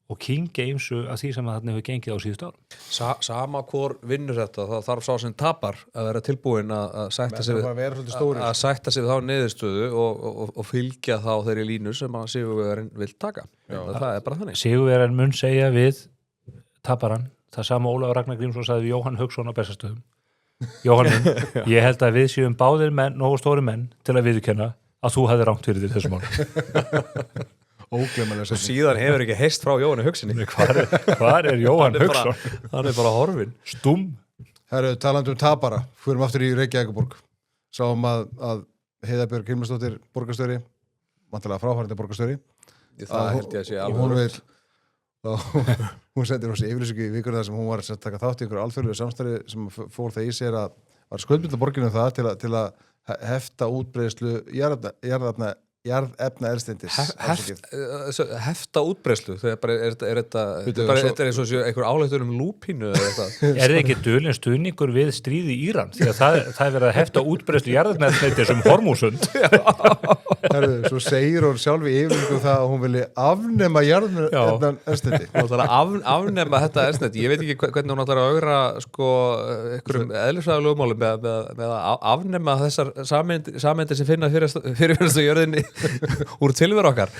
og kyngja ýmsu að því sem þarna hefur gengið á síðustu árum. Sama hvor vinnur þetta, það þarf sá sem tapar að vera tilbúin að sætta sig við þá niðurstöðu og fylgja þá þeirri línu sem að sigurvegarinn vil taka. Það er bara þannig. Sigurvegarinn mun segja við taparann, það sama Ólafur Ragnar Grímsson sagði við Jóhann Hauksson á Bessastöðum. Jóhann minn, ég held að við séum báðir menn, nógu stóri menn til að viðurkenna að þú hefði rangt fyrir þér þessum mál. Óglemalega. Síðan hefur ekki heist frá Jóhanni Hauksinni. Hvar er Jóhann Hauksson? Hann er bara horfinn. Stúm. Herru, talandi tapara, fyrir aftur í Reykjavíkurborg. Sáum að Heiða Björg Hilmarsdóttir borgarstjóri, vantilega fráfærandi borgarstjóri. Það held ég að sé alveg. Hún sendir hún sér yfirlýsingu í vikunni þar sem hún var að taka þátt í einhverju alþjóðlegu samstarfi sem fór það í sér að var skuldbinda borginu það til að hefta útbreiðslu jarðefnaeldsneytis. Hefta útbreiðslu? Er þetta eins og einhver áleitur lúpínu eða eitthvað? Er það ekki dulinn stuðningur við stríði í Íran? Því að það er verið að hefta útbreiðslu jarðefnaeldsneytis Hormúsund. Svo segir hún sjálf í yfirlýsingu það að hún vilji afnema jarðefnaeldsneyti. Hún ætlar að afnema þetta eldsneyti. Ég veit ekki hvernig hún ætlar að augra einhverjum eðlisfræðilegu lögmálum með að afnema þessar sameindir sem finna fyrirferðastu jörðinni úr tilveru okkar.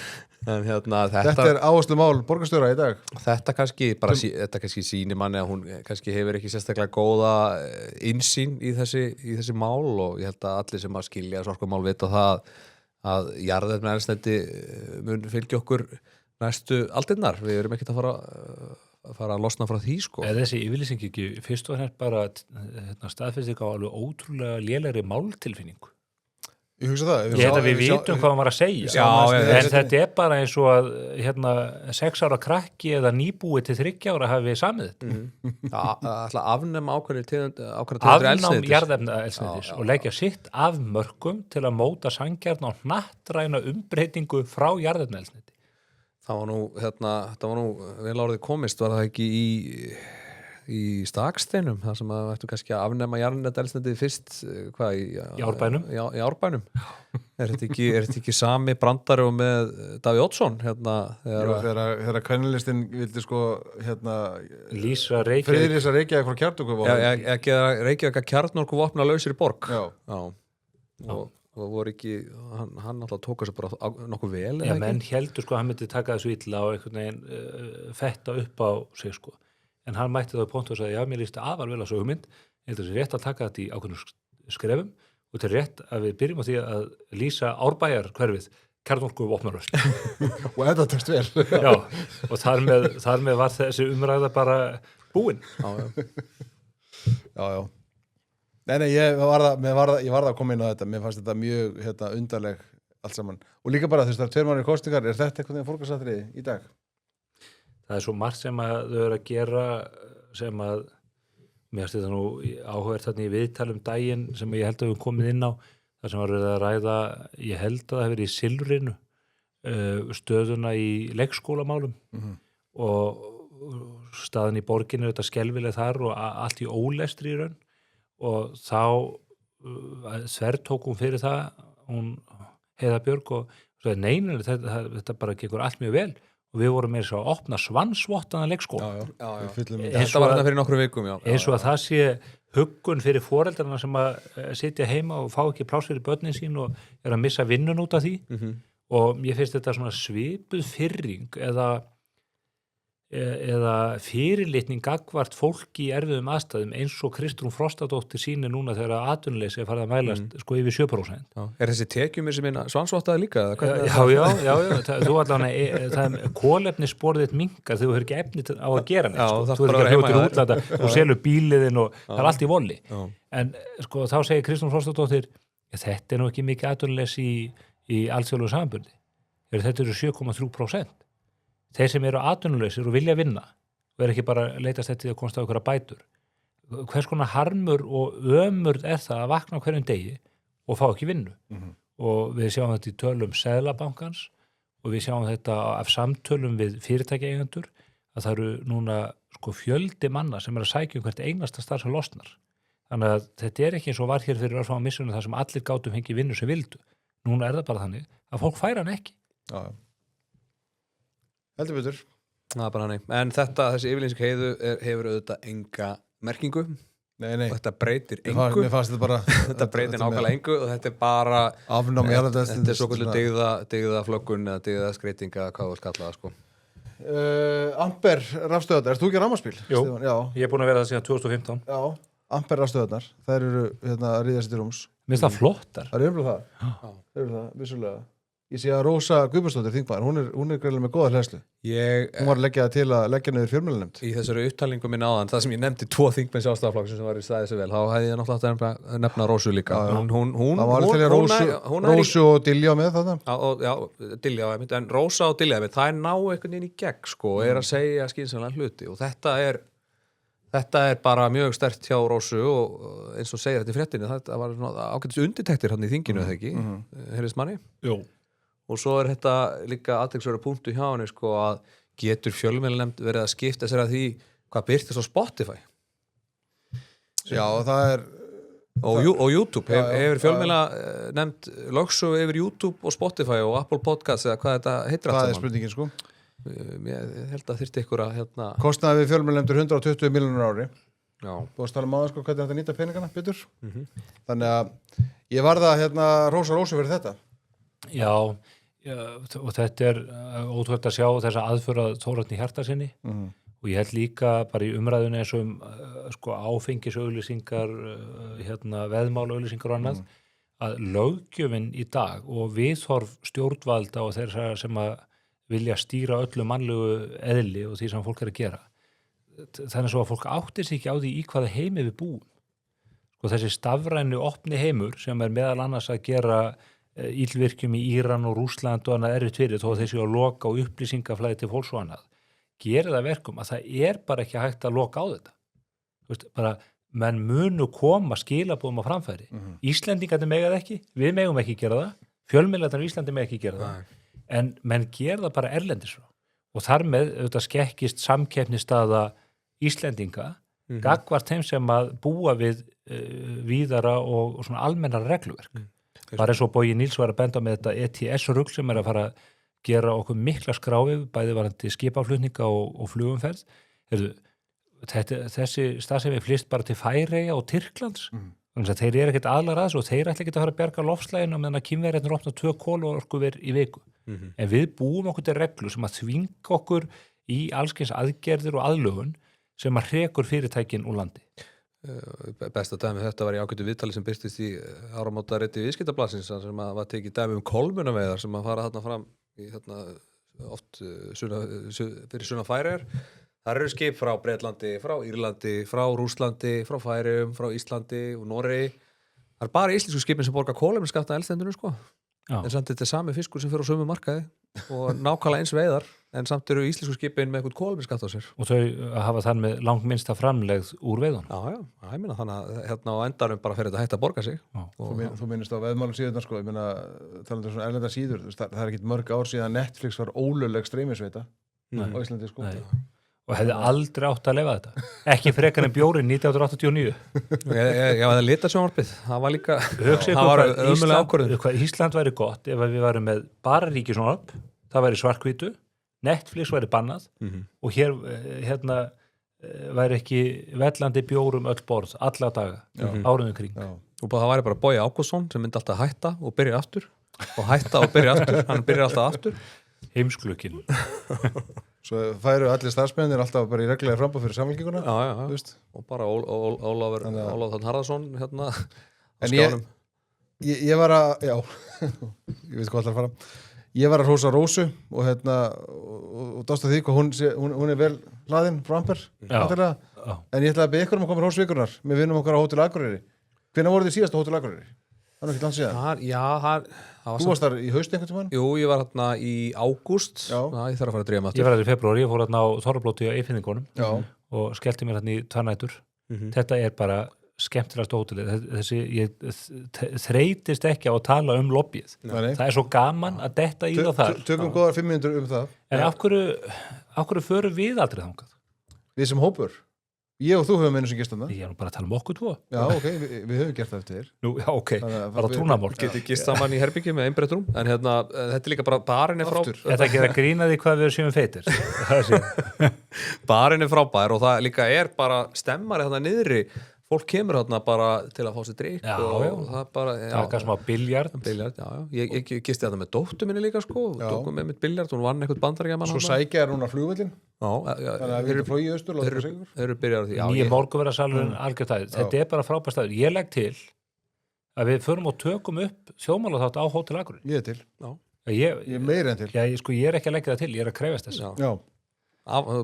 En þetta er áherslu mál borgarstjóra í dag. Þetta kannski sýnir manni að hún kannski hefur ekki sérstaklega góða innsýn í þessi mál og ég held að allir sem að skilja sorgumál vita það að jarðefnaeldsneyti mun fylgja okkur næstu aldirnar. Við erum ekkert að fara að losna frá því, sko. Er þessi yfirlýsing ekki fyrst og hennast bara staðfesting á alveg ótrúlega lélegri máltilfinningu? Ég hugsa það. Ég held að við vitum hvað hann var að segja. En þetta er bara eins og að 6 ára krakki eða nýbúi til 3 ára hafi samið þetta. Það afnema ákveðna afnám jarðefnaeldsneytis og leggja sitt af mörkum til að móta sanngjarna og hnattræna umbreytingu frá jarðefnaeldsneyti. Það var nú vel árið komist, var það ekki í Staksteinum, það sem að ættu kannski að afnema jarðefnaeldsneyti fyrst í Árbænum. Í Árbænum. Er þetta ekki sami brandari og með Davíð Oddsson þegar kvennalistinn vildi lýsa Reykjavík frá kjarnorkuvopnum ekki Reykjavík að kjarnorkuvopna lausir í borg og voru ekki hann alltaf tóka sér bara nokkuð vel menn heldur hann myndi taka þessu illa og einhvern veginn fetta upp á sig en hann mætti það í pontu og sagði mér líst afar vel á svo hugmynd ég held að það sé rétt að taka þetta í ákveðnum skrefum og þetta er rétt að við byrjum á því að lýsa Árbæjar hverfið kjarnorkuvopnalaust og þetta tekst vel já, og þar með var þessi umræða bara búin já Nei, ég var að koma inn á þetta mér fannst þetta mjög undarleg allt saman og líka bara þess að 2 mánuðir kosningar er þetta eitthvað þegar fórkarsatriði í dag? Það er svo margt sem að þau eru að gera sem að mér finnst þetta nú áhugavert þarna í viðtalum daginn sem ég held að við komið inn á þar sem var verið að ræða ég held að það hefur verið í Silfrinu stöðuna í leikskólamálum og staðan í borginni þetta skelfileg þar og allt í ólestri í raun og þá þvertók hún fyrir það hún Heiða Björg og svo neynir þetta bara gengur allt mjög vel og við vorum með þess að opna svansvottaðan leikskóla Já. Fyllum Þetta var þetta fyrir nokkru vikum, já. eins og að það sé huggun fyrir foreldrarna sem að sitja heima og fá ekki pláss fyrir börnin sín og að missa vinnun út af því og ég finnst þetta svona svipuð fyrring eða fyrirlitning gagvart fólki í erfiðum aðstæðum eins og Kristrún Frostadóttir sýnir núna þegar atvinnuleysi er farið að mælast sko yfir 7%. Er þessi tekjumir sem svansvottaði líka? Já, þú allavega, það er kolefnissporið þitt minkar þegar þú hefur ekki efni á að gera neitt, sko. Þú er ekki að hljóta útlata, þú selur bíliðin og það er allt í voli. En sko þá segir Kristrún Frostadóttir, þetta er nú ekki mikið atvinnuleysi í alþjóðlegu samanburði. Þetta eru 7,3%. Þeir sem eru atvinnulausir og vilja vinna og er ekki bara að leitast eftir að komast á einhverja bætur. Hvers konar harmur og ömurð er það að vakna á hverjum degi og fá ekki vinnu. Og við sjáum þetta í tölum Seðlabankans og við sjáum þetta af samtölum við fyrirtækjaeigendur að það eru núna sko fjöldi manna sem er að sækja hvert einasta starf sem losnar. Þannig að þetta er ekki eins og var hér fyrir örfáum missunum þar sem allir gátu fengi vinnu sem vildu. Núna er það bara þannig að fólk færa hann ekki. Já. Heldur betur. Það er bara hannig. En þessi yfirlýsing hefur auðvitað enga merkingu. Nei. Og þetta breytir engu. Mér fannst þetta bara... Þetta breytir nákvæmlega engu og þetta er bara... Afnám í alveg Þetta er svo kvöldu dygðaflöggun eða dygðaskreitinga, hvað þú skalla það, sko. Amper rafstöðarnar, ert þú ekki rafmaspíl? Jú, Já. Ég er búin að vera það síðan 2015. Já, Amper rafstöðarnar, þær eru að ríða sér til rúms. Mér finnst það flottar. Það eru það? Já. Það eru það, vissulega. Ég sé að Rósa Guðmundsdóttir þingmaður, hún er greinilega með góða hlæslu. Hún var að leggja til að leggja niður fjölmiðlanefnd. Í þessari upptalningu minna áðan, það sem ég nefndi 2 þingmenn Sjálfstæðisflokksins sem var í staðið sér vel, þá hefði ég náttúrulega átt að nefna Rósu líka. Það var alveg til að Rósu og Diljá með þetta. Já, Diljá, en Rósa og Diljá, það er ná einhvern veginn í gegn, sko, er að segja skynsamlega hluti og þetta er bara mjög sterkt hjá Rósu og eins og segir þetta í fréttinni, þetta var ágætis undirtektir hann í þinginu, eða ekki? Heyrðist manni? Jú. Og svo er þetta líka aðtektsverða punktu hjá henni, sko, að getur fjölmiðlanefnd verið að skipta sér að því hvað birtist á Spotify? Já, það er... Og YouTube. Hefur fjölmiðlanefnd lögsögu yfir YouTube og Spotify og Apple Podcasts eða hvað þetta heitir allt saman? Það er spurningin, sko. Ég held að þyrfti ykkur að hérna... Kostnaði við fjölmiðlanefndur 120 milljónir ári. Já. Þú varst að tala um aðeins, sko, hvernig þetta nýta peningana, betur. Þannig að ég varð að rósa Rósu fyrir þetta. Já, og þetta er ótrúlegt að sjá þessa aðföra Þórarni Hjartarsinni og ég held líka bara í umræðunni eins og sko áfengisauglýsingar, veðmálaauglýsingar og annað að löggjöfin í dag og viðhorf stjórnvalda og þeirra sem að vilja stýra öllu mannlegu eðli og því sem fólk er að gera. Þannig svo að fólk áttir sig ekki á því í hvaða heimi við búum. Sko þessi stafrænu opni heimur sem er meðal annars að gera illvirkjum í Íran og Rússland og annað erfitt fyrir þó að þeir séu að loka á upplýsingaflæði til fólks og annað. Gerir það verkum að það er bara ekki hægt að loka á þetta. Þú veist, bara menn munu koma skilaboðum á framfæri. Íslendingarnir mega það ekki, við megum ekki gera það, fjölmiðlarnir í Íslandi mega ekki gera það, en menn gera það bara erlendis frá. Og þar með auðvitað skekkist samkeppnisstaða Íslendinga gagnvart þeim sem að búa við víðara og svona almennar regluverk. Bara eins og Bogi Níls var að benda með þetta ETS-rugl sem er að fara að gera okkur mikla skráfi, bæði varandi skipaflutninga og flugumferð. Þessi starfsemi flyst bara til Færeyja og Tyrklands. Þannig að þeir eru ekkert aðlar að þessu og þeir ætla ekki að fara að bjarga loftslaginu meðan að Kínverjarnir opna 2 kolorkuver í viku. En við búum okkur til reglu sem að þvinga okkur í allskyns aðgerðir og aðlögun sem að hrekur fyrirtækin úr landi. Besta dæmi þetta var í ágætu viðtali sem birtist í áramótariti Viðskiptablaðsins sem að var tekið dæmi kolmunaveiðar sem að fara þarna fram í oft fyrir sunnan Færeyjar. Þar eru skip frá Bretlandi, frá Írlandi, frá Rússlandi, frá Færeyjum, frá Íslandi og Noregi. Það er bara íslensku skipin sem borga kolefnisskatt af eldsneytinu, sko. Já. En samt þetta er sami fiskur sem fyrir á sömu markaði og nákvæmlega eins veiðar en samt eru íslensku skipin með eitthvað kolefnisskatt á sér. Og þau hafa þar með langminnsta framlegð úr veiðun. Já, ég meina þannig að hérna á endanum bara fyrir þetta hægt að borga sig. Þú minnist á veðmálum síðurnar, sko, ég meina talandi um svona erlenda síður, það er ekkit mörg ár síðan Netflix var ólögleg streymisveita á Íslandi, sko. Og hefði aldrei átt að leyfa þetta. Ekki frekar en bjórin 1989. Já, það litasjónvarpið. Það var líka... Það var ömulega ákvörðun. Ísland væri gott ef við varum með bara ríkisjónvarp, það væri svarthvítu, Netflix væri bannað og hér væri ekki vellandi bjórum öll borð alla daga, áriðum kring og það væri bara Bogi Ágústsson sem myndi alltaf hætta og byrja aftur og hætta og byrja aftur, hann byrja alltaf aftur heimsklukkin Svo færu allir starfsmennir alltaf bara í reglulega frambúð fyrir samfélkinguna og bara Ólafur Þ. Harðarsson hérna en ég var að ég veit hvað allar fara ég var að hrósa Rósu og og dást að því hvað hún vel hlaðin frá Amper en ég ætlaði að beða ykkur að koma í hrósvikunar með vinum okkar á Hótel Akureyri hvenær voruð þið síðast á Hótel Akureyri? Það var ekki langt síðan Þú varst þar í haust einhvern tímann? Jú, ég var hérna í ágúst ég þarf að fara að drífa mig aftur Ég var þar í febrúar, ég fór hérna á Þorrablóti á Eyfinningunum og skellti mér hérna í 2 nætur Þetta er bara skemmtilegast hótelið ég þreytist ekki á að tala lobbyið það er svo gaman að detta í það Tökum góðar 5 mínútur það En af hverju förum við aldrei þangað? Við sem hópur Ég og þú höfum einu sem gist þarna Ég er nú bara að tala okkur 2 Já, ok, við höfum gert það eftir Nú, já, ok, bara trúnamál Getið gist saman í herbyggi með einbreytt rúm En þetta er líka bara barinn er frábær Þetta ekki að grína því hvað við séum feitir Barinn er frábær og það líka er bara stemmari þarna niðri Fólk kemur þarna bara til að fá sér drykk og það bara Taka smá biljard Ég gisti þetta með dóttur minni líka tókum með mitt biljard, hún vann eitthvað bandaríkjaman Svo sækja er núna flugvöllin Þannig að við erum flóið í austur Þeir eru byrjar á því Nýja morgunverðarsalurinn algjört staður Þetta er bara frábær staður Ég legg til að við förum og tökum upp þjóðmálaþátt á Hótel Akureyri Ég er til Ég er meira en til Ég er ekki að leggja það til, ég er að krefast þess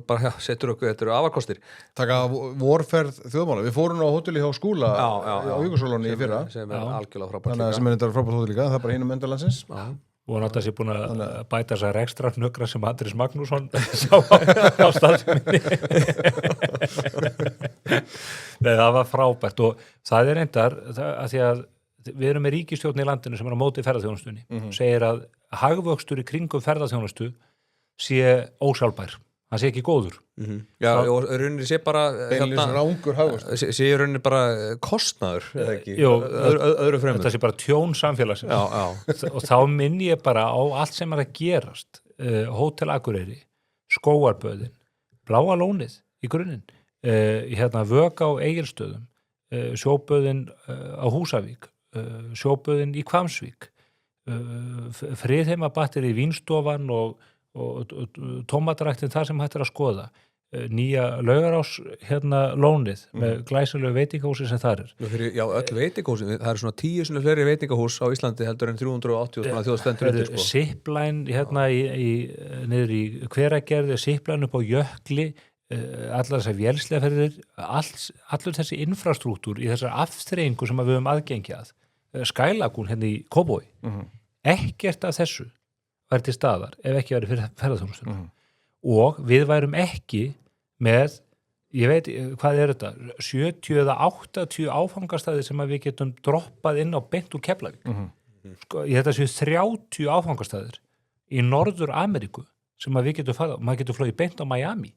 bara setur okkur, þetta eru afarkostir taka vorferð þjóðmála við fórum á hóteli hjá Skúla á Jökulsárlóni í fyrra sem er algjörlega frábært sem er þetta frábært hóteli líka, það er bara hinum endalandsins og hann átti að sé búin að bæta þessar ekstra hnökra sem Andris Magnússon sá á staðsminni Nei, það var frábært og það er reyndar að því að við erum með ríkisstjórn í landinu sem er á móti ferðaþjónustunni segir að hagvöxtur í kringum ferðaþjónustu sé ósjálfbær hann sé ekki góður Já, og rauninni sé bara rángur hagvöxtur sé rauninni bara kostnaður eða ekki, öðru fremur þetta sé bara tjón samfélagsins og þá minn ég bara á allt sem er að gerast Hótel Akureyri, Skógarböðin Bláa lónið í grunninn Vök á Egilsstöðum sjóböðin á Húsavík sjóböðin í Hvammsvík Friðheimabattir í Vínstofan og tómatræktin þar sem hægt er að skoða nýja Laugarás lónið með glæsilegu veitingahúsi sem þar er Já, öll veitingahúsi, það eru svona 10 svona fleiri veitingahús á Íslandi heldur en 380 þjóðstendur undir Sipplæn niður í Hveragerði Sipplæn upp á Jökli allar þessar vélsleðaferðir allur þessi infrastruktúr í þessar afþreyingu sem við höfum aðgengi að Skylagún í Kópavogi ekkert af þessu væri til staðar ef ekki væri fyrir ferðaþjónustuna og við værum ekki með, ég veit hvað er þetta 70 eða 80 áfangastæði sem að við getum droppað inn á beint úr Keflavík ég þetta séu 30 áfangastæðir í Norður Ameríku sem að við getum farið, maður getur flogið beint á Miami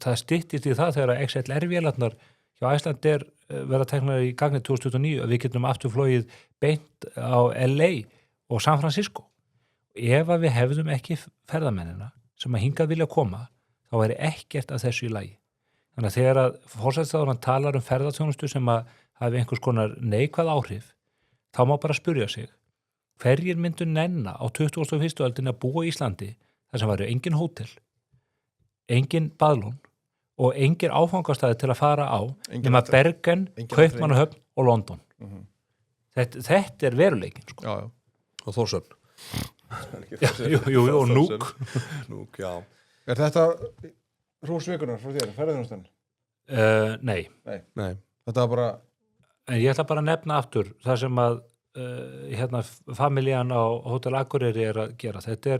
það styttist í það þegar XLR-vélarnar hjá Icelandair verða teknar í gagni 2029 að við getum aftur flogið beint á LA og San Francisco ef að við hefðum ekki ferðamennina sem að hingað vilja koma þá væri ekkert af þessu í lagi þannig að þegar að forsætisráðherrann talar ferðaþjónustu sem að hafi einhvers konar neikvæð áhrif þá má bara spyrja sig hverjir myndu nenna á 21. öldinni að búa í Íslandi þar sem væri engin hótel engin baðlón og engin áfangastæði til að fara á nema Bergen, Kaupmannahöfn og London þetta er veruleikin Já. Og Þórsöfn og Núk já. Er þetta hrósvikunar frá þér, ferðaþjónustan? Nei Þetta var bara en ég ætla bara að nefna aftur það sem að familjan á Hótel Akureyri er að gera þetta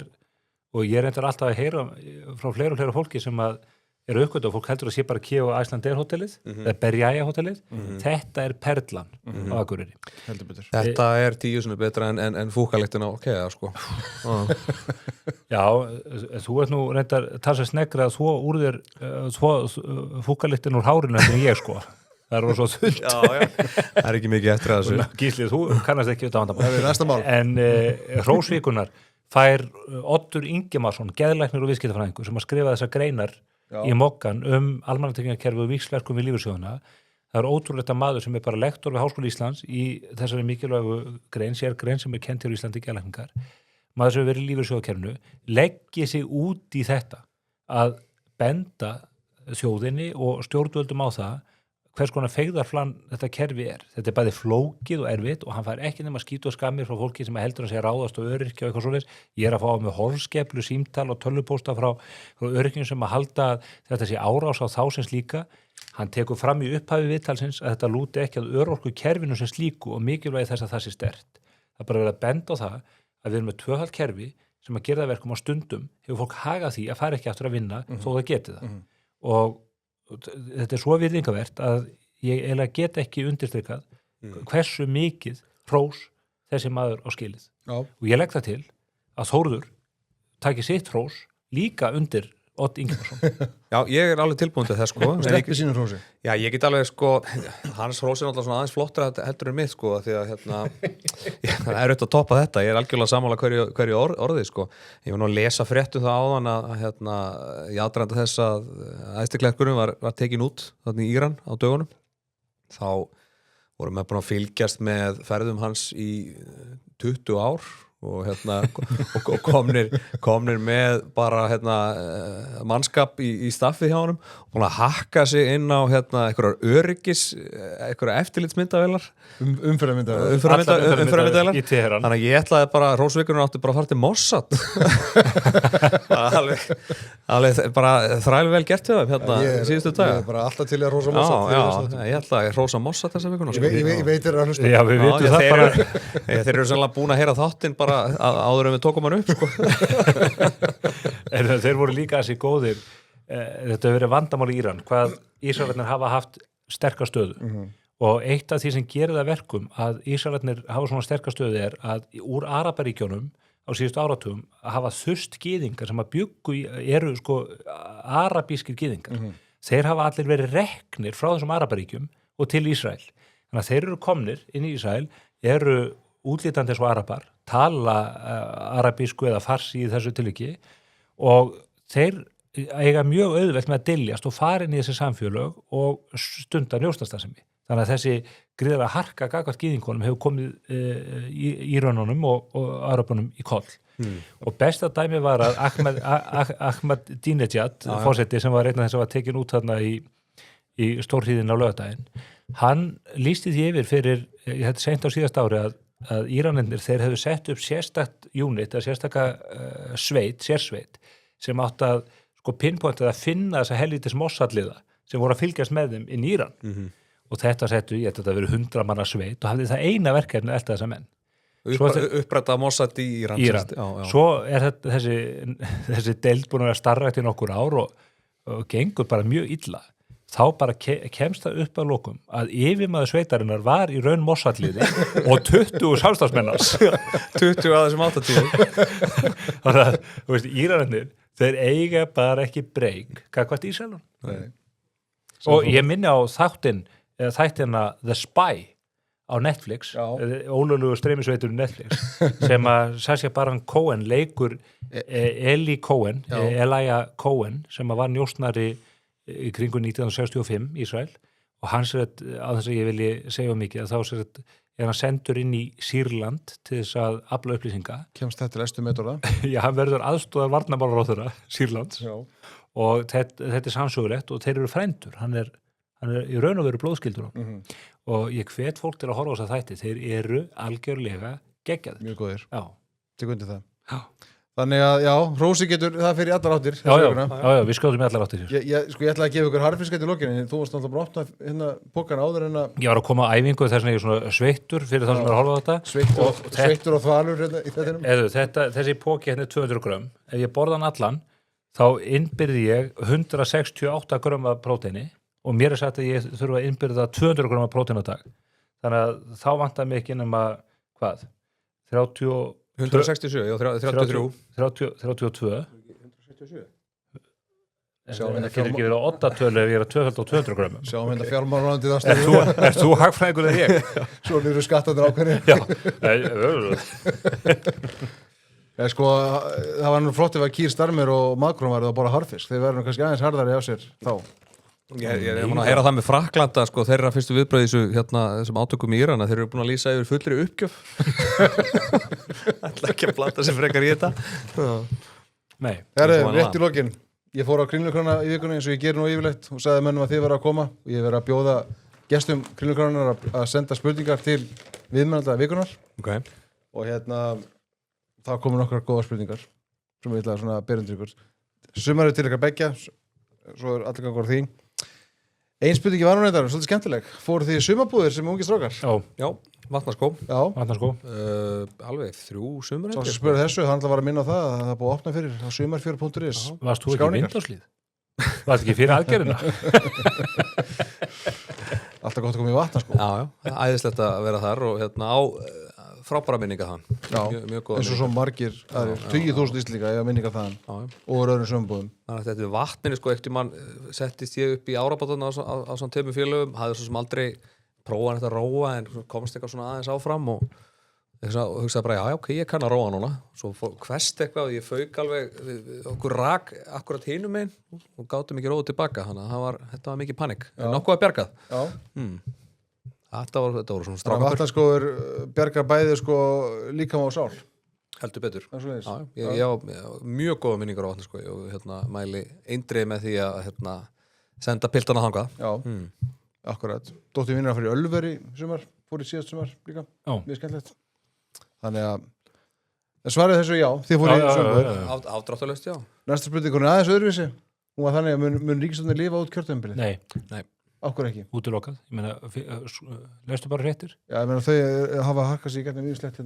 og ég reyndar alltaf að heyra frá fleira og fleira fólki sem að eru uppgötu og fólk heldur að sé bara Keo Icelandair hótelið eða Berjaya hótelið þetta er perlan á Akureyri Þetta er 10 sem er betra en fúkalíktin á Kea sko Já, þú ert nú reyndar talsað snegra að svo úr þér fúkalíktin úr hárinu en ég sko það er svo þund það er ekki mikið eftir að þessu Gísli, þú kannast ekki auðvitað vandamál en hrósvíkunar fær Oddur Ingimarsson, geðlæknir og viðskiptafræðingur sem að skrifa þessar greinar í Moggan almannatryggingakerfi og víxlverkum við lífeyrissjóðina. Það ótrúlegt að maður sem bara lektor við Háskóla Íslands í þessari mikilvægu sérgrein sem kennt hér í Íslandi geðlækningar, maður sem verið í lífeyrissjóðakerfinu, leggi sig út í þetta að benda þjóðinni og stjórnvöldum á það hvers konar feigðarflan þetta kerfi Þetta bæði flókið og erfitt og hann fær ekki nema skít og skammir frá fólki sem heldur að segja ráðast og öryrkja og eitthvað svoleiðis. Ég að fá með holskeplu, símtal og tölvupósta frá öryrkjum sem að halda að þetta sé árás á þá sem slíka. Hann tekur fram í upphafi viðtalsins að þetta lúti ekki að örorku kerfinu sem slíku og mikilvægi þess að það sé sterkt. Það bara verið að benda á það að við erum með tvöfalt kerfi sem að gera það verkum á stundum hefur fólk hagað því að fara ekki aftur að vinna þó það geti það. Og þetta svo virðingavert að ég eiginlega get ekki undirstrykað hversu mikið hrós þessi maður á skilið. Og ég legg það til að Þórður taki sitt hrós líka undir Odd Ingimarsson. Já, ég alveg tilbúin til þess Sleppi sínu hrósi. Já, ég get alveg hans hrósi alltaf svona aðeins flottur heldur en mitt því að það er auðvitað að toppa þetta, ég er algjörlega sammála hverju orði Ég var nú að lesa fréttum það áðan að í aðdraganda þess að æstiklerkurinn var tekin út þarna í Íran á dögunum. Þá vorum við búin að fylgjast með ferðum hans í 20 ár og og komnir með bara mannskap í staffi hjá honum og búin að hakka sig inn á einhverjar eftirlitsmyndavélar umferðarmyndavélar í Teheran. Þannig að ég ætlaði bara Rósvíkurinn átti bara að fara til Mossad alveg bara þræl vel gert við síðustu dag. Ég er bara alltaf til að rósa Mossad. Ég ætlaði að rósa Mossad þessa vikuna. Ég veit þér að hlusta. Já, við vitum það bara. Þeir eru sannlega búin að heyra þáttinn bara áður en við tókum hann upp Þeir voru líka þessi góðir þetta hefur verið vandamál í Íran hvað Ísraelarnir hafa haft sterka stöðu og eitt af því sem gerir það verkum að Ísraelarnir hafa svona sterka stöðu að úr Arabaríkjónum á síðustu áratugum hafa þurft gyðingar sem að bjuggu eru arabískir gyðingar þeir hafa allir verið reknir frá þessum Arabaríkjum og til Ísrael þannig að þeir eru komnir inn í Ísrael eru útlítandi eins og arabar, tala arabísku eða farsi í þessu tilviki og þeir eiga mjög auðvelt með að dyljast og fara inn í þessi samfélög og stunda njósnastarfsemi. Þannig að þessi gríðarlega harka gagnvart gyðingunum hefur komið Írönunum og arapunum í koll. Og besta dæmi var að Ahmadinejad, forseti sem var einn af þess að var tekin út þarna í stórhríðin á laugardaginn, hann lýsti því yfir fyrir, þetta seint á síðast ári að Íranirnir, þeir hefðu sett upp sérstakt unit, eða sérstaka sérsveit, sem átt að pinpointið að finna þessa helvítis Mossadliða sem voru að fylgjast með þeim inn í Íran. Og þetta settu, ég þetta verið 100 manna sveit og hafði það eina verkefni elta þessa menn. Uppræta Mossad í Íran. Svo er þessi deild búin að vera starfrækt í nokkur ár og gengur bara mjög illa. Þá bara kemst það upp að lokum að yfirmaður sveitarinnar var í raun Mossadliði og 20 samstarfsmennars 20 að þessum 80 Þannig að, þú veist, Íranirnir þeir eiga bara ekki breyk gagnvart Ísraelum og ég minni á þættina The Spy á Netflix ólöglugu streymisveitur Netflix sem að Sacha Baron Cohen leikur Eli Cohen Elijah Cohen sem að var njósnari í kringu 1965 Ísrael og hans á þess að ég vilji segja mikið að þá hann sendur inn í Sýrland til þess að afla upplýsinga. Kemst þetta til æstu metorða? Já, hann verður aðstoðar varnarmálaráðherra Sýrlands og þetta er samsögulegt og þeir eru frændur. Hann er í raun og veru blóðskyldur og ég hvet fólk til að horfa á þess að þætti. Þeir eru algjörlega geggjaðir. Mjög góðir. Já. Tek undir það. Já. Þannig að, já, hrósi getur, það fyrir allar áttir. Já, við skjóðum í allar áttir. Ég ætlaði að gefa ykkur harfiskætt í lokinni, en þú varst náttúrulega bara opna pókan áður en að... Ég var að koma á æfingu þess vegna ég er svona sveittur fyrir það sem er að horfa á þetta. Sveittur og þvalur hérna í þettinum. Þessi póki hérna er 200 grömm. Ef ég borða hann allan, þá innbyrði ég 168 grömm af próteini og mér er sagt að ég þurfa að innbyrða 200 grömm af prótein á dag. Þannig að þá vantar mig ekki nema, hvað? 167, já, 33 32 167 Það getur ekki verið á 8 tölu ef ég er að 200 grömmum. Sjáum hérna fjármálaráðuneytið aðstæður. Er þú hagfræðingur en ég? Svo eru skattarnir ákveðnir. Já. Ja, sko, það var nú flott ef að Keir Starmer og Macron var að bora harfisk, þeir verður nú kannski aðeins harðari á sér þá. Ég er að heyra það með Frakklanda, sko, þeirra fyrstu viðbröð í þessum átökum í Íran, þeir eru búin að lýsa yfir fullri uppgjöf. Ætla ekki að blanda sig frekar í þetta. Nei. Það er rétt í lokin. Ég fór á Kringlukrána í vikunni eins og ég gerir nú yfirleitt og sagði mönnum að þið verða að koma og ég verði að bjóða gestum Kringlukránar að senda spurningar til viðmælanda vikunar. Okay. Og það komu nokkrar góða spurningar sem ég ætla að bera undir ykkur. Sumar til ykkar beggja, svo allir gangur því. Ein spurningi var nú reyndar, svolítið skemmtileg. Fóruð þið í sumarbúðir sem ungir strákar? Já, vatnaskó. Já. Vatnaskó. Alveg 3 sumar. Svo sem spurði þessu, hann var að minna á það að það er búið að opna fyrir á sumarfjör.is. Varst þú ekki Vindárslíð? Varst ekki fyrir aðgerðina? Alltaf gott að koma í vatnaskó. Já, æðislegt að vera þar og á frábæra minninga þann. Já, mjög góða eins og svo margir aðrir, 20.000 Íslendinga eiga minninga þaðan og öðrum sömbúðum. Þannig að þetta vatninu, sko, ekkert mann settist ég upp í árabátan á svona 2 félögum, hafði svo sem aldrei prófað þetta að róa en komst eitthvað svona aðeins áfram og hugsaði bara, já, ok, ég kann að róa núna. Svo hvest eitthvað og ég fauk alveg, okkur rak akkurat hinum megin og gátum ekki róðu tilbaka, þannig að þetta var mikið panikk. Nokkuð að bjargað. Já. Þetta voru svona Það strákur. vatnaskóður bjargar bæði sko líkama og sál. Heldur betur. Já, ég á mjög góða minningar á vatnaskói og mæli eindrið með því að senda piltana þangað. Já, akkurat. Dóttir mín fyrir Ölveri sumar, fór í síðast sumar líka. Mjög skemmtilegt. Þannig að svarið þessu já, þið fór í sumar. Afdráttarlaust, já. Næsta spurningun aðeins öðruvísi. Hún var þannig að mun ríkisstjórnin lifa út kjörtímabilið? Nei. Akkur ekki? Útilokað. Ég meina, lestu bara fréttir? Já, ég meina þau hafa harkað sig í gegnum ýmislegt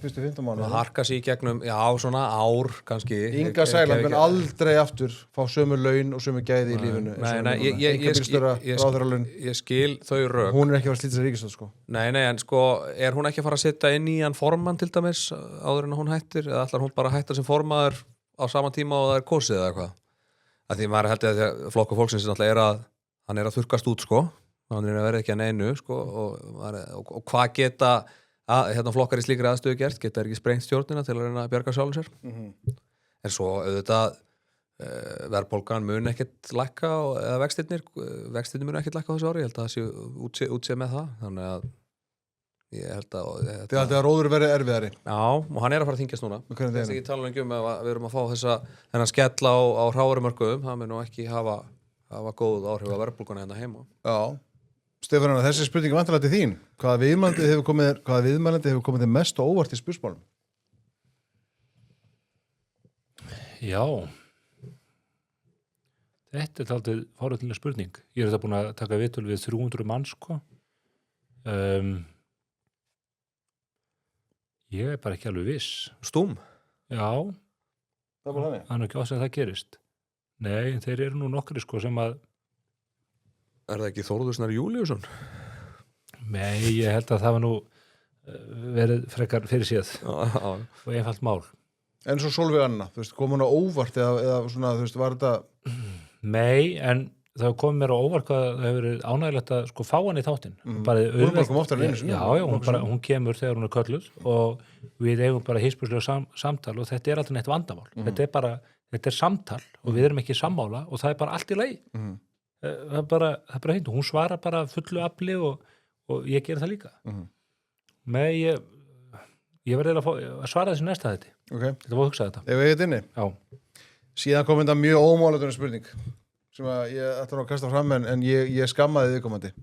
fyrstu 15 mánuði. Harkað sig í gegnum, já, svona ár kannski. Inga Sæland mun aldrei aftur fá sömu laun og sömu gæði í lífinu. Ég skil þau rök. Hún er ekki að fara að slíta sér ríkisstjórn, sko. Nei, en sko, er hún ekki að fara að setja inn í hann formann til dæmis áður en hún hættir, eða ætlar hún bara að hætta sem formaður á sama tíma og það er kosið eða eitthvað? Að því maður heldur að Flokkur fólksins náttúrulega hann er að þurrkast út, sko, hann er að vera ekki að neinu, sko, og hvað geta flokkar í slíkri aðstöðu gert, geta ekki sprengt stjórnina til að reyna að bjarga sjálfum sér. En svo auðvitað verðbólgan mun ekkert lækka eða vextirnir mun ekkert lækka á þessu ári, ég held að það sé útséð með það, þannig að ég held að Þið haldið að róður verið erfiðari. Já, og hann er að fara að þyngjast núna. Það er ekki tala um að við erum að fá þennan skella á hráarumörkuðum, það mun nú ekki hafa góð áhrif að verðbólguna hérna heima. Já. Stefán, þessi spurning vantarlega til þín. Hvaða viðmælandi hefur komið þér mest á óvart í spursmálum? Já. Þetta er þáttið forvitnileg spurning. Ég er þetta búin að taka viðtöl við 300 manns, sko. Ég er bara ekki alveg viss. Stúm? Já. Það er bara þannig. Það er nú ekki ástæð að það gerist. Nei, þeir eru nú nokkri, sko, sem að Er það ekki Þórður Snær Júlíusson? Nei, ég held að það var nú verið frekar fyrir síð og einfalt mál. En svo Sólveig Anna, þú veist, kom hún á óvart eða svona, þú veist, var þetta Nei, en það kom mér á óvart hvað það hefur verið ánægilegt að sko fá hann í þáttinn. Hún bara kom oftar en einu sinni. Já, hún kemur þegar hún er kölluð og við eigum bara hispurslegu samtal og þetta er alltaf neitt vandamál. Þetta er samtal og við erum ekki sammála og það er bara allt í lagi. Það er bara hreint og hún svarar bara fullu afli og ég ger það líka. Nei, ég verði að svara þessi næsta þetta. Þetta var að hugsa þetta. Ef við eitthvað inni? Já. Síðan kom þetta mjög ómáleitunar spurning sem að ég ætla að kasta fram en ég skammaði viðkomandi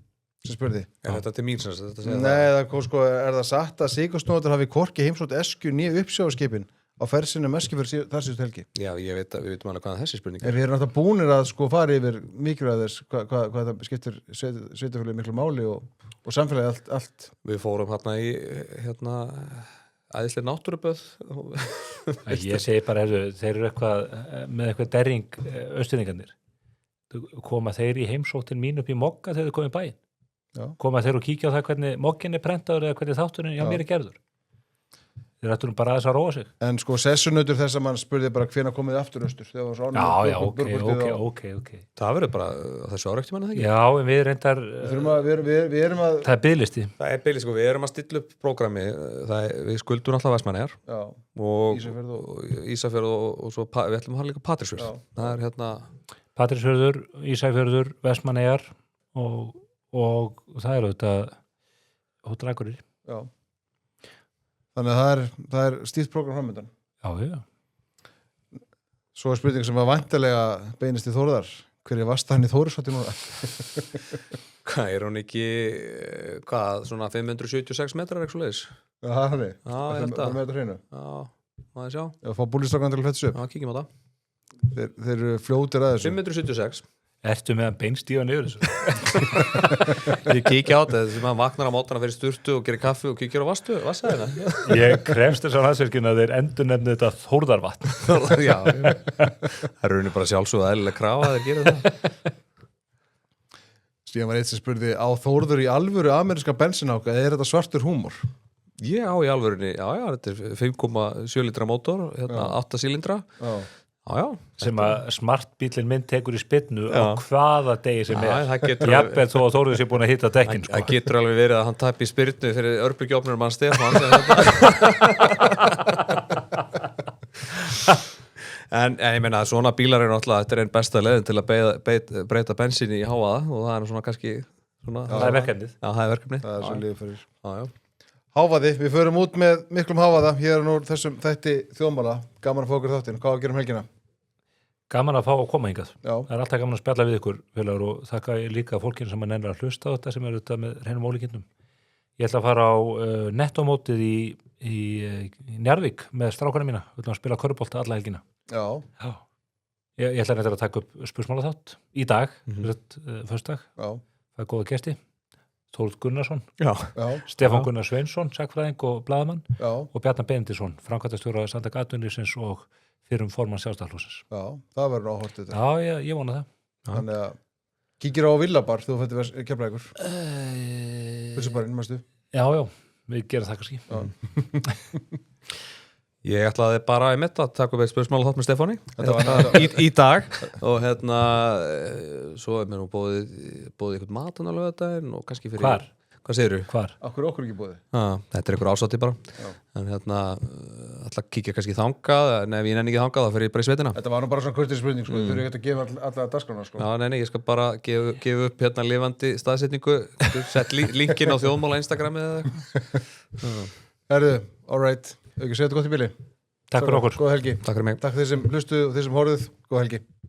sem spurði. Er þetta til mín sem þetta segja? Nei, það kom sko, er það satt að Sigurðsnóttur hafi hvorki heimsótt Eskju nýja uppsjávarskipin á ferðsynum Eskju fyrir þar síðustu helgi? Já, við veitum alveg hvað þessi spurning er. Við erum náttúrulega búnir að sko fara yfir mikilvæg þess hvað það skiptir sveitarfélagi miklu máli og samfélagi allt. Við fórum í æðislega náttúruböð. Ég segi bara, þeir eru með eitthvað derring austurningarnir. Koma þeir í heimsóttin mín upp í Mogga þegar þeir komið í bæinn. Koma þeir og kíkja á það hvernig Moggin er prentaður eða hvernig þátturinn hjá mér er gerður. þeir ættu nú bara aðeins að róa sig. En sko sessunautur þess að mann spurði bara hvenær komið þið aftur austur þegar var svo ánægður Já, ok. Það verður bara þessu árækti manna það ekki? Já, en við reyndar, Við erum að það er biðlisti. Það er beilis, sko, við erum að stilla upp prógrami, við skuldum alltaf Vestmannaeyjar já, og Ísafjörð og svo við ætlum að hafa líka Patreksfjörð. Það er hérna Patreksfjörður, Ísafjörður, Vestmannaeyjar og það er auðvitað Hótel Akureyri. Já. Þannig að það er stíft prógram framöndan. Já. Svo er spurning sem var væntanlega beinist í Þórðar. Hver er vastaðan í Þórisvatni núna? Hvað er hún ekki, svona 576 metrar eitthvað leiðis? Já, það er hann. Já, ég held Það að. með þetta hreinu. Já, maður sjá. Já, fá búlistrákan til að flettis upp. Já, kíkjum á það. Þeir eru fljótir að þessu. 576. Ertu með að beinstífa niður þessu? Ég kíkja á þetta, þess að maður vaknar á mótana fyrir sturtu og gerir kaffi og kíkjur á vassaðina. Ég krefst þess að landsvirkjun að þeir endurnefni þetta Þórðarvatn. Já, það eru bara sjálfsögðu eðlilega krafa að þeir gera það. Síðan var eitt sem spurði á Þórður í alvöru ameríska bensináka eða er þetta svartur húmor? Ég á í alvörunni, já, þetta er 5,7 litra mótor, 8 sílindra. Já. Sem að smartbílinn minn tekur í spinnu Já. á hvaða degi sem Já, það getur jafnvel þó að Þórður sé búin að hitta dekkin Það getur alveg verið að hann tappi spyrnu fyrir örbygjófnur mann Stefán en ég meina svona bílar eru náttúrulega, þetta er einn besta leiðin til að breyta bensinni í háaða og það er svona kannski svona, Það er verkefnið. Já, það er verkefnið. Það er svo liðið fyrir. Já. Hávaði, við förum út með miklum hávaða hér nú þessum þætti þjóðmála. Gaman að fá okkur þáttinn. Hvað að gera helgina? Gaman að fá að koma hingað. Já. Það er alltaf gaman að spjalla við ykkur félagur og þakka líka fólkinu sem að nennir að hlusta á þetta sem er þetta með hreinum ólíkindum. Ég ætla að fara á nettómótið í Njarðvík með strákana mína. Við ætlum að spila körfubolta alla helgina. Já. Ég ætla að taka upp spursmálaþátt í dag, föstudag. Já. Það er góða gesti. Þór Gunnarsson, Já. Stefán Gunnar Sveinsson, sagfræðing og blaðamann og Bjarnar Benediktsson, framkvæmdastjóri Samtaka atvinnulífsins og fyrrum formann Sjálfstæðisflokksins. Já, það verður áhort þetta. Já, ég vona það. Þannig að kíkir á Villabar þú fættir Keflavíkur. Vilsubarinn, mæstu? Já, við gerum það kannski. Ég ætlaði bara að taka upp eitt spursmál þátt með Stefáni í dag og svo er mér nú bóðið eitthvað matan alveg þetta og kannski fyrir... Hvar? Hvað segirðu? Hvar? Okkur ekki bóðið? Þetta er einhver ásátti bara. Já. En ætla að kíkja kannski þangað en ef ég nenni ekki þangað þá fer ég bara í sveitina. Þetta var nú bara svona kurteis spurning, sko. Þú eru ekki að gefa alla dagskrána, sko. Já, nei, ég skal bara gefa upp lifandi staðsetningu, sett linkin á þjóðmála Instagrami eða eitthvað. Herðu, all right. Ekki segja þetta gott í bili. Takk fyrir okkur. Góða helgi. Takk fyrir mig. Takk þeir sem hlustuðu og þeir sem horfðuð. Góða helgi.